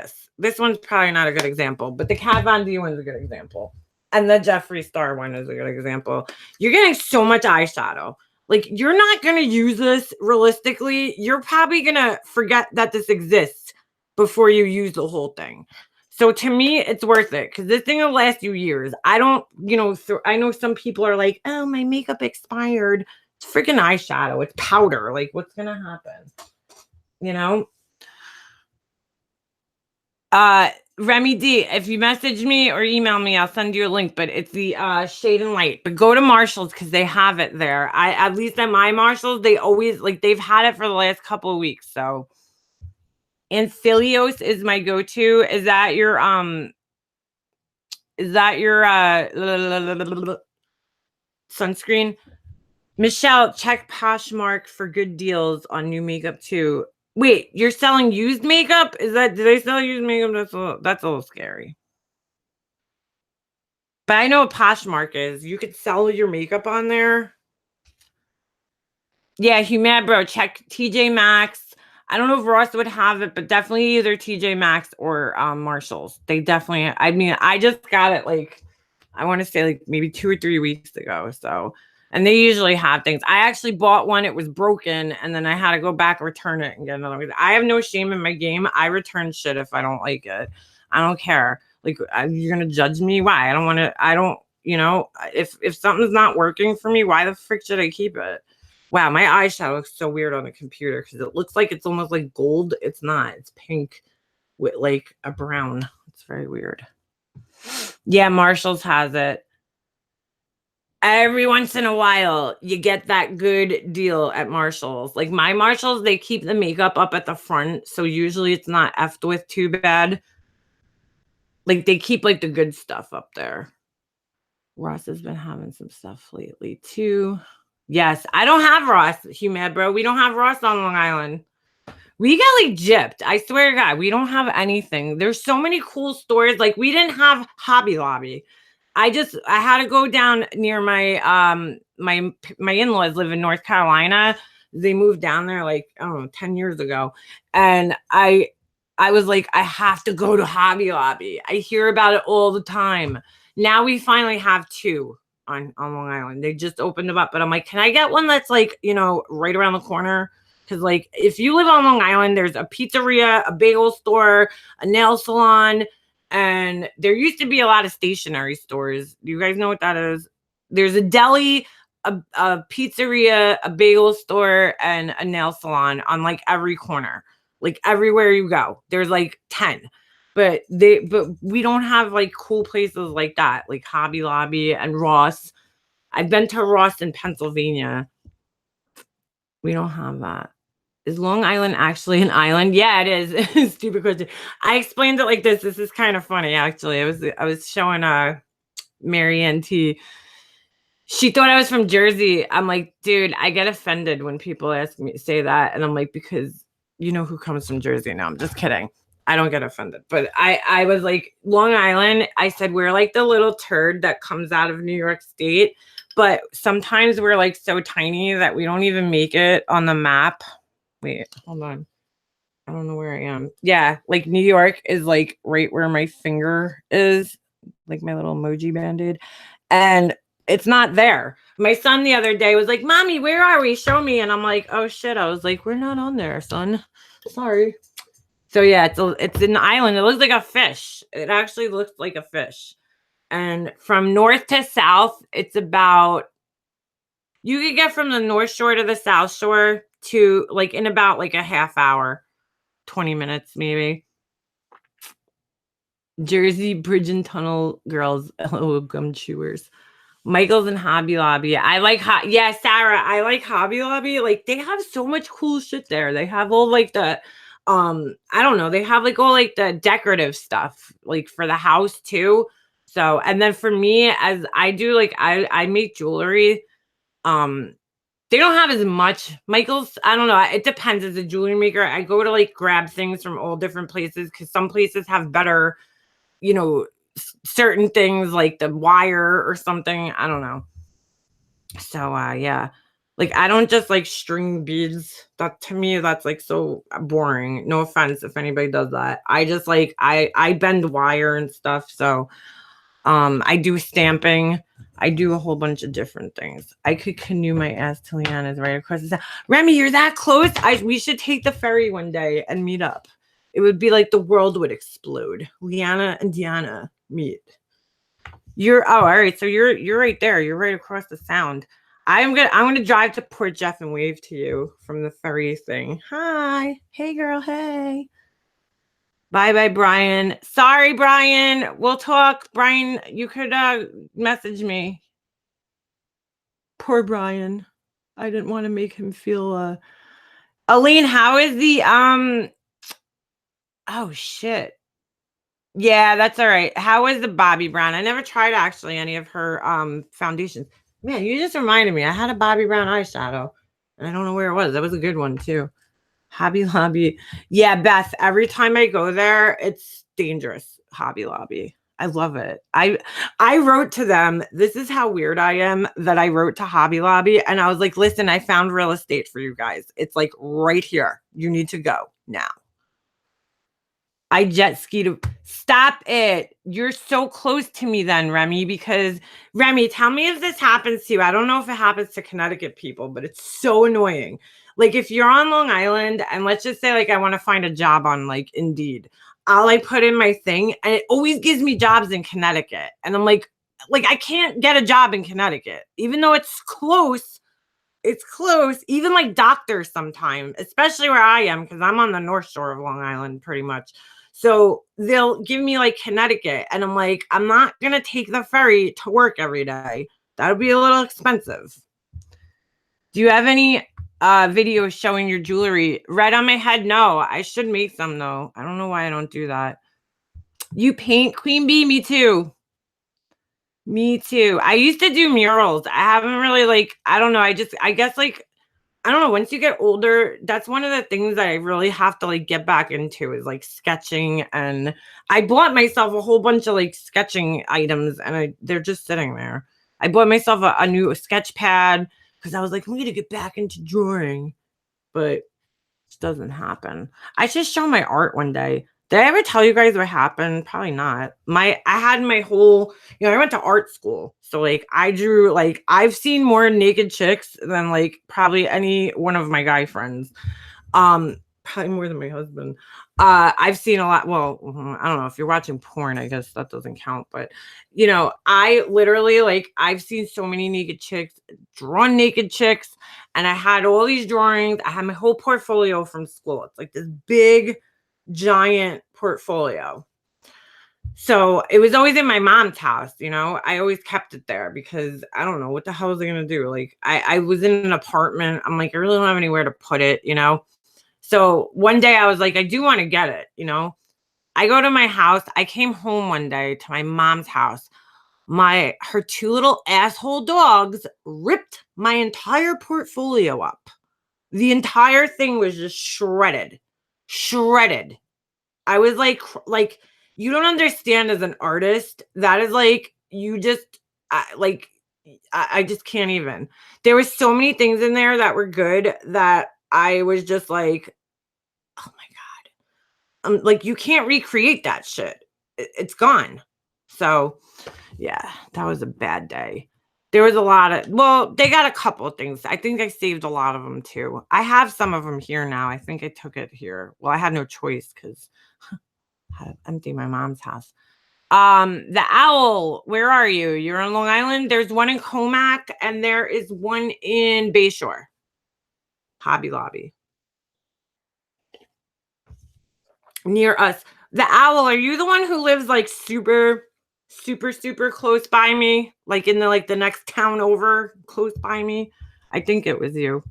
Speaker 1: this one's probably not a good example, but the Kat Von D one's a good example. And the Jeffree Star one is a good example. You're getting so much eyeshadow. Like, you're not going to use this realistically. You're probably going to forget that this exists before you use the whole thing. So to me, it's worth it because this thing will last you years. I don't, you know, I know some people are like, oh, my makeup expired. It's freaking eyeshadow. It's powder. Like, what's going to happen? You know? Remy D, if you message me or email me, I'll send you a link, but it's the Shade and Light. But go to Marshall's because they have it there. I at least at my Marshall's, they always like they've had it for the last couple of weeks. So Anthelios is my go-to. Is that your sunscreen? Michelle, check Poshmark for good deals on new makeup too. Wait, you're selling used makeup? Is that, do they sell used makeup? That's a little scary. But I know what Poshmark is. You could sell your makeup on there. Yeah, Humad Bro, check TJ Maxx. I don't know if Ross would have it, but definitely either TJ Maxx or Marshalls. They definitely, I mean, I just got it like, I want to say like maybe 2 or 3 weeks ago. So, and they usually have things. I actually bought one, it was broken, and then I had to go back, return it, and get another one. I have no shame in my game. I return shit if I don't like it. I don't care. Like, you're going to judge me? Why? I don't, you know, if something's not working for me, why the frick should I keep it? Wow, my eyeshadow looks so weird on the computer because it looks like it's almost like gold. It's not. It's pink with like a brown. It's very weird. Yeah, Marshall's has it. Every once in a while, you get that good deal at Marshall's. Like my Marshall's, they keep the makeup up at the front, so usually it's not effed with too bad. Like they keep like the good stuff up there. Ross has been having some stuff lately too. Yes, I don't have Ross, Humad Bro. We don't have Ross on Long Island. We got like gypped. I swear to God, we don't have anything. There's so many cool stores. Like we didn't have Hobby Lobby. I had to go down near my in-laws live in North Carolina. They moved down there like, I don't know, 10 years ago. And I was like, I have to go to Hobby Lobby. I hear about it all the time. Now we finally have two on Long Island. They just opened them up, but I'm like, can I get one that's like, right around the corner? Because like if you live on Long Island, there's a pizzeria, a bagel store, a nail salon, and there used to be a lot of stationery stores. Do you guys know what that is? There's a deli, a pizzeria, a bagel store, and a nail salon on like every corner. Like everywhere you go, there's like 10. But we don't have like cool places like that, like Hobby Lobby and Ross. I've been to Ross in Pennsylvania. We don't have that. Is Long Island actually an island? Yeah, it is. Stupid question. I explained it like this. This is kind of funny, actually. I was showing Marianne T. She thought I was from Jersey. I'm like, dude, I get offended when people say that, and I'm like, because you know who comes from Jersey. No, I'm just kidding. I don't get offended, but I was like, Long Island. I said we're like the little turd that comes out of New York State, but sometimes we're like so tiny that we don't even make it on the map. Wait, hold on. I don't know where I am. Yeah, like New York is like right where my finger is, like my little emoji band-aid. And it's not there. My son the other day was like, Mommy, where are we? Show me. And I'm like, oh shit. I was like, we're not on there, son. Sorry. So yeah, it's an island. It looks like a fish. It actually looks like a fish. And from north to south, it's about, you could get from the North Shore to the South Shore to like in about like a half hour, 20 minutes maybe. Jersey Bridge and Tunnel girls, LO gum chewers. Michael's and Hobby Lobby. I like yeah, Sarah, I like Hobby Lobby. Like they have so much cool shit there. They have all like the I don't know, they have like all like the decorative stuff like for the house too. So, and then for me, as I do, like I make jewelry. They don't have as much. Michael's, I don't know. It depends. As a jewelry maker, I go to like grab things from all different places because some places have better, certain things like the wire or something. I don't know. So, yeah. Like I don't just like string beads. That to me, that's like so boring. No offense if anybody does that. I just like I bend wire and stuff. So I do stamping. I do a whole bunch of different things. I could canoe my ass to Liana's right across the town. Remy, you're that close. We should take the ferry one day and meet up. It would be like the world would explode. Liana and Diana meet. All right. So you're right there. You're right across the sound. I'm gonna drive to Port Jeff and wave to you from the ferry thing. Hi. Hey girl, hey. Bye, Brian. Sorry, Brian. We'll talk. Brian, you could message me. Poor Brian. I didn't want to make him feel Aline, how is the oh shit. Yeah, that's all right. How is the Bobbi Brown? I never tried actually any of her foundations. Man, you just reminded me. I had a Bobbi Brown eyeshadow. And I don't know where it was. That was a good one too. Hobby Lobby. Yeah, Beth, every time I go there, it's dangerous. Hobby Lobby. I love it. I wrote to them. This is how weird I am that I wrote to Hobby Lobby and I was like, listen, I found real estate for you guys. It's like right here. You need to go now. I jet ski to stop it. You're so close to me then, Remy, because Remy, tell me if this happens to you. I don't know if it happens to Connecticut people, but it's so annoying. Like if you're on Long Island and let's just say like I want to find a job on like Indeed, I'll like put in my thing and it always gives me jobs in Connecticut. And I'm like I can't get a job in Connecticut, even though it's close. It's close. Even like doctors sometimes, especially where I am, because I'm on the North Shore of Long Island pretty much. So they'll give me like Connecticut. And I'm like, I'm not going to take the ferry to work every day. That would be a little expensive. Do you have any videos showing your jewelry? Red on my head? No, I should make some though. I don't know why I don't do that. You paint? Queen Bee? Me too. Me too. I used to do murals. I haven't really like, I don't know. I guess like, I don't know, once you get older, that's one of the things that I really have to, like, get back into is, like, sketching, and I bought myself a whole bunch of, like, sketching items, and they're just sitting there. I bought myself a new sketch pad because I was like, "I'm gonna get back into drawing," but doesn't happen. I should show my art one day. Did I ever tell you guys what happened? Probably not. I had my whole, I went to art school. So like I drew, like I've seen more naked chicks than like probably any one of my guy friends. Probably more than my husband. I've seen a lot. Well, I don't know if you're watching porn, I guess that doesn't count. But I literally like I've seen so many naked chicks, drawn naked chicks, and I had all these drawings. I had my whole portfolio from school. It's like this big, giant portfolio. So it was always in my mom's house, I always kept it there because I don't know what the hell was I gonna do. Like I was in an apartment. I'm like, I really don't have anywhere to put it. So one day I was like, I do want to get it. I go to my house. I came home one day to my mom's house. Her two little asshole dogs ripped my entire portfolio up. The entire thing was just shredded. Shredded. I was like you don't understand as an artist. That is like you just like I just can't even. There was so many things in there that were good that I was just like, oh my God. Like you can't recreate that shit. It's gone. So yeah, that was a bad day. There was a lot of, well, they got a couple of things. I think I saved a lot of them too. I have some of them here now. I think I took it here. Well, I had no choice because I had to empty my mom's house. The owl, where are you? You're on Long Island. There's one in Comac and there is one in Bayshore. Hobby Lobby. Near us. The owl, are you the one who lives like super, super, super close by me? Like in the next town over close by me? I think it was you.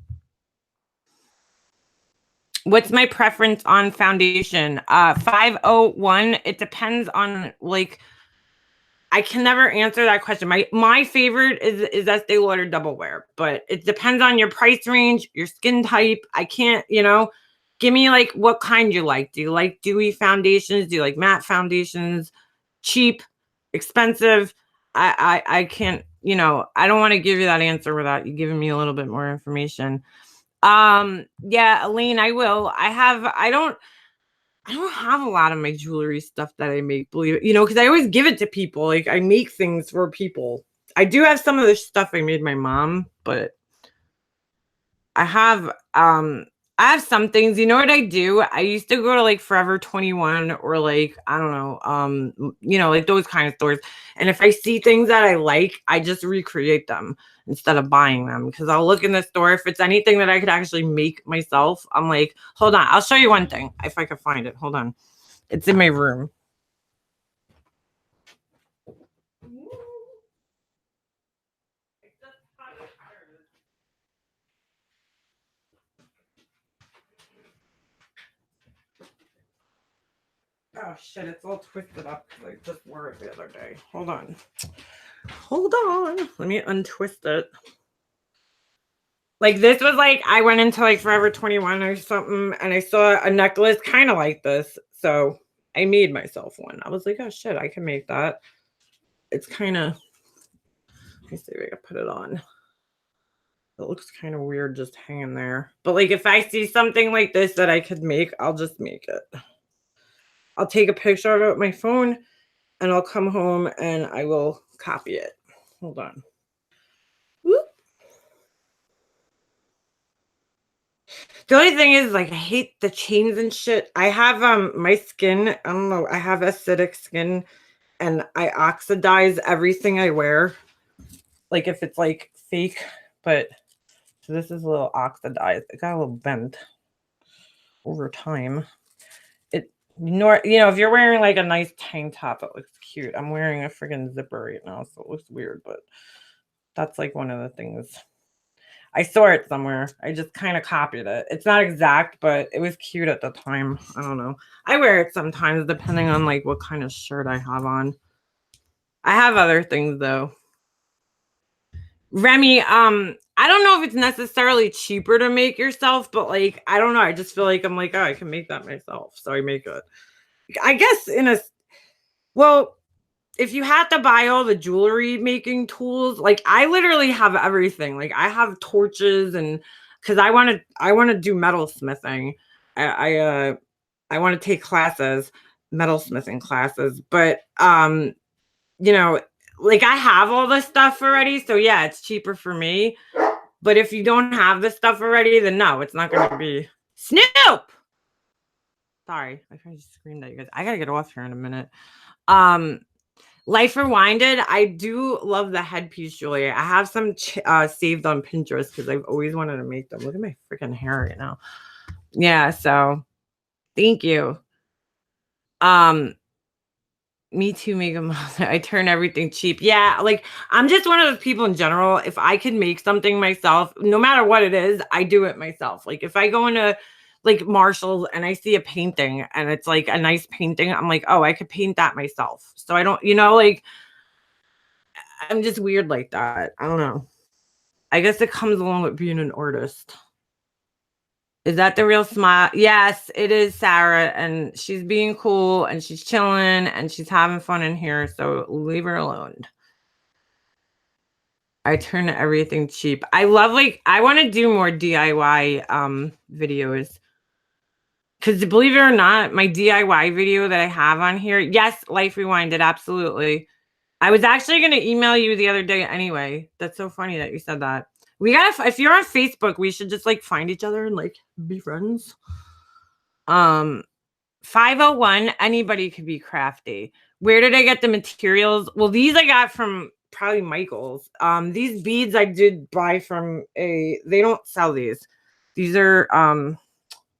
Speaker 1: What's my preference on foundation? 501. It depends on like I can never answer that question. My favorite is Estee Lauder Double Wear, but it depends on your price range, your skin type. I can't, give me like what kind you like. Do you like dewy foundations? Do you like matte foundations? Cheap, expensive? I can't, I don't want to give you that answer without you giving me a little bit more information. Yeah, Elaine, I will. I don't have a lot of my jewelry stuff that I make, believe it, because I always give it to people. Like I make things for people. I do have some of the stuff I made my mom, but I have some things. You know what I do? I used to go to like Forever 21 or like I don't know, like those kind of stores. And if I see things that I like, I just recreate them instead of buying them because I'll look in the store if it's anything that I could actually make myself. I'm like, hold on, I'll show you one thing if I could find it. Hold on, it's in my room. Oh shit, it's all twisted up because I just wore it the other day. Hold on. Let me untwist it. Like this was like I went into like Forever 21 or something and I saw a necklace kind of like this. So I made myself one. I was like, oh shit, I can make that. It's kind of, let me see if I can put it on. It looks kind of weird just hanging there. But like if I see something like this that I could make, I'll just make it. I'll take a picture of it with my phone and I'll come home and I will copy it. Hold on. Whoop. The only thing is like I hate the chains and shit. I have my skin, I don't know, I have acidic skin and I oxidize everything I wear. Like if it's like fake, but so this is a little oxidized. It got a little bent over time. If you're wearing like a nice tank top, it looks cute. I'm wearing a friggin' zipper right now, so it looks weird, but that's like one of the things. I saw it somewhere. I just kind of copied it. It's not exact, but it was cute at the time. I don't know. I wear it sometimes depending on like what kind of shirt I have on. I have other things though. Remy, I don't know if it's necessarily cheaper to make yourself, but like I don't know. I just feel like I'm like, oh, I can make that myself, so I make it. I guess well, if you have to buy all the jewelry making tools, like I literally have everything. Like I have torches and because I want to do metalsmithing. I I want to take classes, metalsmithing classes, but you know, like I have all this stuff already, so yeah, it's cheaper for me. But if you don't have this stuff already, then no, it's not going to be Snoop. Sorry, I kind of screamed at you guys. I gotta get off here in a minute. Um, Life Rewinded. I do love the headpiece jewelry. I have some saved on Pinterest because I've always wanted to make them. Look at my freaking hair right now. Yeah, so thank you. Um, Me too, Mega Mother. I turn everything cheap. Yeah, like I'm just one of those people in general. If I could make something myself, no matter what it is, I do it myself. Like if I go into like Marshall's and I see a painting and it's like a nice painting, I'm like, oh, I could paint that myself. So I don't, like I'm just weird like that. I don't know. I guess it comes along with being an artist. Is that the real smile? Yes, it is Sarah, and she's being cool and she's chilling and she's having fun in here. So leave her alone. I turn everything cheap. I love I want to do more DIY videos. Cause believe it or not, my DIY video that I have on here, yes, Life Rewinded, absolutely. I was actually gonna email you the other day anyway. That's so funny that you said that. We gotta if you're on Facebook, we should just like find each other and like be friends. 501, anybody could be crafty. Where did I get the materials? Well, these I got from probably Michael's. These beads I did buy from they don't sell these. These are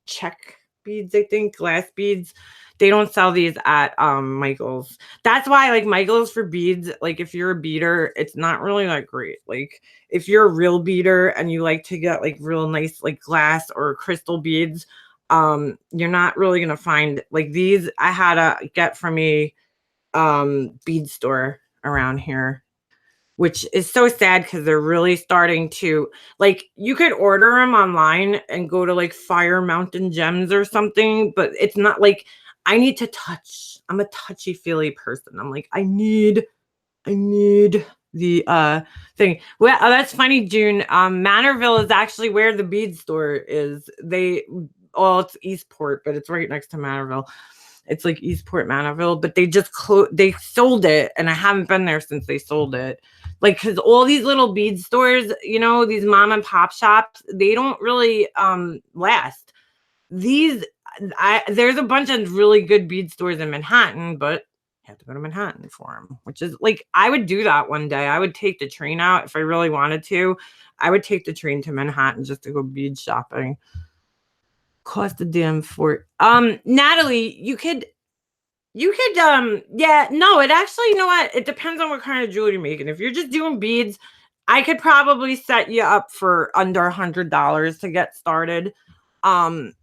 Speaker 1: check beads, I think, glass beads. They don't sell these at Michael's. That's why like Michael's for beads, like if you're a beader, it's not really like great. Like if you're a real beader and you like to get like real nice like glass or crystal beads, you're not really gonna find like these. I had to get from a bead store around here, which is so sad because they're really starting to like you could order them online and go to like Fire Mountain Gems or something, but it's not like I need to touch. I'm a touchy feely person. I'm like, I need the thing. Well, that's funny, June. Manorville is actually where the bead store is. It's Eastport, but it's right next to Manorville. It's like Eastport Manorville, but they just they sold it, and I haven't been there since they sold it. Like, because all these little bead stores, these mom and pop shops, they don't really last. These there's a bunch of really good bead stores in Manhattan, but you have to go to Manhattan for them, which is like I would do that one day. I would take the train out if I really wanted to. I would take the train to Manhattan just to go bead shopping. Cost a damn fort. Natalie, yeah, no, it actually, you know what? It depends on what kind of jewelry you're making. If you're just doing beads, I could probably set you up for under $100 to get started. Um,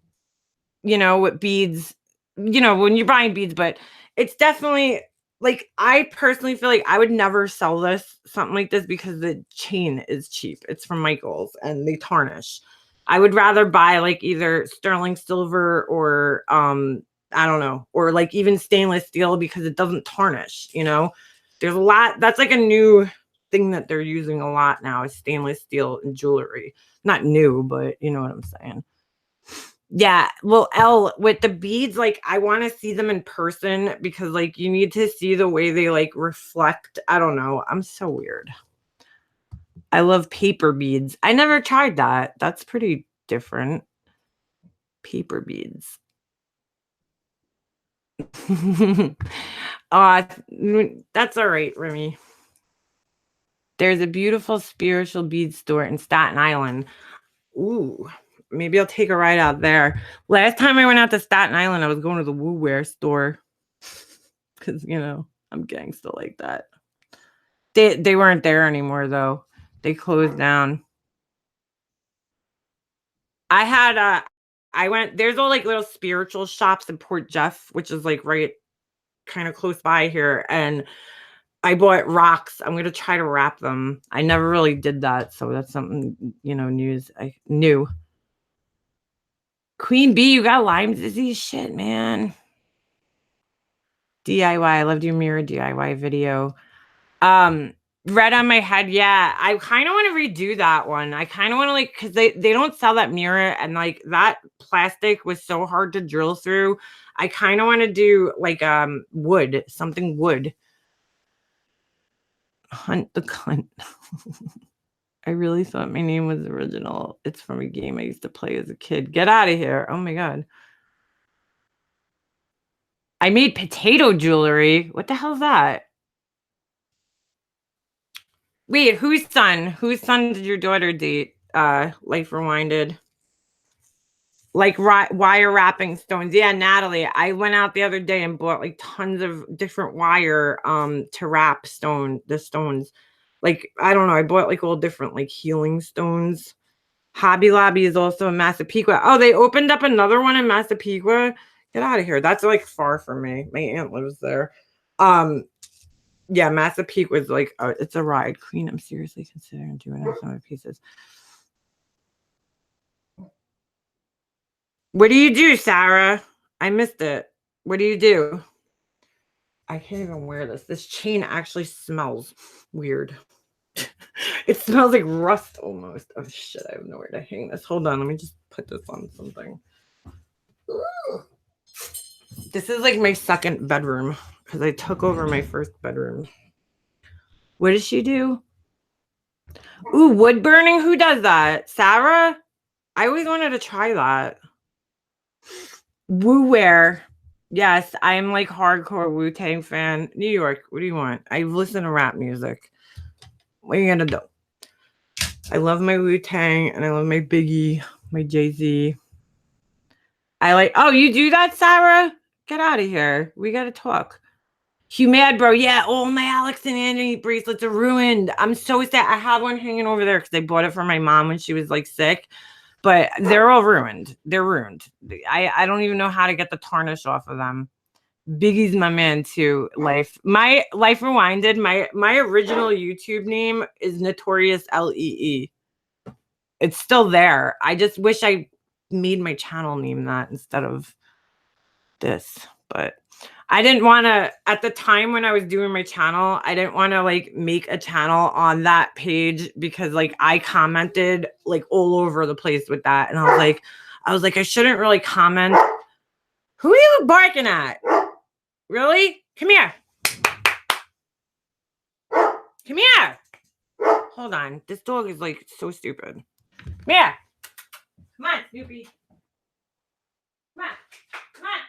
Speaker 1: with beads, when you're buying beads, but it's definitely like I personally feel like I would never sell something like this because the chain is cheap. It's from Michael's and they tarnish. I would rather buy like either sterling silver or I don't know, or like even stainless steel because it doesn't tarnish, There's a lot that's like a new thing that they're using a lot now is stainless steel in jewelry. Not new, but you know what I'm saying. Yeah, well, Elle, with the beads, like I want to see them in person because like you need to see the way they like reflect. I don't know. I'm so weird. I love paper beads. I never tried that. That's pretty different. Paper beads. That's all right, Remy. There's a beautiful spiritual bead store in Staten Island. Ooh, maybe I'll take a ride out there. Last time I went out to Staten Island, I was going to the Woo Wear store because I'm gangsta like that. They weren't there anymore though. They closed down. I went. There's all like little spiritual shops in Port Jeff, which is like right kind of close by here, and I bought rocks. I'm gonna try to wrap them. I never really did that, so that's something, news I knew. Queen Bee, you got Lyme disease? Shit, man. DIY. I loved your mirror DIY video. Red on my head. Yeah, I kind of want to redo that one. I kind of want to because they don't sell that mirror, and like that plastic was so hard to drill through. I kind of want to do like wood, something wood. Hunt the cunt. I really thought my name was original. It's from a game I used to play as a kid. Get out of here. Oh my God. I made potato jewelry. What the hell is that? Wait, whose son? Whose son did your daughter date? Life Rewinded. Like wire wrapping stones. Yeah, Natalie. I went out the other day and bought like tons of different wire to wrap the stones. Like, I don't know, I bought like all different like healing stones. Hobby Lobby is also in Massapequa. Oh, they opened up another one in Massapequa. Get out of here. That's like far from me. My aunt lives there. Yeah, Massapequa is like it's a ride. Queen, I'm seriously considering doing some of the pieces. What do you do, Sarah? I missed it. What do you do? I can't even wear this. This chain actually smells weird. It smells like rust almost. Oh shit, I have nowhere to hang this. Hold on, let me just put this on something. This is like my second bedroom because I took over my first bedroom. What does she do? Ooh, wood burning? Who does that? Sarah? I always wanted to try that. Woo wear. Yes, I'm like hardcore Wu-Tang fan. New York, what do you want? I listen to rap music. What are you gonna do? I love my Wu-Tang and I love my Biggie, my Jay-Z. Oh, you do that, Sarah? Get out of here. We gotta talk. You mad, bro? Yeah, all my Alex and Anthony bracelets are ruined. I'm so sad. I have one hanging over there because I bought it for my mom when she was like sick. But they're all ruined. They're ruined. I don't even know how to get the tarnish off of them. Biggie's my man too. My Life Rewinded. My original YouTube name is Notorious Lee. It's still there. I just wish I made my channel name that instead of this. But I didn't want to, at the time when I was doing my channel, I didn't want to like make a channel on that page because like I commented like all over the place with that. And I was like, I shouldn't really comment. Who are you barking at? Really? Come here. Come here. Hold on. This dog is like so stupid. Come here. Come on, Snoopy. Come on. Come on.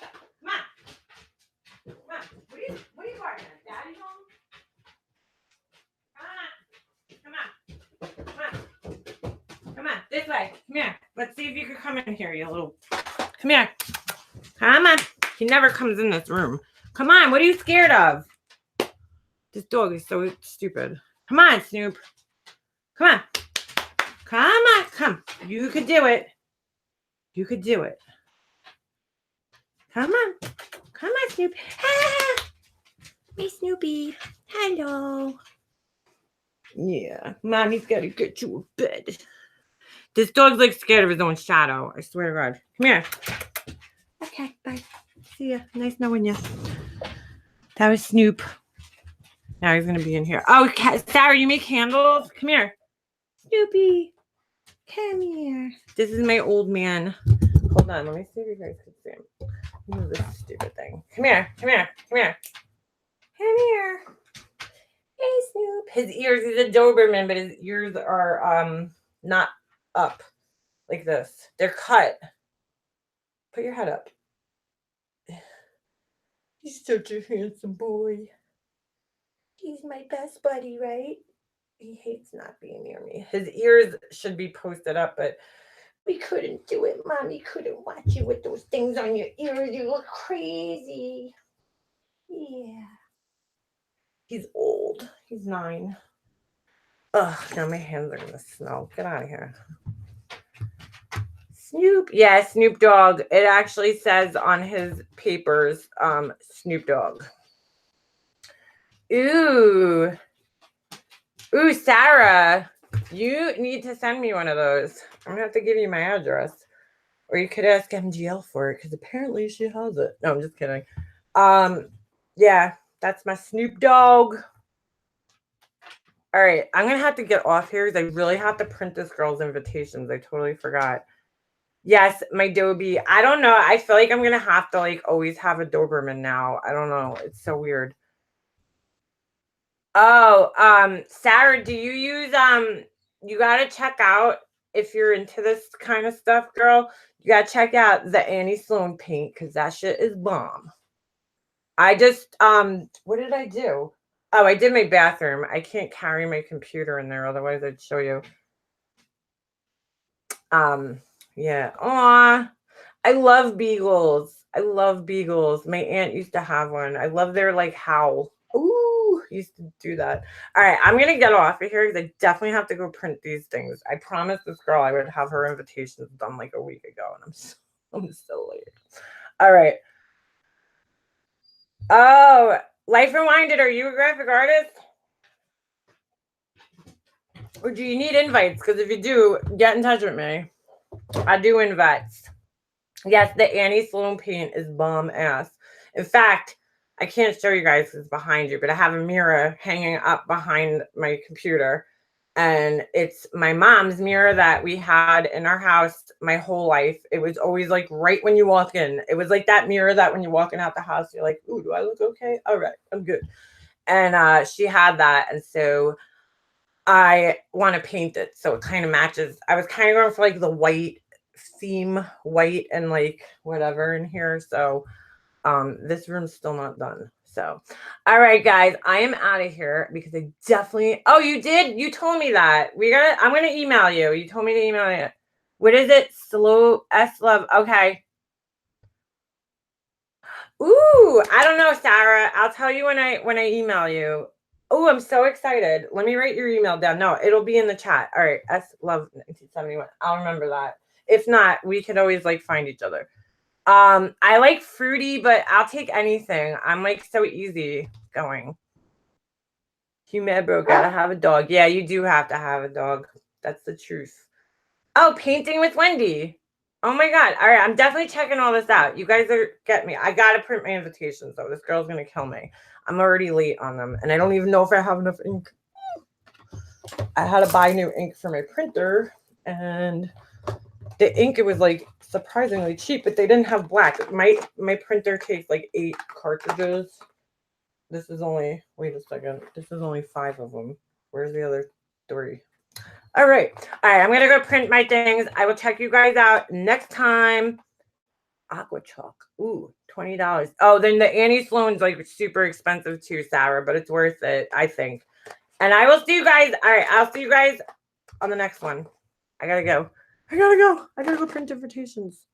Speaker 1: Come on. Come on. What are you barking at? Daddy's home? Come on. Come on. This way. Come here. Let's see if you can come in here, you little. Come here. Come on. He never comes in this room. Come on. What are you scared of? This dog is so stupid. Come on, Snoop. Come on. Come on. Come. You could do it. You could do it. Come on. Come on, Snoop. Ah! Hey, Snoopy. Hello. Yeah. Mommy's got to get you a bed. This dog's like scared of his own shadow. I swear to God. Come here. Okay. Bye. See ya. Nice knowing you. That was Snoop. Now he's going to be in here. Oh, Sarah, you make candles? Come here. Snoopy. Come here. This is my old man. Hold on. Let me see if you guys can see him. Move this stupid thing. Come here. Come here. Come here. Come here. Hey, Snoop. His ears, he's a Doberman, but his ears are not up like this. They're cut. Put your head up. He's such a handsome boy. He's my best buddy, right? He hates not being near me. His ears should be posted up, but we couldn't do it. Mommy couldn't watch you with those things on your ears. You look crazy. Yeah. He's old. He's 9. Ugh, now my hands are going to smell. Get out of here. Snoop. Yeah, Snoop Dogg. It actually says on his papers, Snoop Dogg. Ooh. Ooh, Sarah, you need to send me one of those. I'm gonna have to give you my address. Or you could ask MGL for it because apparently she has it. No, I'm just kidding. Yeah, that's my Snoop Dogg. All right, I'm gonna have to get off here because I really have to print this girl's invitations. I totally forgot. Yes, my Dobie. I don't know. I feel like I'm gonna have to like always have a Doberman now. I don't know. It's so weird. Oh, Sarah, do you use you gotta check out if you're into this kind of stuff, girl. You gotta check out the Annie Sloan paint because that shit is bomb. I just what did I do? Oh, I did my bathroom. I can't carry my computer in there, otherwise I'd show you. Yeah. Aw. I love beagles. I love beagles. My aunt used to have one. I love their like howl. Ooh, used to do that. All right, I'm gonna get off of here because I definitely have to go print these things. I promised this girl I would have her invitations done like a week ago, and I'm so late. All right. Oh, Life Rewinded. Are you a graphic artist? Or do you need invites? Because if you do, get in touch with me. I do invites. Yes, the Annie Sloan paint is bomb ass. In fact, I can't show you guys because it's behind you, but I have a mirror hanging up behind my computer. And it's my mom's mirror that we had in our house my whole life. It was always like right when you walk in. It was like that mirror that when you're walking out the house, you're like, ooh, do I look okay? All right, I'm good. And she had that. And so I want to paint it so it kind of matches. I was kind of going for like the white theme, white and like whatever in here. So this room's still not done. So all right, guys, I am out of here because I definitely you did. You told me that. I'm gonna email you. You told me to email it. What is it? Slow S love. Okay. Ooh, I don't know, Sarah. I'll tell you when I email you. Oh, I'm so excited. Let me write your email down. No, it'll be in the chat. All right. S love 1971. I'll remember that. If not, we could always like find each other. I like fruity, but I'll take anything. I'm like so easy going. Human bro, gotta have a dog. Yeah, you do have to have a dog. That's the truth. Oh, painting with Wendy. Oh my God. All right. I'm definitely checking all this out. You guys are getting me. I got to print my invitations though. This girl's going to kill me. I'm already late on them. And I don't even know if I have enough ink. I had to buy new ink for my printer. And the ink, it was like surprisingly cheap, but they didn't have black. My printer takes like 8 cartridges. This is only, wait a second. This is only 5 of them. Where's the other 3? All right. I'm going to go print my things. I will check you guys out next time. Aqua chalk. Ooh, $20. Oh, then the Annie Sloan's like super expensive too, Sarah, but it's worth it, I think. And I will see you guys. All right. I'll see you guys on the next one. I got to go. I got to go print invitations.